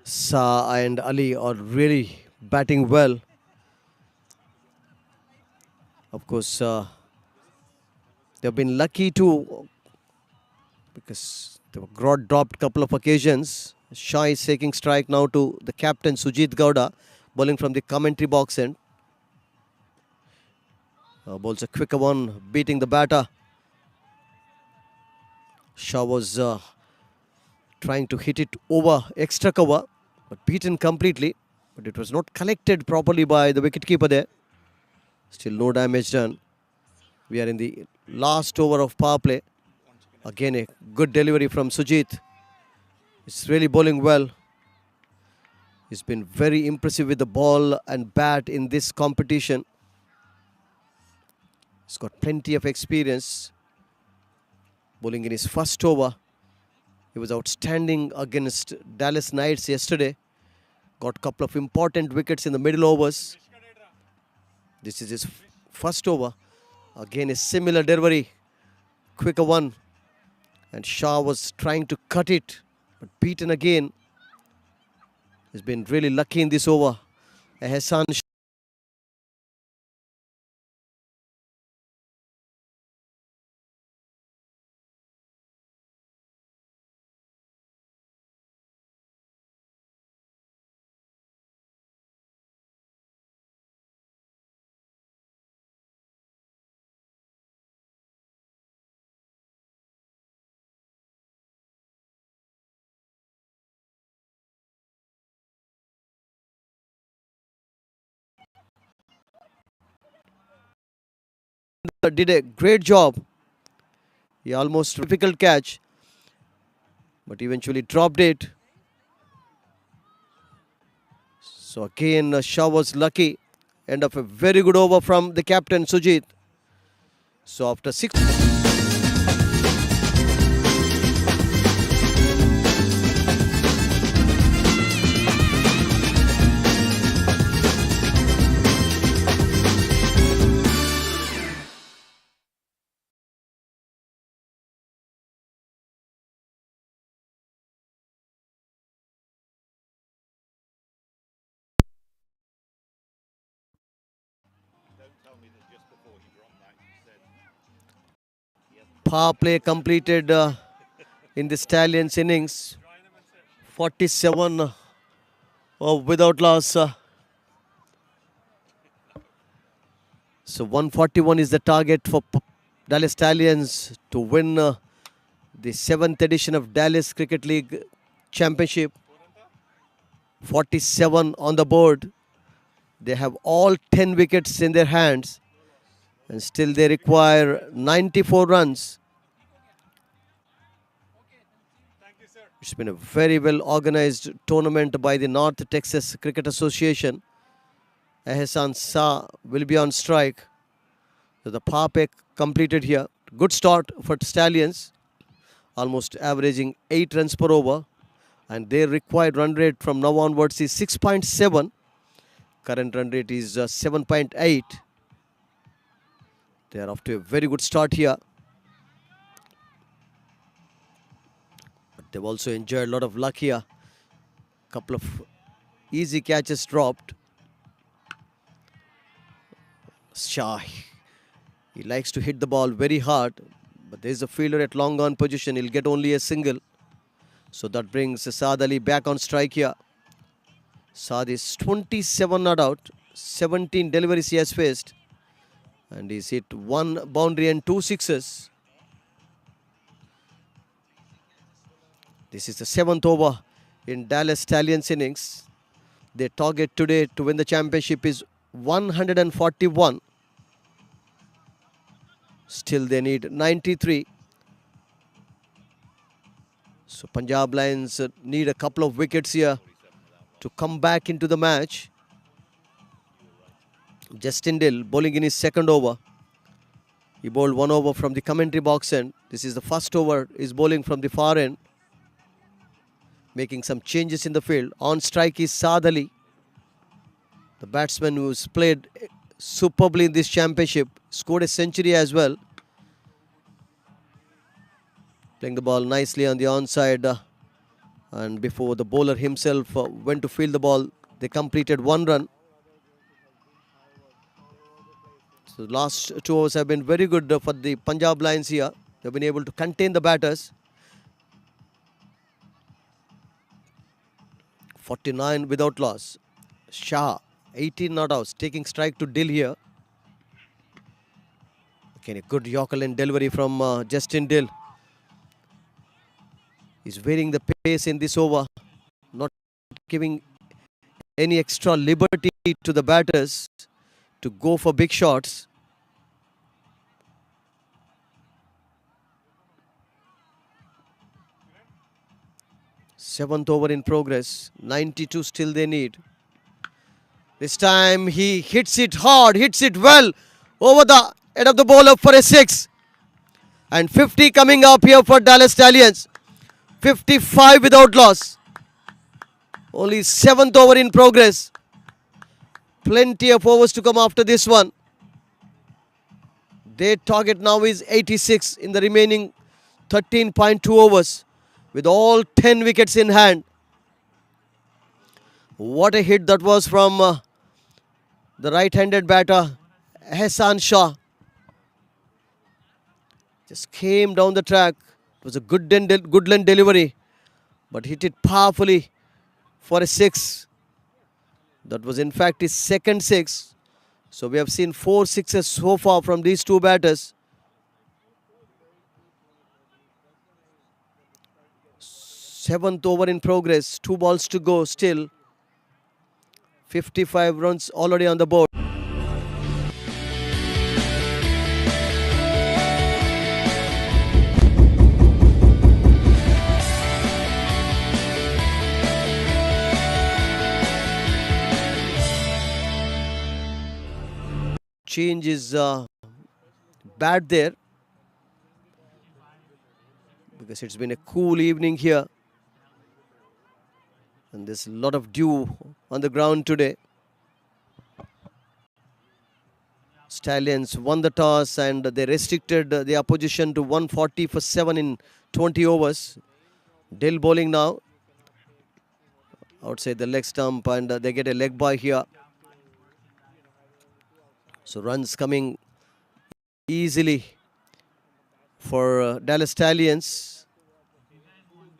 Sa and Ali are really batting well. Of course, they've been lucky too because they were dropped couple of occasions. Shah is taking strike now to the captain Sujith Gowda, bowling from the commentary box end. Bowls a quicker one, beating the batter. Shah was trying to hit it over extra cover, but beaten completely. But it was not collected properly by the wicketkeeper there. Still no damage done. We are in the last over of power play. Again a good delivery from Sujith. He's really bowling well. He's been very impressive with the ball and bat in this competition. He's got plenty of experience. Bowling in his first over. He was outstanding against Dallas Knights yesterday. Got a couple of important wickets in the middle overs. This is his first over. Again a similar delivery. Quicker one. And Shah was trying to cut it, but beaten again. He's been really lucky in this over. Ehsan did a great job. He almost difficult catch, but eventually dropped it. So again, Shah was lucky. End of a very good over from the captain Sujith. So after 6. Power play completed in the Stallions innings. 47 without loss. So 141 is the target for Dallas Stallions to win the 7th edition of Dallas Cricket League Championship. 47 on the board. They have all 10 wickets in their hands, and still they require 94 runs. It's been a very well organized tournament by the North Texas Cricket Association. Ehsan Shah will be on strike. So the power play completed here. Good start for Stallions, almost averaging 8 runs per over, and their required run rate from now onwards is 6.7. Current run rate is 7.8. They are off to a very good start here. But they've also enjoyed a lot of luck here. Couple of easy catches dropped. Shah, he likes to hit the ball very hard, but there is a fielder at long on position. He'll get only a single. So that brings Saad Ali back on strike here. Saad is 27 not out, 17 deliveries he has faced, and he's hit 1 boundary and 2 sixes. This is the 7th over in Dallas Stallions innings. Their target today to win the championship is 141. Still they need 93. So Punjab Lions need a couple of wickets here to come back into the match. Justin Dill bowling in his 2nd over. He bowled 1 over from the commentary box end. This is the 1st over. He's bowling from the far end, making some changes in the field. On strike is Saad Ali, the batsman who's played superbly in this championship, scored a century as well. Playing the ball nicely on the onside, and before the bowler himself went to field the ball, they completed 1 run. So the last 2 overs have been very good for the Punjab Lions here. They've been able to contain the batters. 49 without loss. Shah, 18 not outs, taking strike to Dill here. Okay, a good Yorker line delivery from Justin Dill. He's varying the pace in this over, not giving any extra liberty to the batters to go for big shots. Seventh over in progress. 92 still they need. This time he hits it hard, hits it well over the head of the bowler for a 6. And 50 coming up here for Dallas Stallions. 55 without loss. Only 7th over in progress. Plenty of overs to come after this one. Their target now is 86 in the remaining 13.2 overs with all 10 wickets in hand. What a hit that was from the right-handed batter Ehsan Shah. Just came down the track. It was a good length delivery, but hit it powerfully for a 6. That was in fact his 2nd 6. So we have seen 4 sixes so far from these 2 batters. 7th over in progress. 2 balls to go still. 55 runs already on the board. change is bad there, because it's been a cool evening here and there's a lot of dew on the ground today. Stallions won the toss and they restricted the opposition to 140 for 7 in 20 overs. Dill bowling now outside the leg stump, and they get a leg bye here. So runs coming easily for Dallas Stallions.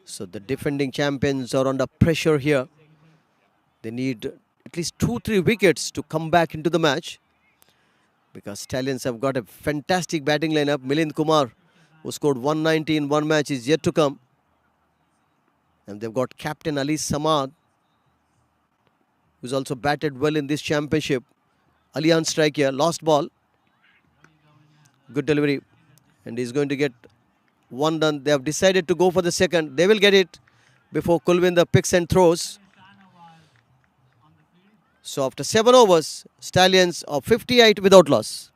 So the defending champions are under pressure here. They need at least 2-3 wickets to come back into the match, because Stallions have got a fantastic batting lineup. Milind, Kumar, who scored 190 in one match, is yet to come. And they've got captain Ali Saad, who's also batted well in this championship. Ali on strike here, lost ball. Good delivery. And he's going to get one done. They have decided to go for the second. They will get it before Kulwinder picks and throws. So after 7 overs, Stallions are 58 without loss.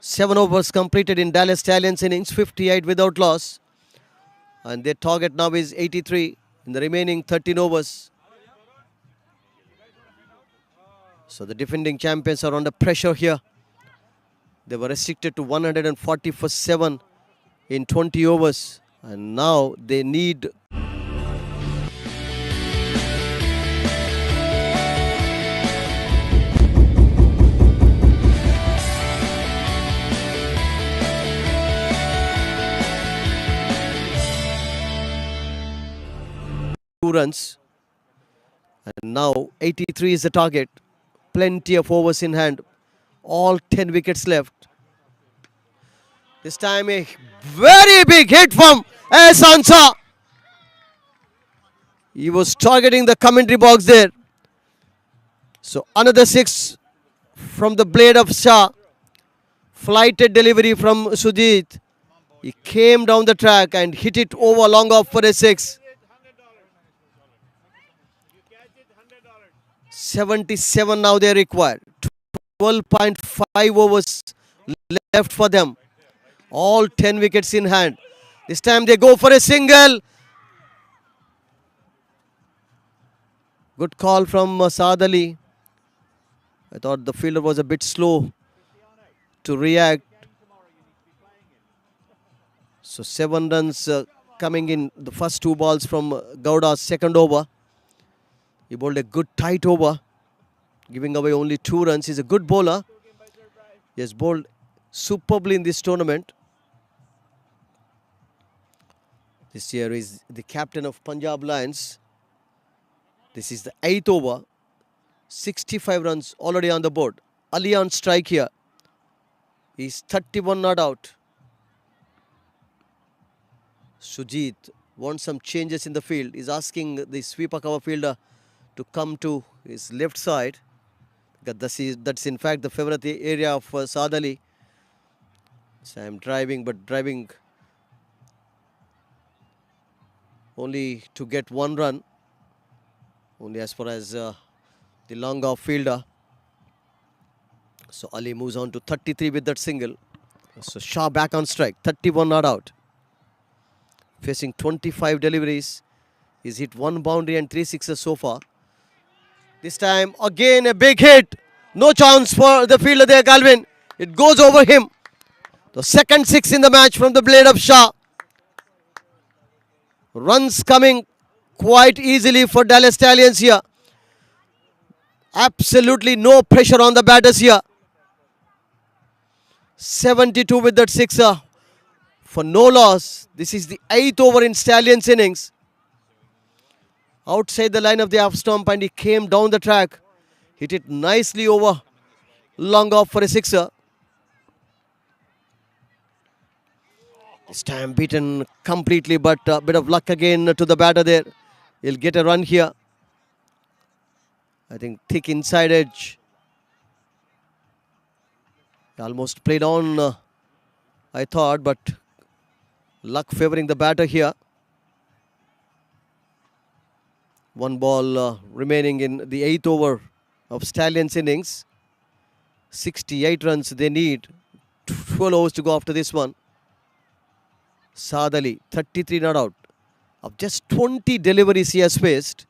Seven overs completed in Dallas Stallions innings, 58 without loss. And their target now is 83 in the remaining 13 overs. So the defending champions are under pressure here. They were restricted to 140 for 7 in 20 overs. And now they need runs, and now 83 is the target. Plenty of overs in hand, all 10 wickets left. This time a very big hit from Sansa. He was targeting the commentary box there. So another 6 from the blade of Shah. Flighted delivery from Sujith. He came down the track and hit it over long off for a 6. 77 now they require. 12.5 overs left for them. All 10 wickets in hand. This time they go for a single. Good call from Saad Ali. I thought the fielder was a bit slow to react. So 7 runs coming in the first 2 balls from Gowda's second over. He bowled a good tight over, giving away only 2 runs. He's a good bowler. He has bowled superbly in this tournament. This year is the captain of Punjab Lions. This is the 8th over. 65 runs already on the board. Ali on strike here. He's 31 not out. Sujith wants some changes in the field. He's asking the sweeper cover fielder to come to his left side. That's in fact the favorite area of Saad Ali. So I'm driving, but driving only to get 1 run. Only as far as the long off fielder. So Ali moves on to 33 with that single. So Shah back on strike. 31 not out. Facing 25 deliveries. He's hit 1 boundary and 3 sixes so far. This time again a big hit. No chance for the fielder there, Galvin. It goes over him. The second 6 in the match from the blade of Shah. Runs coming quite easily for Dallas Stallions here. Absolutely no pressure on the batters here. 72 with that sixer for no loss. This is the 8th over in Stallions innings. Outside the line of the off stump, and he came down the track. Hit it nicely over long off for a sixer. This time beaten completely, but a bit of luck again to the batter there. He'll get a run here. I think thick inside edge. Almost played on, I thought, but luck favoring the batter here. One ball remaining in the 8th over of Stallions innings. 68 runs they need. 12 overs to go after this one. Saad, 33 not out. Of just 20 deliveries he has faced.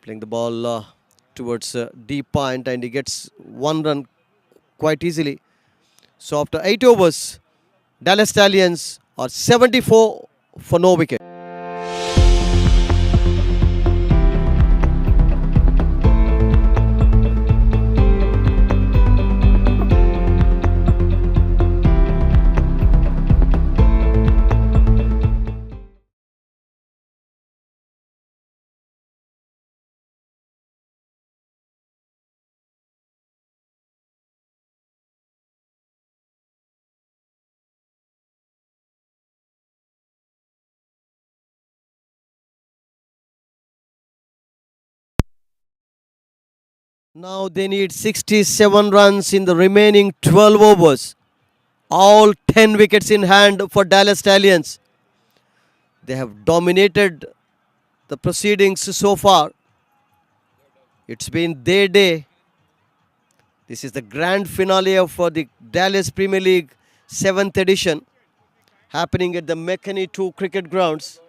Playing the ball towards deep point, and he gets one run quite easily. So after 8 overs, Dallas Stallions are 74 for no wicket. Now they need 67 runs in the remaining 12 overs. All 10 wickets in hand for Dallas Stallions. They have dominated the proceedings so far. It's been their day. This is the grand finale of the Dallas Premier League 7th edition, happening at the McKinney 2 cricket grounds.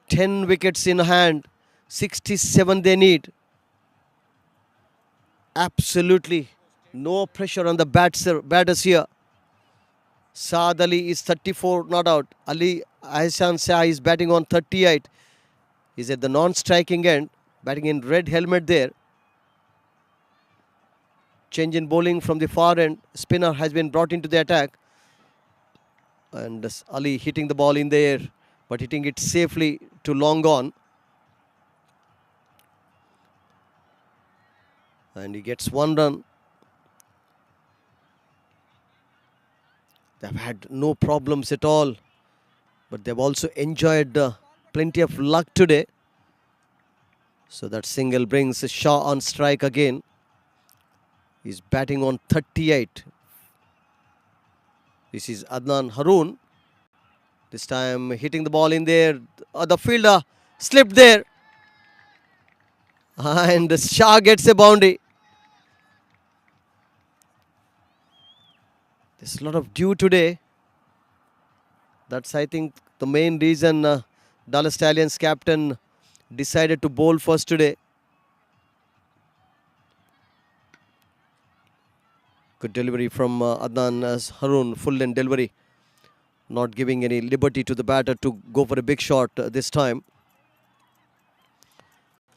10 wickets in hand. 67 they need. Absolutely no pressure on the batters here. Saad is 34 not out. Ali Ahsan Shah is batting on 38. He's at the non-striking end, batting in red helmet there. Change in bowling from the far end. Spinner has been brought into the attack. And Ali hitting the ball in the air, but hitting it safely to long on. And he gets one run. They've had no problems at all, but they've also enjoyed plenty of luck today. So that single brings Shah on strike again. He's batting on 38. This is Adnan Haroon. This time hitting the ball in there. The fielder slipped there. And Shah gets a boundary. There's a lot of dew today. That's, I think, the main reason Dallas Stallions captain decided to bowl first today. Good delivery from Adnan Haroon, full length delivery. Not giving any liberty to the batter to go for a big shot this time.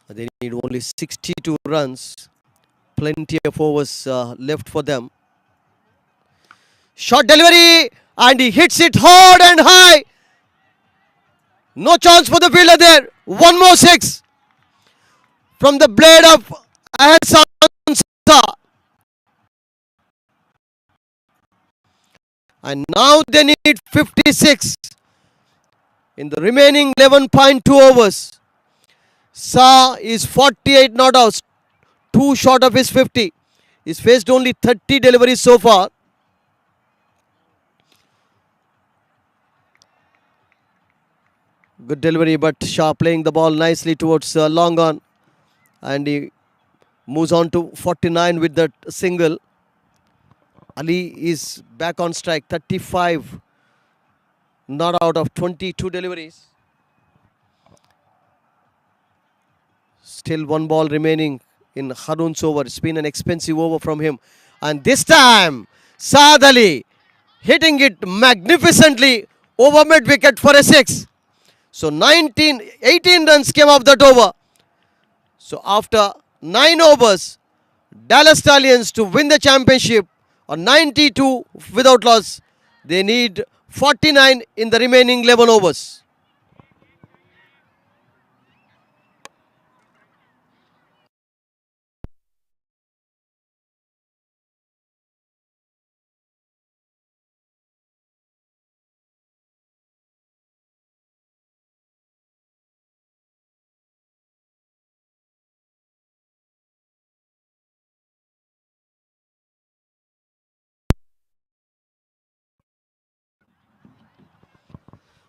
They need only 62 runs. Plenty of overs left for them. Short delivery, and he hits it hard and high. No chance for the fielder there. One more six from the blade of Ahsan Shah. And now they need 56 in the remaining 11.2 overs. Shah is 48 not out, 2 short of his 50. He's faced only 30 deliveries so far. Good delivery, but Shah playing the ball nicely towards long on. And he moves on to 49 with that single. Ali is back on strike, 35 not out of 22 deliveries. Still one ball remaining in Haroon's over. It's been an expensive over from him. And this time, Saad hitting it magnificently over mid wicket for a 6. So 18 runs came off that over. So after 9 overs, Dallas Stallions to win the championship on 92 without loss. They need 49 in the remaining 11 overs.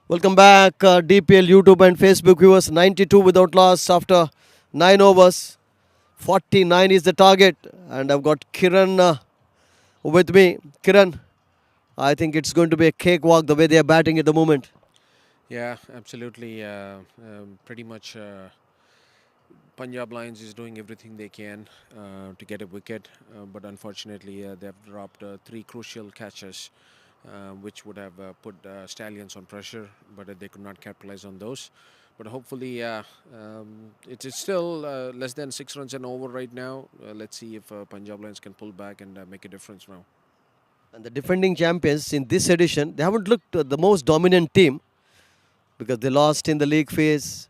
Welcome back, DPL, YouTube and Facebook viewers. 92 without loss after 9 overs. 49 is the target. And I've got Kiran with me. Kiran, I think it's going to be a cakewalk the way they are batting at the moment. Yeah, absolutely. Pretty much Punjab Lions is doing everything they can to get a wicket, but unfortunately they have dropped 3 crucial catches, which would have put Stallions on pressure, but they could not capitalize on those. But hopefully, it is still less than 6 runs and over right now. Let's see if Punjab Lions can pull back and make a difference now. And the defending champions in this edition, they haven't looked the most dominant team because they lost in the league phase,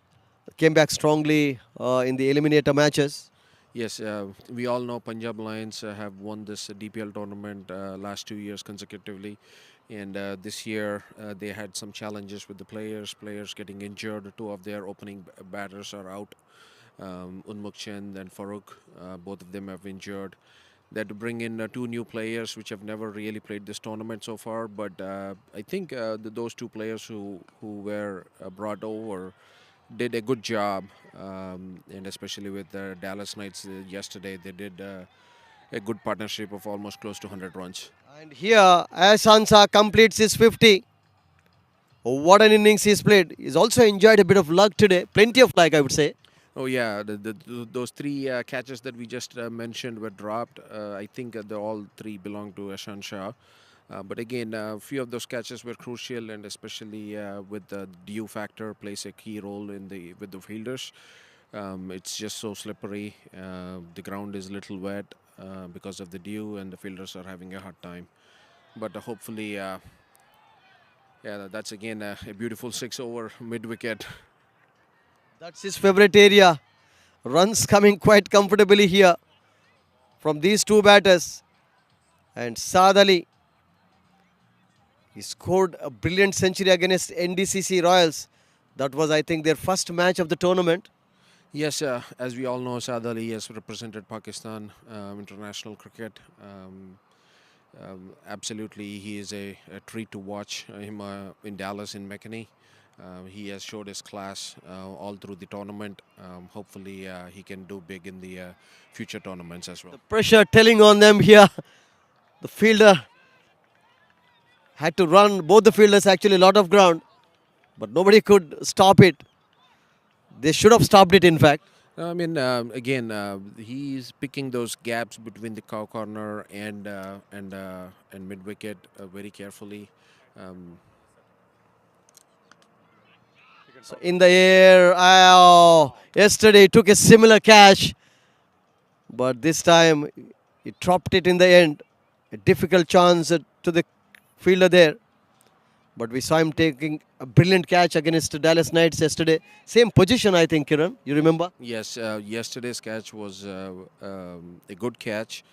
came back strongly in the eliminator matches. Yes, we all know Punjab Lions have won this DPL tournament last 2 years consecutively. And this year they had some challenges with the players getting injured. 2 of their opening batters are out. Unmukt Chand and Farooq, both of them have injured. They had to bring in 2 new players which have never really played this tournament so far. But I think those 2 players who were brought over did a good job, and especially with the Dallas Knights yesterday, they did a good partnership of almost close to 100 runs. And here, Asansa completes his 50. What an innings he's played. He's also enjoyed a bit of luck today. Plenty of luck, I would say. Oh yeah, those 3 catches that we just mentioned were dropped. I think all 3 belong to Ashan Shah. But again, a few of those catches were crucial, and especially with the dew factor plays a key role in with the fielders. It's just so slippery. The ground is a little wet because of the dew, and the fielders are having a hard time. But hopefully, yeah, that's again a beautiful 6 over mid wicket. That's his favorite area. Runs coming quite comfortably here from these 2 batters. And Saad Ali, he scored a brilliant century against NDCC Royals. That was, I think, their first match of the tournament. Yes, as we all know, Saad Ali has represented Pakistan international cricket. Absolutely, he is a treat to watch him in Dallas in McKinney. He has showed his class all through the tournament. Hopefully, he can do big in the future tournaments as well. The pressure telling on them here. The fielder had to run, both the fielders actually a lot of ground, but nobody could stop it. They should have stopped it, in fact. I mean, again, he's picking those gaps between the cow corner and mid wicket very carefully. So in the air, yesterday he took a similar catch, but this time he dropped it in the end. A difficult chance to the fielder there. But we saw him taking a brilliant catch against Dallas Knights yesterday. Same position, I think, Kiran. You remember? Yes, yesterday's catch was a good catch.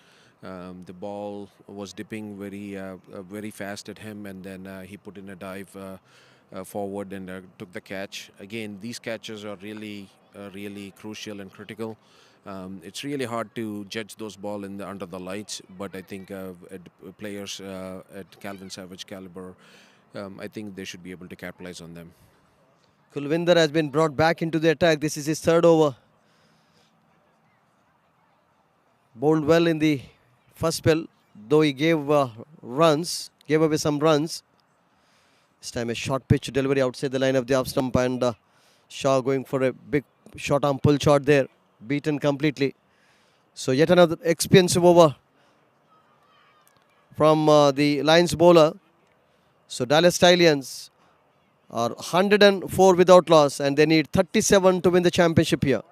The ball was dipping very fast at him, and then he put in a dive forward and took the catch. Again, these catches are really crucial and critical. It's really hard to judge those ball under the lights, but I think players at Calvin Savage caliber, I think they should be able to capitalize on them. Kulwinder has been brought back into the attack. This is his 3rd over. Bowled well in the first spell, though he gave away some runs. This time a short pitch delivery outside the line of the off stump, and Shaw going for a big short arm pull shot there. Beaten completely. So yet another expensive over from the Lions bowler. So Dallas Stallions are 104 without loss, and they need 37 to win the championship here.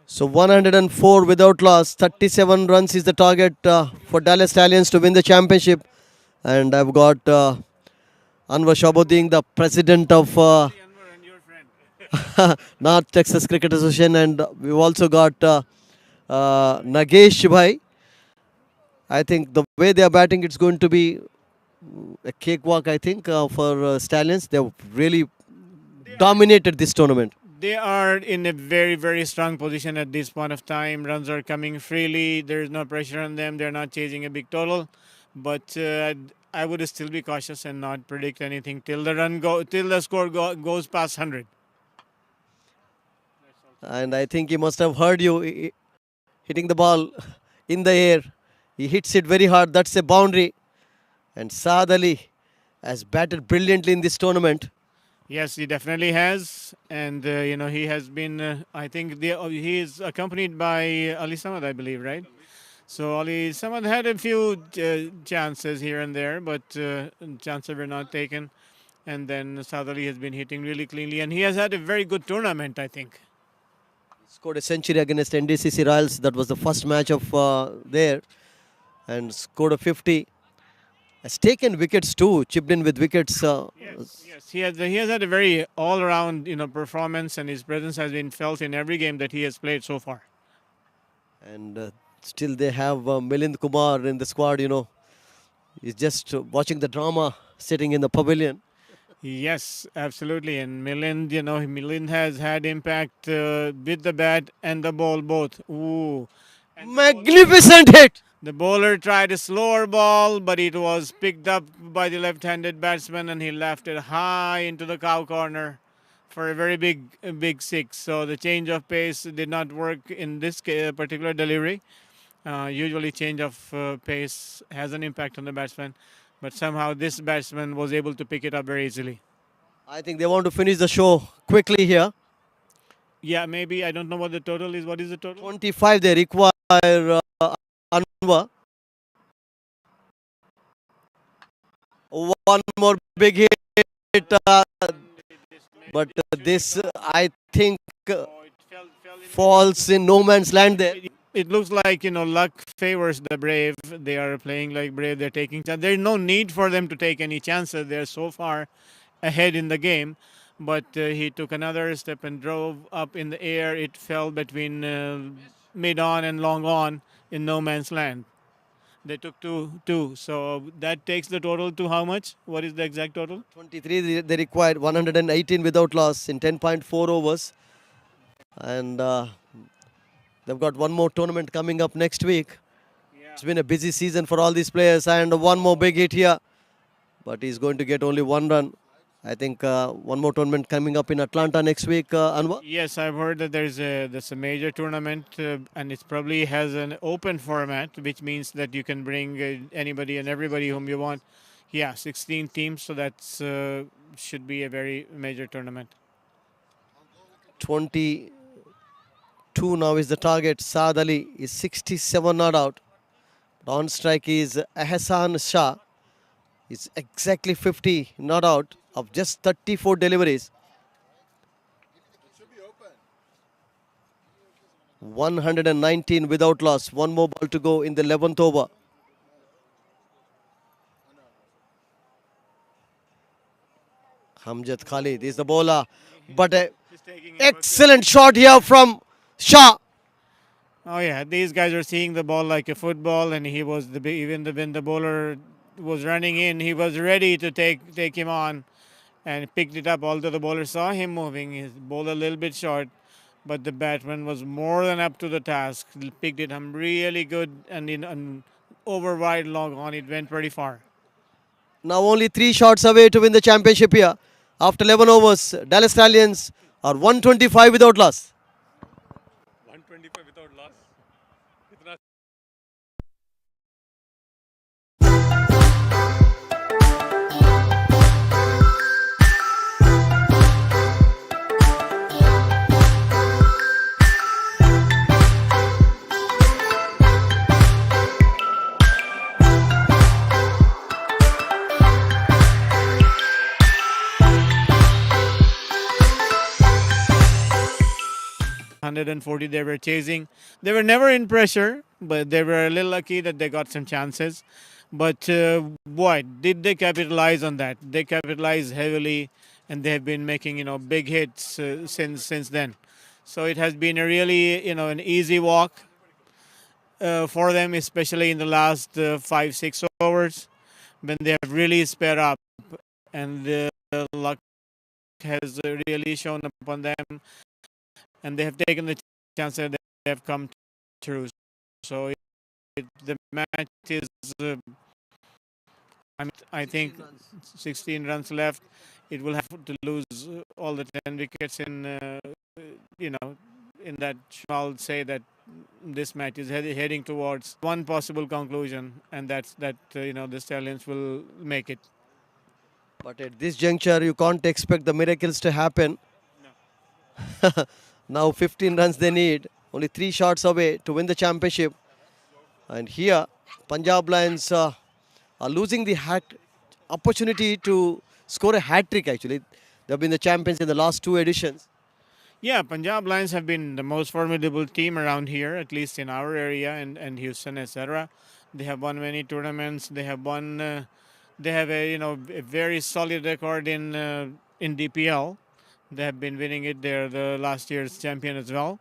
So 104 without loss, 37 runs is the target for Dallas Stallions to win the championship. And I've got Anwar Shabuddin, the president of North Texas Cricket Association, and we've also got Nagesh Bhai. I think the way they are batting, it's going to be a cakewalk, I think, for Stallions. They've really dominated this tournament. They are in a very, very strong position at this point of time. Runs are coming freely. There is no pressure on them. They're not chasing a big total. But I would still be cautious and not predict anything till the score goes past 100. And I think he must have heard you hitting the ball in the air. He hits it very hard. That's a boundary. And Saad Ali has batted brilliantly in this tournament. Yes, he definitely has. And, he has been, I think he is accompanied by Ali Samad, I believe, right? So Ali Samad had a few chances here and there, but chances were not taken. And then Saad Ali has been hitting really cleanly. And he has had a very good tournament, I think. Scored a century against NDCC Royals. That was the first match of there. And scored a 50. Has taken wickets too, chipped in with wickets. Yes, he has had a very all-around performance, and his presence has been felt in every game that he has played so far. And still they have Milind Kumar in the squad. He's just watching the drama sitting in the pavilion. Yes, absolutely. And Milind has had impact with the bat and the ball both. Ooh. And magnificent hit! The bowler tried a slower ball, but it was picked up by the left-handed batsman, and he left it high into the cow corner for a very big six. So the change of pace did not work in this particular delivery. Usually change of pace has an impact on the batsman, but somehow this batsman was able to pick it up very easily. I think they want to finish the show quickly here. Yeah, maybe. I don't know what the total is. What is the total? 25 they require Anwar. One more big hit. But this, I think, falls in no man's land there. It looks like, luck favors the brave. They are playing like brave. They're taking chances. There's no need for them to take any chances. They're so far ahead in the game. But he took another step and drove up in the air. It fell between mid-on and long-on in no man's land. They took two. So that takes the total to how much? What is the exact total? 23 they required, 118 without loss in 10.4 overs. And they've got one more tournament coming up next week. Yeah. It's been a busy season for all these players, and one more big hit here. But he's going to get only one run. I think one more tournament coming up in Atlanta next week, Anwar. Yes, I've heard that there's a major tournament, and it probably has an open format, which means that you can bring anybody and everybody whom you want. Yeah, 16 teams, so that should be a very major tournament. 22 now is the target. Saad Ali is 67 not out. On strike is Ahsan Shah. It's exactly 50 not out of just 34 deliveries. 119 without loss. One more ball to go in the 11th over. Hamjad Khalid is the bowler, but an excellent shot here from Shah. Oh yeah, these guys are seeing the ball like a football, and he was when the bowler was running in, he was ready to take him on, and picked it up. Although the bowler saw him moving, his ball a little bit short, but the batsman was more than up to the task. He picked it up really good, and in an over wide long on, it went pretty far. Now only 3 shots away to win the championship here. After 11 overs, Dallas Stallions are 125 without loss. 125 without loss. 140 they were chasing. They were never in pressure, but they were a little lucky that they got some chances. But boy, did they capitalize on that? They capitalized heavily, and they have been making big hits since then. So it has been a really an easy walk for them, especially in the last 5-6 overs when they have really sped up, and the luck has really shown up on them, and they have taken the chances that they have come through. So the match is, I think, 16 runs left. It will have to lose all the 10 wickets in that. I'll say that this match is heading towards one possible conclusion, and that's that the Stallions will make it. But at this juncture, you can't expect the miracles to happen. No. Now 15 runs they need, only 3 shots away to win the championship. And here, Punjab Lions are losing the opportunity to score a hat-trick actually. They have been the champions in the last 2 editions. Yeah, Punjab Lions have been the most formidable team around here, at least in our area and Houston, etc. They have won many tournaments. They have won. They have a very solid record in DPL. They have been winning it. They're the last year's champion as well.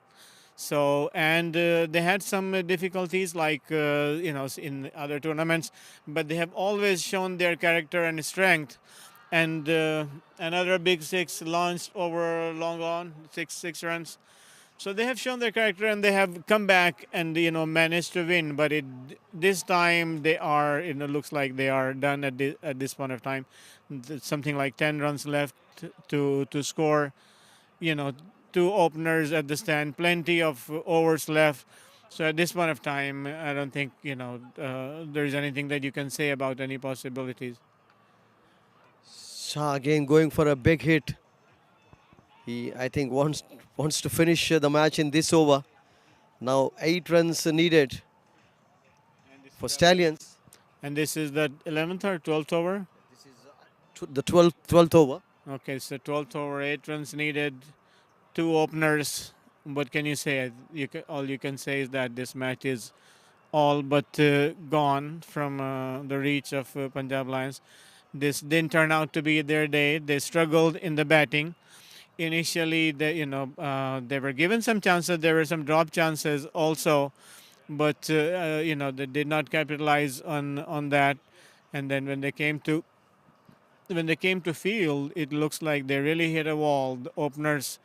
So, and they had some difficulties like in other tournaments, but they have always shown their character and strength. And another big 6 launched over long on, six runs. So they have shown their character, and they have come back and managed to win. But this time they are looks like they are done at this point of time. Something like 10 runs left to score. 2 openers at the stand, plenty of overs left. So at this point of time, I don't think there is anything that you can say about any possibilities. Shah again going for a big hit. He, I think, wants to finish the match in this over. Now 8 runs needed for Stallions. And this is the 11th or 12th over? This is the 12th over. Okay, so 12th over, 8 runs needed, 2 openers. What can you say? All you can say is that this match is all but gone from the reach of Punjab Lions. This didn't turn out to be their day. They struggled in the batting. Initially, they were given some chances. There were some drop chances also, but they did not capitalize on that. And then when they came to field, it looks like they really hit a wall. The openers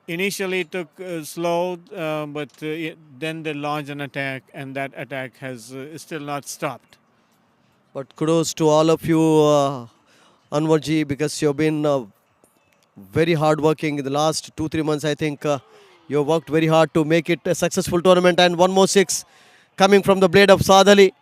initially took slow, but then they launched an attack, and that attack has still not stopped. But kudos to all of you, Anwarji, because you've been very hard working in the last 2-3 months. I think you worked very hard to make it a successful tournament, and one more 6 coming from the blade of Saad Ali.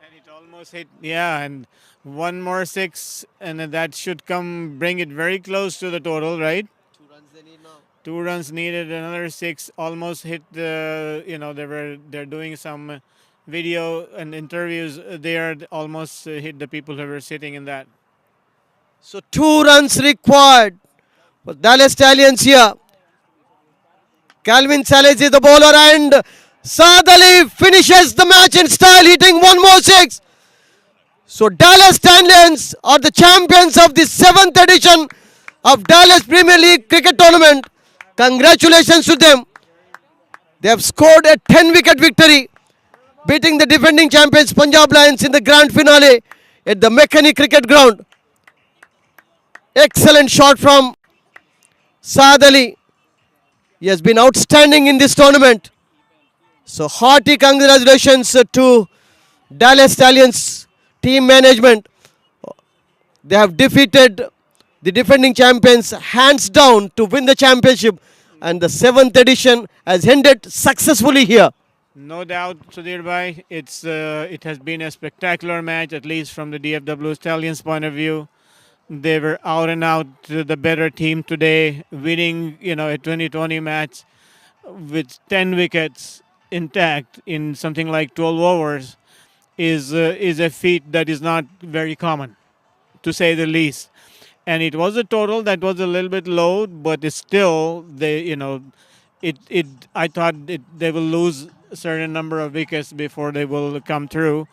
And it almost hit, yeah, and one more 6, and that should bring it very close to the total, right? 2 runs they need now. 2 runs needed, another 6 almost hit the, they're doing some video and interviews there, almost hit the people who were sitting in that. So 2 runs required for Dallas Stallions here. Calvin Salas is the bowler, and Saad Ali finishes the match in style, hitting one more 6. So Dallas Stallions are the champions of the 7th edition of Dallas Premier League Cricket Tournament. Congratulations to them. They have scored a 10-wicket victory, beating the defending champions Punjab Lions in the grand finale at the McKinney Cricket Ground. Excellent shot from Saad Ali. He has been outstanding in this tournament. So hearty congratulations to Dallas Stallions team management. They have defeated the defending champions hands down to win the championship, and the 7th edition has ended successfully here. No doubt, Sudhir bhai, it has been a spectacular match, at least from the DFW Stallions point of view. They were out and out the better team today, winning a 2020 match with 10 wickets intact in something like 12 overs is a feat that is not very common, to say the least. And it was a total that was a little bit low, but it's still it. I thought they will lose a certain number of wickets before they will come through.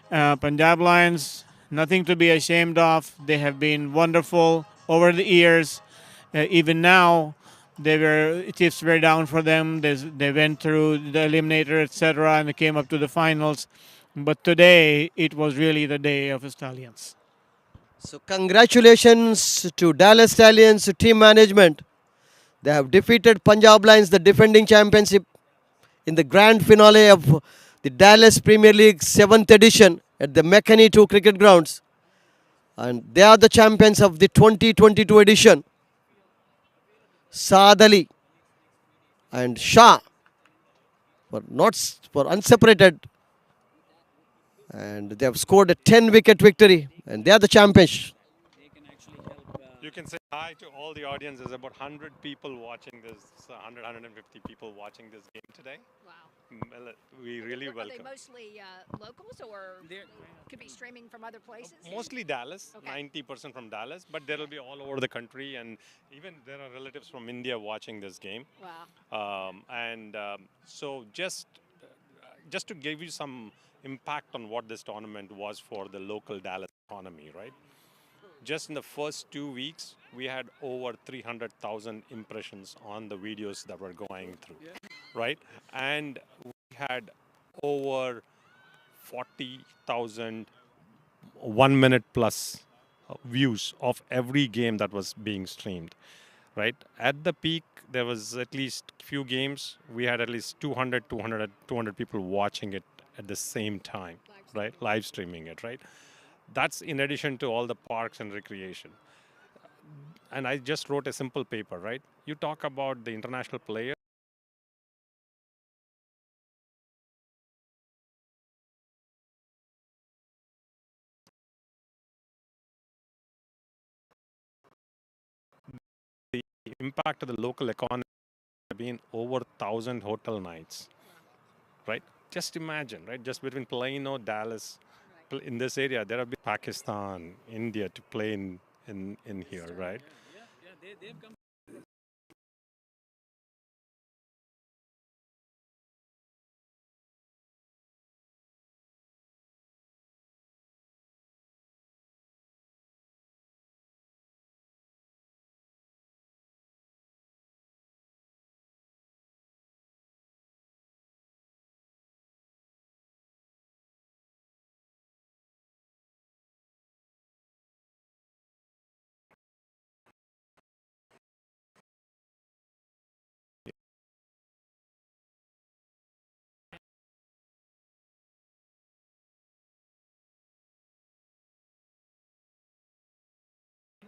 Punjab Lions, nothing to be ashamed of. They have been wonderful over the years. Even now, chips were down for them. They went through the eliminator, etc., and they came up to the finals. But today, it was really the day of the Stallions. So congratulations to Dallas Stallions team management. They have defeated Punjab Lions, the defending championship, in the grand finale of the Dallas Premier League 7th edition at the McKinney 2 cricket grounds. And they are the champions of the 2022 edition. Saad Ali and Shah were unseparated, and they have scored a 10 wicket victory, and they are the champions. You can say hi to all the audience. There's about 100 people watching this, 100, 150 people watching this game today. Wow. We really Are they welcome. mostly locals or could be streaming from other places? Mostly Dallas, Okay. 90% from Dallas, but there will be all over the country, and even there are relatives from India watching this game. Wow. So just to give you some impact on what this tournament was for the local Dallas economy, right? Just in the first 2 weeks, we had over 300,000 impressions on the videos that were going through, right? And we had over 40,000 1 minute plus views of every game that was being streamed, right? At the peak, there was at least few games. We had at least 200 people watching it at the same time, right? Live streaming it, right? That's in addition to all the parks and recreation. And I just wrote a simple paper, right? You talk about the international player. The impact of the local economy has been over 1,000 hotel nights, right? Just imagine, right? Just between Plano, Dallas, in this area, there have been Pakistan, India to play in here, right?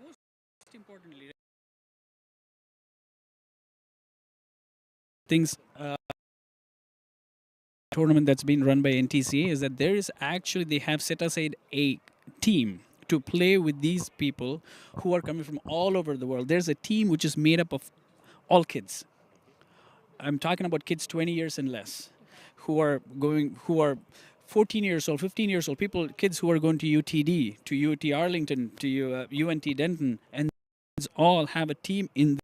Most importantly, things tournament that's been run by NTCA is that there is actually they have set aside a team to play with these people who are coming from all over the world. There's a team which is made up of all kids. I'm talking about kids 20 years and less who are 14 years old, 15 years old, kids who are going to UTD, to UT Arlington, to UNT Denton, and all have a team in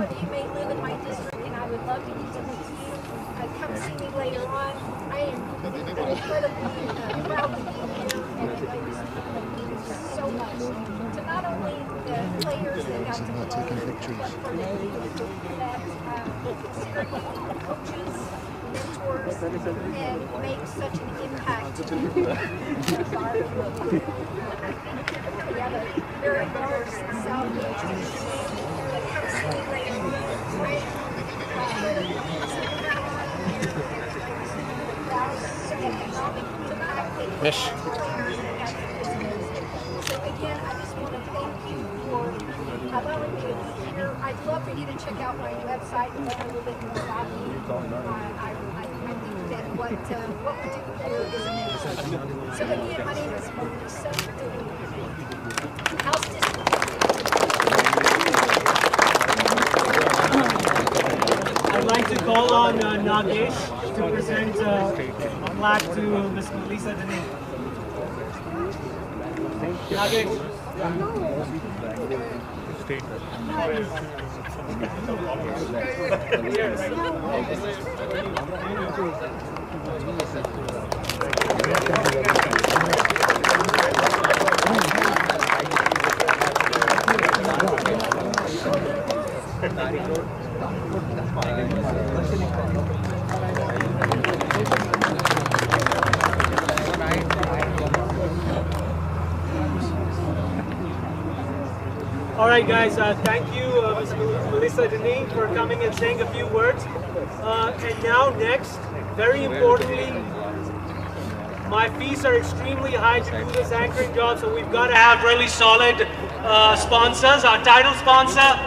some of you may live in my district, and I would love to get to meet you. Come see me later on. I am incredibly proud to be here, and thank you so much to not only the players that got to play, but for the people that consider coaches, mentors, and make such an impact. We have a very large South Beach that comes to me later on. Right? Yes. So again, I just want to thank you for allowing me to be here. I'd love for you to check out my website and learn a little bit more about me. I think that what we do here is amazing. So again, my name is Melissa. House District. I'd like to call on Nagesh to present a plaque to Ms. Melissa Dene. Nagesh. All right, guys, thank you, Ms. Melissa Dene, for coming and saying a few words. And now, next, very importantly, my fees are extremely high to do this anchoring job, so we've got to have really solid sponsors. Our title sponsor,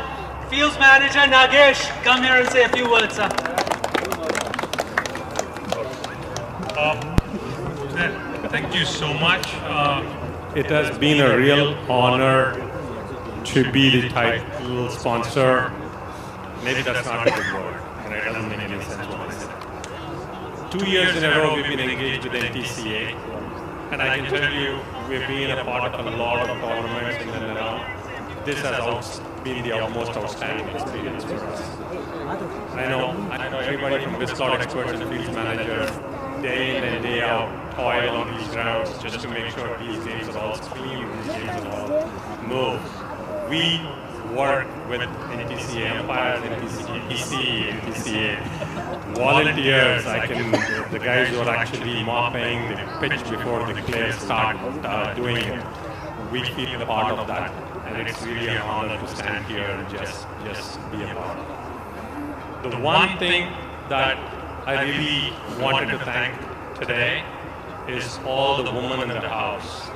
Fields Manager Nagesh, come here and say a few words, sir. Thank you so much. It has been a real honor to be the title sponsor. Maybe that's not a good word, and it doesn't make any sense what I said. 2 years in a row we've been engaged with NTCA, and I can tell you we've been a part of a lot of tournaments in and around. This has been the most outstanding experience for us. I know everybody from Viscount experts and field managers, day in and day out, toil on these grounds just to make sure these games are all clean, these games are all moved. We work with NTCA umpires, NTCA, NTCA volunteers. The guys who are actually mopping the pitch before the players start doing it. We feel a part of that, and it's really an honor to stand here and just be a part of it. The one thing that I really wanted to thank today is all the women in the house.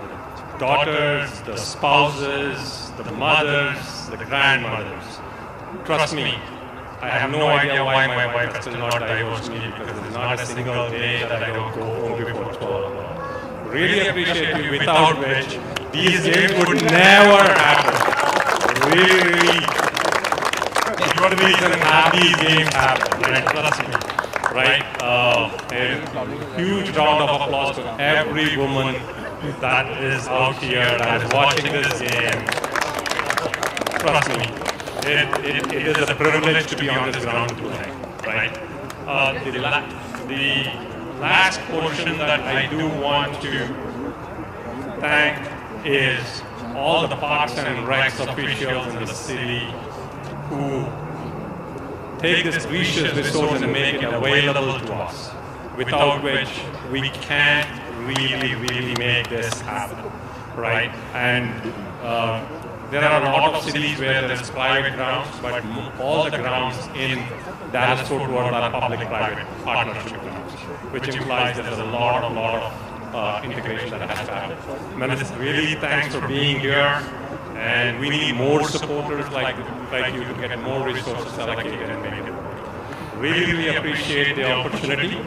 Daughters, the spouses, the mothers, the grandmothers. Trust me, I have no idea why my wife has still not divorced me, because there's not a single day that I don't go home before 12 o'clock. Really appreciate you, without which these games would never happen. Really, you're the reason have these games happen, and trust me, right? A huge round of applause to every woman that is out here, that is watching this game. Trust me, it is a privilege to be on this ground tonight, right? The last portion that I do want to thank is all the parks and recs officials in the city who take this precious resource and make it available to us, without which we can't really make this happen, right? And there are a lot of cities where there's private grounds, but all the grounds in Dallas-Fort Worth are public-private partnership grounds, which implies that there's a lot of integration that has to happen. Menace, really thanks for being here, and we need more supporters like you to get more resources allocated and make it work. Really appreciate the opportunity,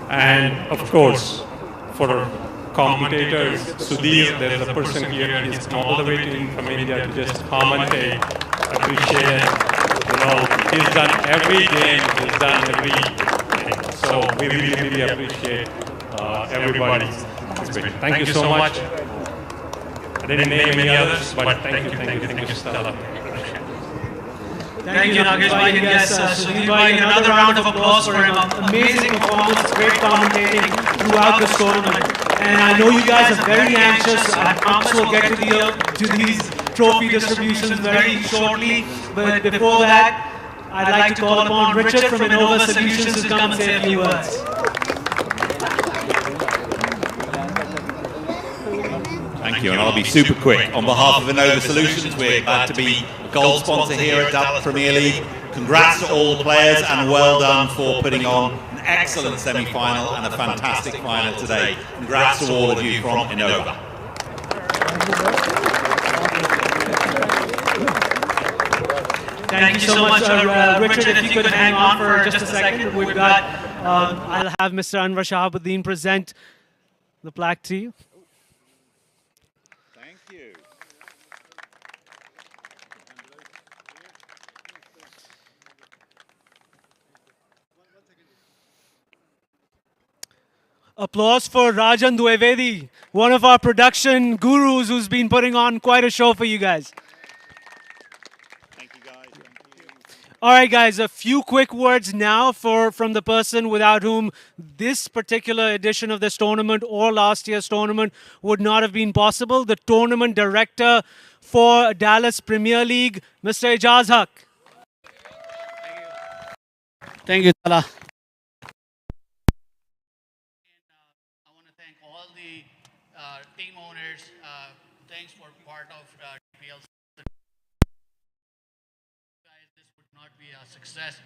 and of course, for commentators, Sudhir, there's a person here, he's come all the way from India to just commentate. Appreciate it. He's done every game, he's done everything. So we really appreciate everybody's participation. Thank you so much. I didn't name any others, but thank you, Stella. Thank you, Nagesh bhai. And yes, Sujith bhai, another round of applause for him. Amazing performance, great commentating throughout this tournament. And I know you guys are very anxious. I promise we'll get to these trophy distributions very shortly. But before that, I'd like to call upon Richard from Innova Solutions to come and say a few words. Thank you, and I'll be super quick. On behalf of Innova Solutions, we're glad to be a gold sponsor here at Dallas Premier League. Congrats to all the players and well done for putting on an excellent semi-final and a fantastic final today. Congrats to all of you from Innova. Thank you so much, Richard. If you could hang on for just a second, we've got, I'll have Mr. Anwar Shahabuddin present the plaque to you. Thank you. Applause for Rajan Dwivedi, one of our production gurus who's been putting on quite a show for you guys. All right, guys, a few quick words now from the person without whom this particular edition of this tournament or last year's tournament would not have been possible. The tournament director for Dallas Premier League, Mr. Ijaz Haq. Thank you, Tala. I want to thank all the team owners. Thanks for part of DPL. Not be a success.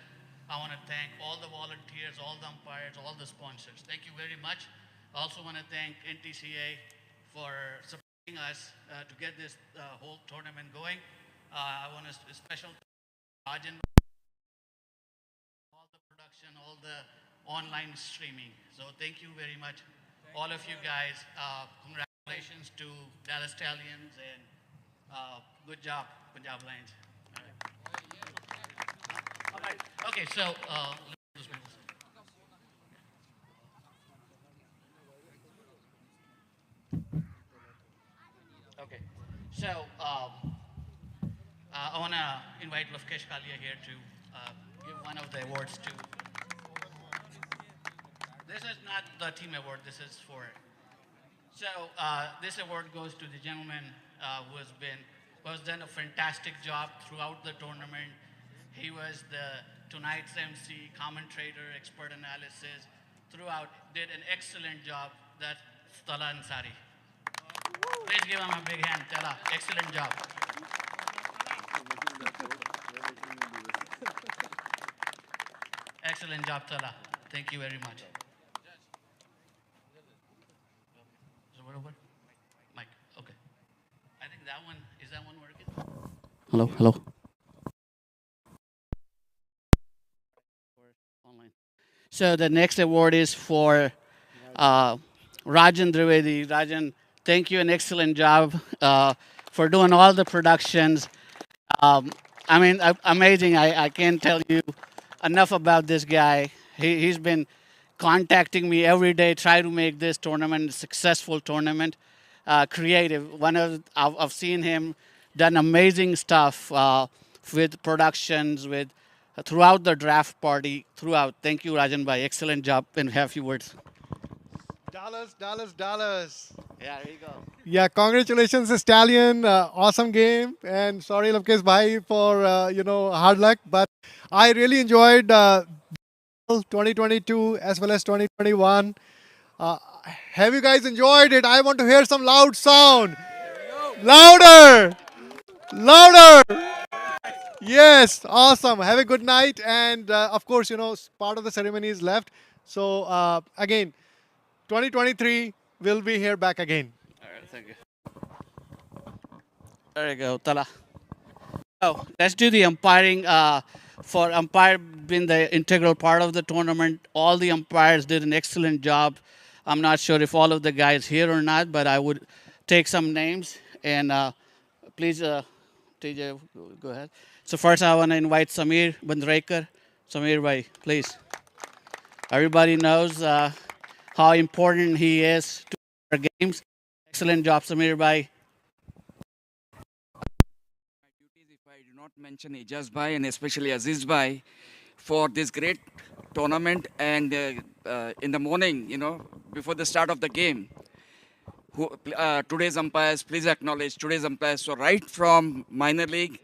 I want to thank all the volunteers, all the umpires, all the sponsors. Thank you very much. I also want to thank NTCA for supporting us to get this whole tournament going. I want to special Rajan, all the production, all the online streaming. So thank you very much, all of you guys. Congratulations to Dallas Stallions and good job, Punjab Lions. Okay, so okay, so I want to invite Lavkesh Kalia here to give one of the awards to. This is not the team award. This is for. So this award goes to the gentleman who has done a fantastic job throughout the tournament. He was tonight's MC, commentator, expert analysis, throughout, did an excellent job. That's Tala Ansari. Please give him a big hand, Tala. Excellent job. Excellent job, Tala. Thank you very much. Is it over? Mike, okay. I think is that one working? Hello. So the next award is for Rajan Dwivedi. Rajan, thank you, an excellent job for doing all the productions. I mean, amazing. I can't tell you enough about this guy. He's been contacting me every day, try to make this tournament a successful tournament. Creative. I've seen him done amazing stuff with productions, with throughout the draft party, throughout. Thank you, Rajan bhai. Excellent job. And have a few words. Dallas. Yeah, there you go. Yeah, congratulations, Stallion. Awesome game. And sorry, Lavkesh bhai, for, hard luck. But I really enjoyed 2022 as well as 2021. Have you guys enjoyed it? I want to hear some loud sound. Louder. Yes, awesome. Have a good night. And of course, part of the ceremony is left. So again, 2023 will be here back again. All right, thank you. There you go, Tala. So let's do the umpiring. For umpire being the integral part of the tournament, all the umpires did an excellent job. I'm not sure if all of the guys here or not, but I would take some names and please, TJ, go ahead. So first I want to invite Samir Bandrekar. Samir bhai, please. Everybody knows how important he is to our games. Excellent job, Samir bhai. If I do not mention Ijaz Bhai and especially Aziz Bhai for this great tournament. And in the morning, before the start of the game, today's umpires, please acknowledge today's umpires. So right from minor league,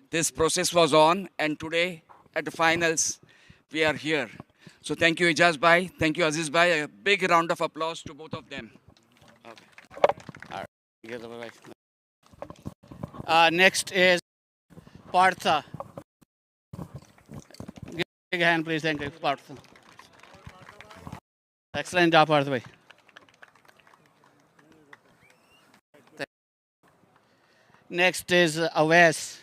this process was on, and today at the finals, we are here. So thank you, Ijaz Bhai. Thank you, Aziz Bhai. A big round of applause to both of them. Okay. All right. Next is Partha. Give a big hand, please. Thank you, Partha. Excellent job, Partha bhai. Next is Awais.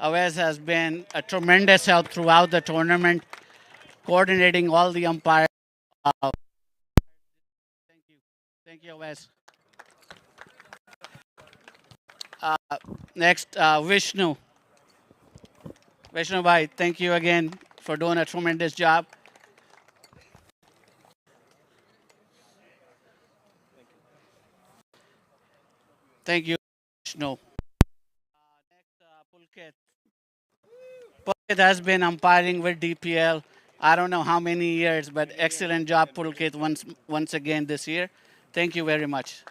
Awais has been a tremendous help throughout the tournament, coordinating all the umpires. Thank you, Awais. Next, Vishnu. Vishnu bhai, thank you again for doing a tremendous job. Thank you, Vishnu. Next, Pulkit. Pulkit has been umpiring with DPL. I don't know how many years, but excellent job, Pulkit, once again this year. Thank you very much.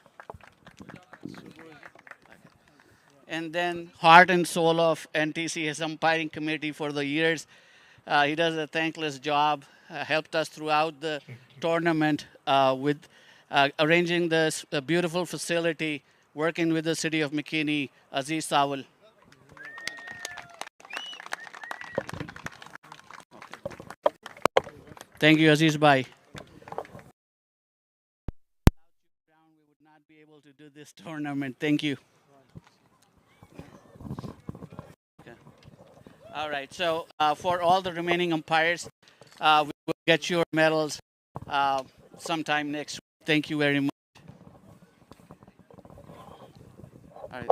And then heart and soul of NTC, his umpiring committee for the years. He does a thankless job, helped us throughout the tournament with arranging this beautiful facility, working with the city of McKinney, Aziz Sawal. Thank you, Aziz Bhai. We would not be able to do this tournament. Thank you. Okay. All right. So for all the remaining umpires, we will get your medals sometime next week. Thank you very much. All right.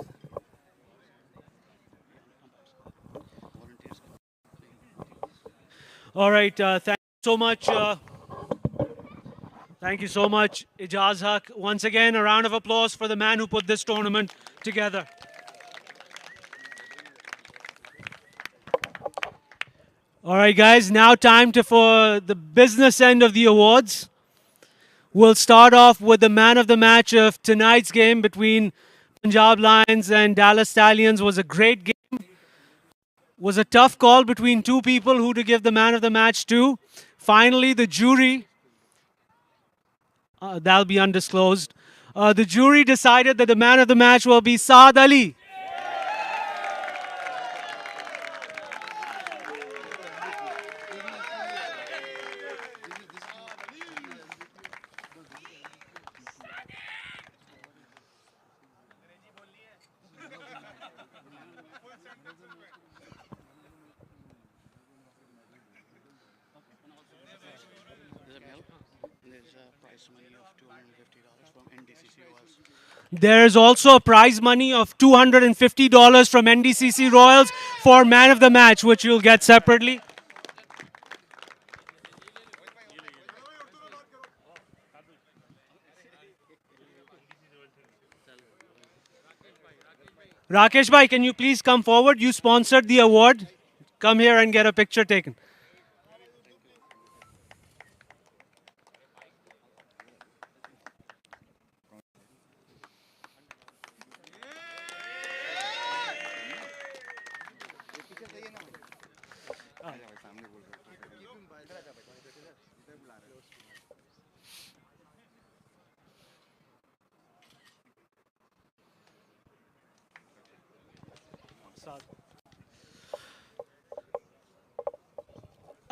All right. Thank you so much. Thank you so much, Ijaz Haq. Once again, a round of applause for the man who put this tournament together. All right, guys, now time for the business end of the awards. We'll start off with the man of the match of tonight's game between Punjab Lions and Dallas Stallions. Was a great game. Was a tough call between two people who to give the man of the match to. Finally, the jury, that'll be undisclosed. The jury decided that the man of the match will be Saad Ali. There's also a prize money of $250 from NDCC Royals for man of the match, which you'll get separately. Rakesh bhai, can you please come forward? You sponsored the award. Come here and get a picture taken.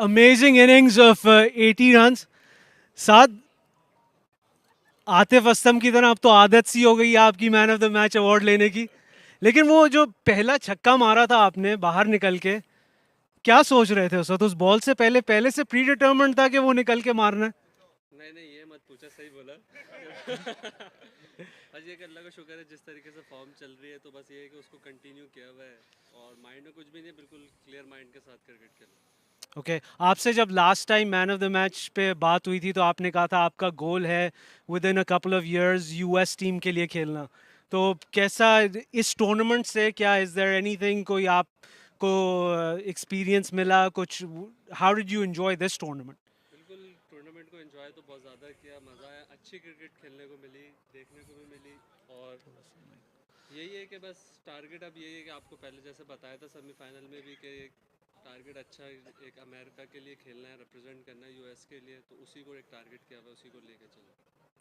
Amazing innings of 80 runs. Saad, Atif Aslam की तरह अब तो आदत सी हो गई है आपकी man of the match award लेने की, लेकिन वो जो पहला छक्का मारा था आपने बाहर निकल के, क्या सोच रहे थे उस वक्त? उस बॉल से पहले से प्री डिटरमिन्ड था कि वो निकल के मारना है? नहीं ये मत पूछा, सही बोला। आज ये अल्लाह का शुक्र है जिस तरीके से फॉर्म चल रही है, तो बस ये है कि उसको कंटिन्यू किया हुआ है और माइंड में कुछ भी नहीं, बिल्कुल क्लियर माइंड के साथ क्रिकेट खेलना। ओके, आपसे जब last time man of the match पे बात हुई थी तो आपने कहा था आपका गोल है with in a couple of years US team के लिए खेलना, तो कैसा इस टूर्नामेंट से, क्या इज़ देयर एनीथिंग, कोई आप आपको experience मिला कुछ? How did you enjoy this tournament? बिल्कुल टूर्नामेंट को एंजॉय तो बहुत ज़्यादा किया, मज़ा आया, अच्छी क्रिकेट खेलने को मिली, देखने को भी मिली। और यही है कि बस टारगेट अब यही है कि आपको पहले जैसे बताया था सेमीफाइनल में भी कि टारगेट अच्छा एक अमेरिका के लिए खेलना है, रिप्रेजेंट करना है यूएस के लिए, तो उसी को एक टारगेट किया हुआ, उसी को लेके चलो।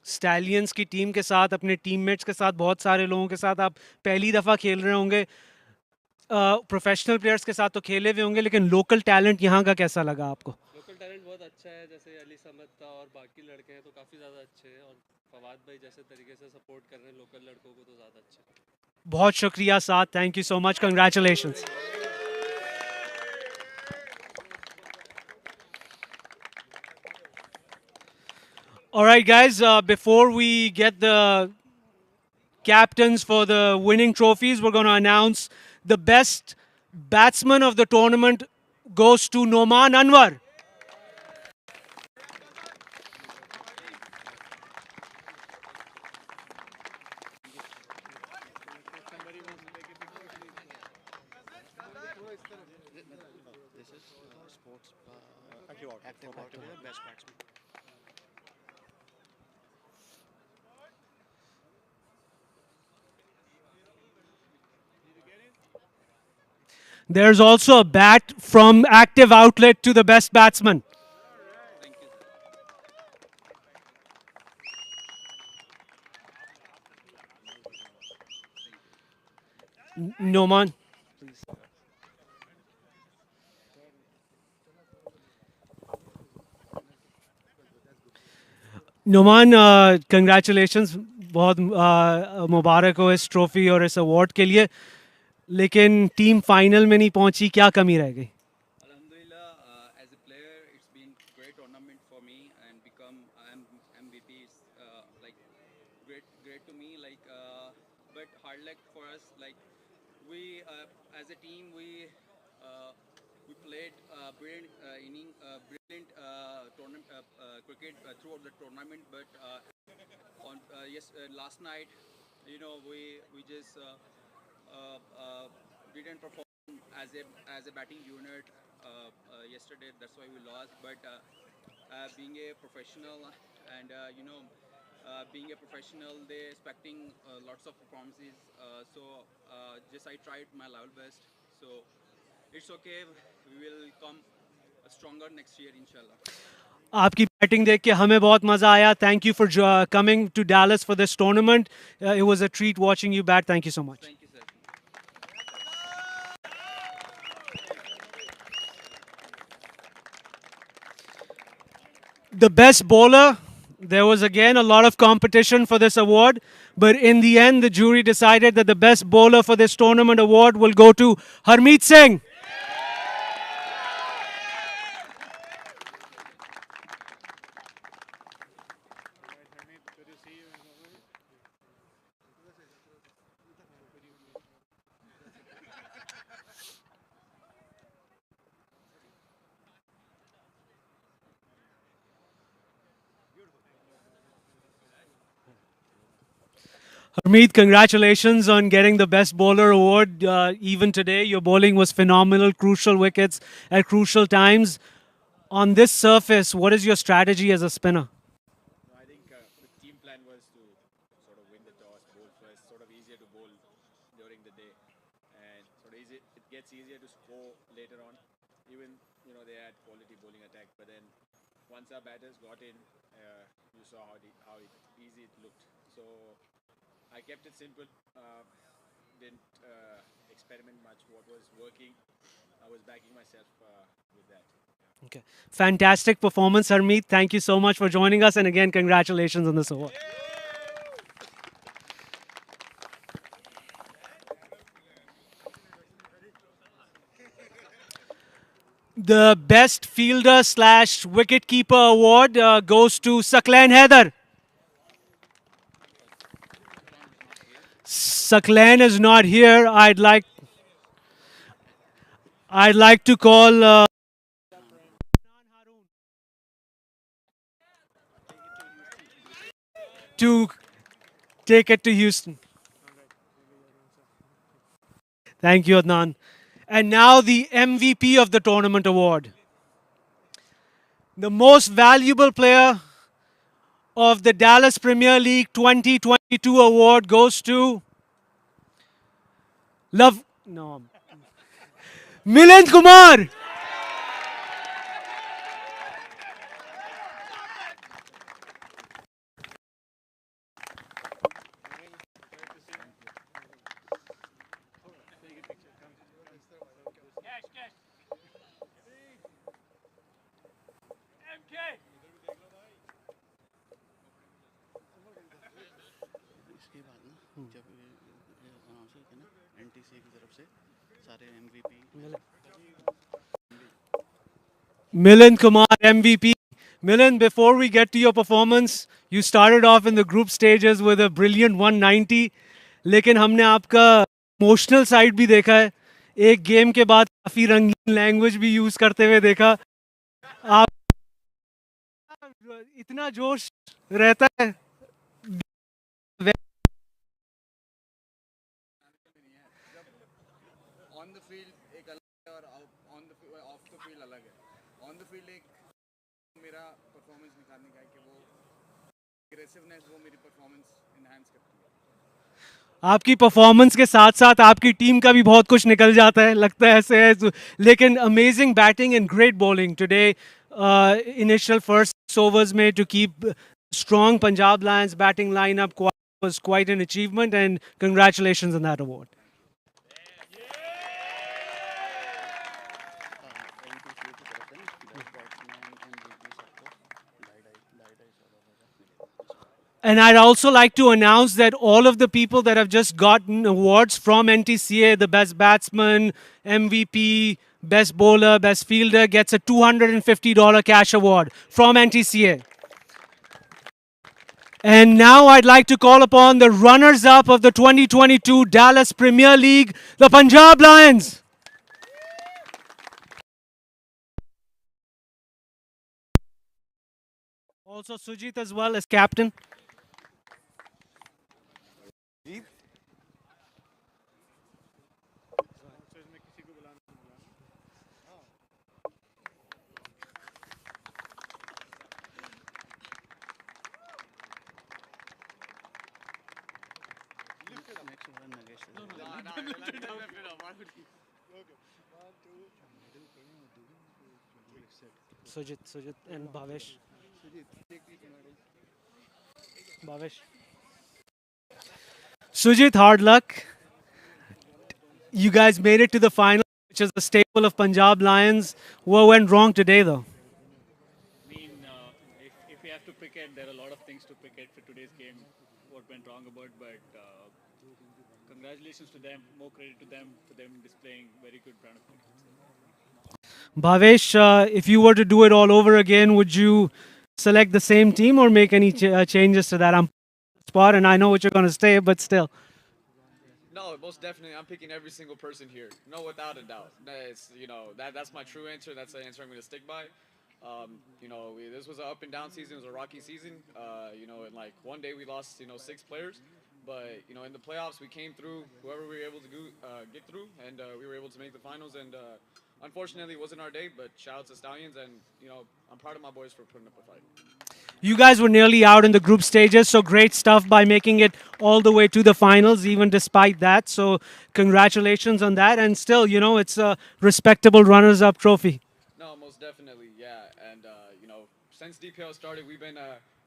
स्टैलियंस की टीम के साथ, अपने टीममेट्स के साथ, बहुत सारे लोगों के साथ आप पहली दफ़ा खेल रहे होंगे। प्रोफेशनल प्लेयर्स के साथ तो खेले हुए होंगे, लेकिन लोकल टैलेंट यहाँ का कैसा लगा आपको? लोकल टैलेंट बहुत अच्छा है, जैसे अली समद था और बाकी लड़के हैं तो काफ़ी ज़्यादा अच्छे हैं, और फवाद भाई जैसे तरीके से सपोर्ट कर रहे हैं लोकल लड़कों को, तो ज़्यादा अच्छे हैं। बहुत शुक्रिया Saad, thank you so much, congratulations. All right, guys, before we get the captains for the winning trophies, we're going to announce the best batsman of the tournament goes to Noman Anwar. This is sports active best batsman. There's also a bat from active outlet to the best batsman. Noman. Noman, congratulations, बहुत मुबारक हो इस trophy और इस award के लिए, लेकिन team final में नहीं पहुंची, क्या कमी रह गई? Alhamdulillah, as a player, it's been great tournament for me and become MVP is like great to me. But hard luck for us. We, as a team, we played brilliant brilliant tournament cricket throughout the tournament. But on last night, we just didn't perform as a batting unit yesterday. That's why we lost. But being a professional and being a professional, they expecting lots of performances. Just I tried my level best. So it's okay. We will come stronger next year, inshallah. आपकी batting देख के हमें बहुत मज़ा आया. Thank you for coming to Dallas for this tournament. It was a treat watching you bat. Thank you so much. Thank you, sir. The best bowler, there was again a lot of competition for this award, but in the end the jury decided that the best bowler for this tournament award will go to Harmeet Singh. Harmeet, congratulations on getting the Best Bowler award. Even today, your bowling was phenomenal, crucial wickets at crucial times. On this surface, what is your strategy as a spinner? I think the team plan was to sort of win the toss, bowl first, sort of easier to bowl during the day, and sort of easy. It gets easier to score later on. Even they had quality bowling attack, but then once our batters got in, you saw how easy it looked. So I kept it simple. Didn't experiment much. What was working, I was backing myself with that. Okay. Fantastic performance, Harmeet. Thank you so much for joining us. And again, congratulations on this award. The Best Fielder / Wicketkeeper award goes to Saqlain Haider. Saqlain is not here. I'd like to call to take it to Houston. Thank you, Adnan. And now the MVP of the tournament award. The most valuable player of the Dallas Premier League 2022 award goes to Milind Kumar. Milind Kumar, MVP. Milind, before we get to your performance, you started off in the group stages with a brilliant 190. लेकिन हमने आपका emotional side भी देखा है. एक game के बाद काफी रंगीन लैंग्वेज भी यूज करते हुए देखा. आप इतना जोश रहता है. ऑन द फील्ड एक अलग है और on the of the field अलग है. ऑन द फील्ड एक मेरा परफॉर्मेंस निकालने का है कि वो एग्रेसिवनेस वो मेरी परफॉर्मेंस एनहांस करती है. आपकी परफॉर्मेंस के साथ साथ आपकी टीम का भी बहुत कुछ निकल जाता है, लगता है ऐसे है. लेकिन amazing batting and great bowling today. Initial first overs में to keep strong Punjab Lions batting lineup was quite an achievement, and congratulations on that award. And I'd also like to announce that all of the people that have just gotten awards from NTCA, the best batsman, MVP, best bowler, best fielder, gets a $250 cash award from NTCA. And now I'd like to call upon the runners-up of the 2022 Dallas Premier League, the Punjab Lions. Also Sujith as well as captain. Sujith and Bhavesh. Sujith, hard luck. You guys made it to the final, which is the staple of Punjab Lions. What went wrong today, though? I mean, if we have to pick it, there are a lot of things to pick it for today's game. What went wrong about, but congratulations to them. More credit to them for them displaying very good brand of cricket. Bhavesh, if you were to do it all over again, would you select the same team or make any changes to that? I'm spot, and I know what you're going to say, but still. No, most definitely. I'm picking every single person here. No, without a doubt. It's, that's my true answer. That's the answer I'm going to stick by. This was an up and down season. It was a rocky season. And like one day we lost, 6 players. But, in the playoffs, we came through, whoever we were able to get through, and we were able to make the finals. And unfortunately, it wasn't our day, but shout out to Stallions. And, I'm proud of my boys for putting up a fight. You guys were nearly out in the group stages, so great stuff by making it all the way to the finals, even despite that. So congratulations on that. And still, it's a respectable runners-up trophy. No, most definitely, yeah. And, since DPL started, we've been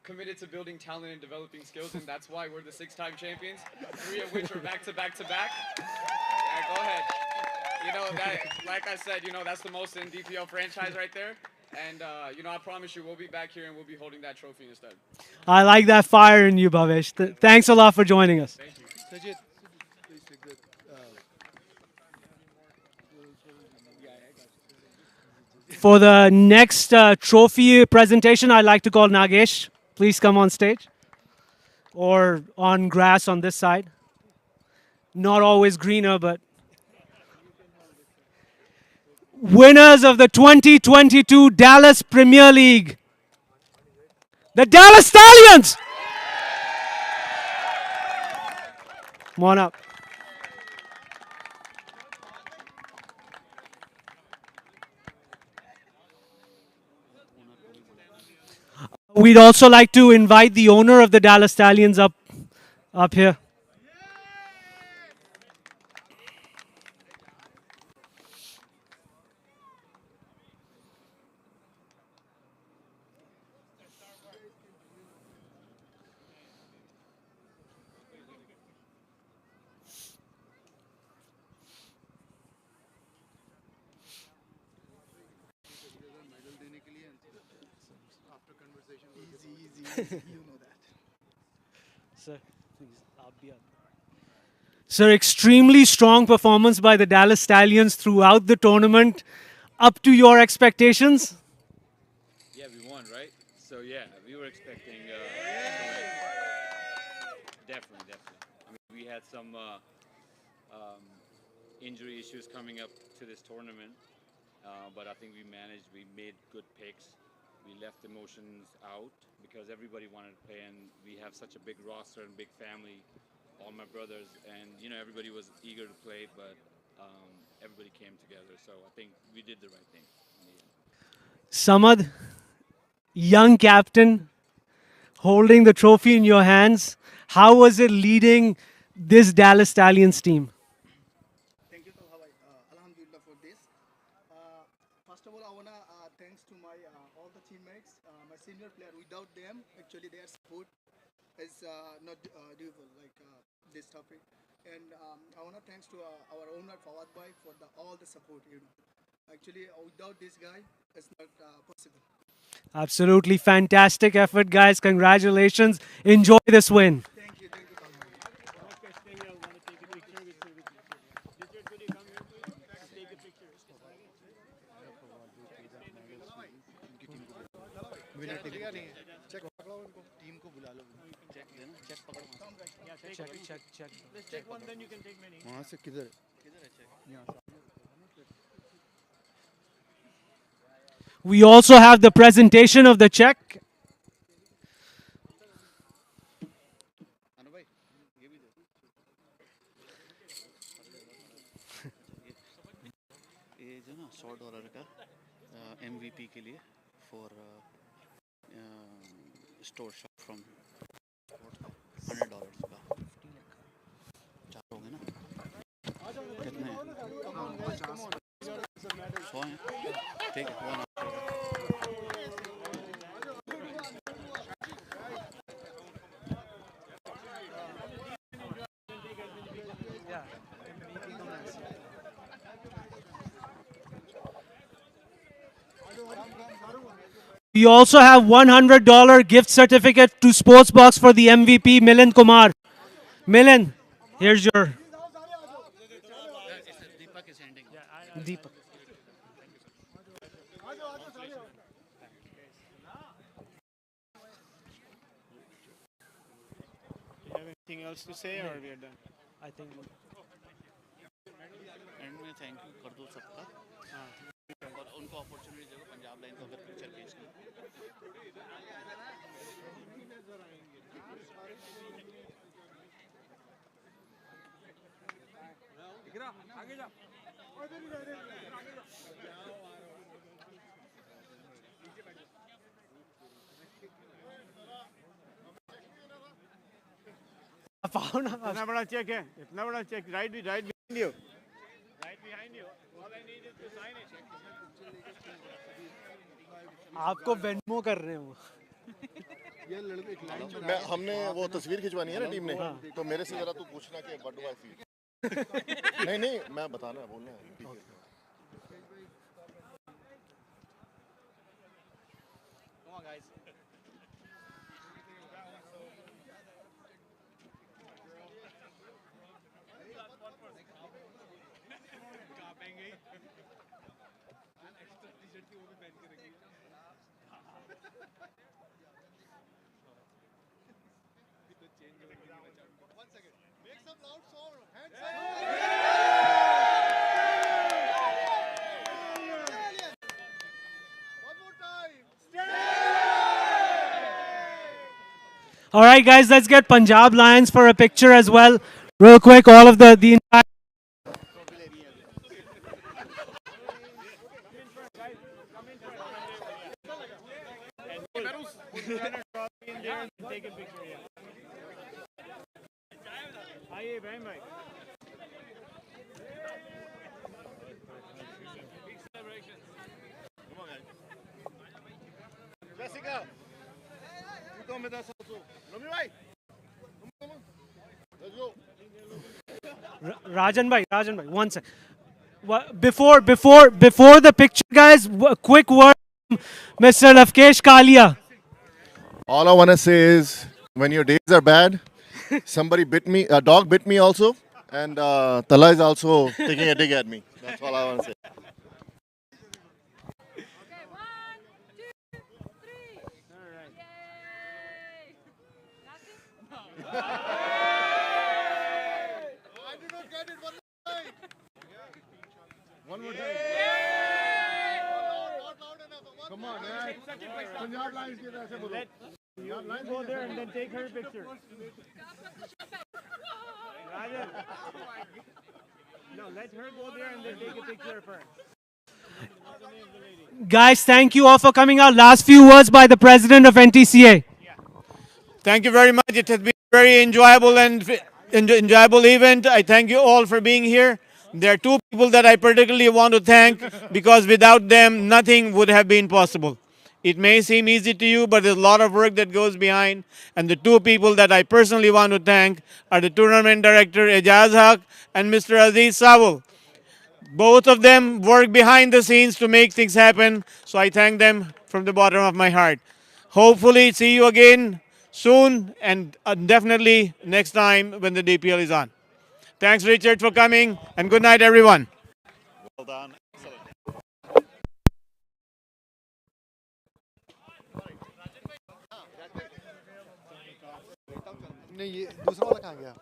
committed to building talent and developing skills, and that's why we're the 6-time champions, 3 of which are back-to-back-to-back. Yeah, go ahead. Like I said, that's the most in DPL franchise right there. And, I promise you, we'll be back here and we'll be holding that trophy instead. I like that fire in you, Bhavesh. Thanks a lot for joining us. Thank you. Sujith, please take the, For the next trophy presentation, I'd like to call Nagesh. Please come on stage. Or on grass on this side. Not always greener, but... Winners of the 2022 Dallas Premier League, the Dallas Stallions. Come on up. We'd also like to invite the owner of the Dallas Stallions up here. You know that. Sir, please, Sir, extremely strong performance by the Dallas Stallions throughout the tournament. Up to your expectations? Yeah, we won, right? So yeah, we were expecting definitely. I mean, we had some injury issues coming up to this tournament, but I think we managed. We made good picks. We left emotions out because everybody wanted to play, and we have such a big roster and big family. All my brothers, and everybody was eager to play, but everybody came together. So I think we did the right thing in the end. Samad, young captain, holding the trophy in your hands. How was it leading this Dallas Stallions team? Thank you, Alhamdulillah, for this. First of all, I wanna thanks to my all the teammates, my senior player. Without them, actually, their support is not doable like this topic. And I wanna thanks to our owner Fawad Bhai for all the support. Actually, without this guy, it's not possible. Absolutely fantastic effort, guys. Congratulations. Enjoy this win. Thank you. वहाँ से किधर We also have the presentation of the check. ये जो ना $100 का MVP के लिए for store shop from $100 का 4 हो गए ना कितने हैं 100 हैं ठीक है We also have $100 gift certificate to Sportsbox for the MVP, Milind Kumar. Milind, here's your. Deepak. You have anything else to say, or we are done? I think. And में थैंक यू कर दो सबका और उनको opportunity दे दो Punjab line को अगर picture भेजना आगे जा इतना बड़ा चेक है इतना बड़ा check right behind you all I need is to sign it आपको वेनमो कर रहे हैं वो हमने वो तस्वीर खिंचवानी है ना टीम ने तो मेरे से जरा तू पूछना कि व्हाट डू आई फील नहीं मैं बताना बोलना है come on guys All right, guys, let's get Punjab Lions for a picture as well. Real quick, all of the entire. Put the runner trophy in there and take a picture. Yeah. आइए बहन भाई. Big celebrations. Come on, guys. Jessica, you come with us also. Nomi bhai, come on. Let's go. Rajan bhai, one sec. Before the picture, guys, quick word, Mr. Lavkesh Kalia. All I want to say is, when your days are bad, somebody bit me, a dog bit me also, and Tala is also taking a dig at me. That's all I want to say. One more time. Come on, man. Punjab Lions ke aise bolo. You go there and then take her picture. Rajan. No, let her go there and then take a picture of her. Guys, thank you all for coming out. Last few words by the president of NTCA. Thank you very much. It has been a very enjoyable event. I thank you all for being here. There are two people that I particularly want to thank because without them, nothing would have been possible. It may seem easy to you, but there's a lot of work that goes behind. And the two people that I personally want to thank are the tournament director, Ejaz Haq, and Mr. Aziz Sawal. Both of them work behind the scenes to make things happen. So I thank them from the bottom of my heart. Hopefully, see you again soon and definitely next time when the DPL is on. Thanks, Richard, for coming, and good night, everyone. Well done. Excellent. नहीं ये दूसरा वाला कहाँ गया?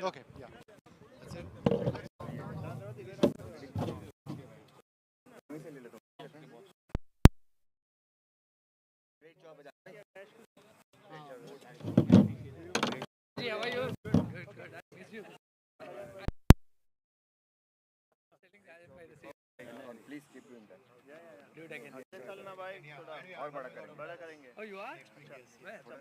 Okay, yeah. That's it. Great job, Yeah, you? Good. I miss you. Please keep doing that. Do it again. और बड़ा करेंगे. Oh, you are? Yes.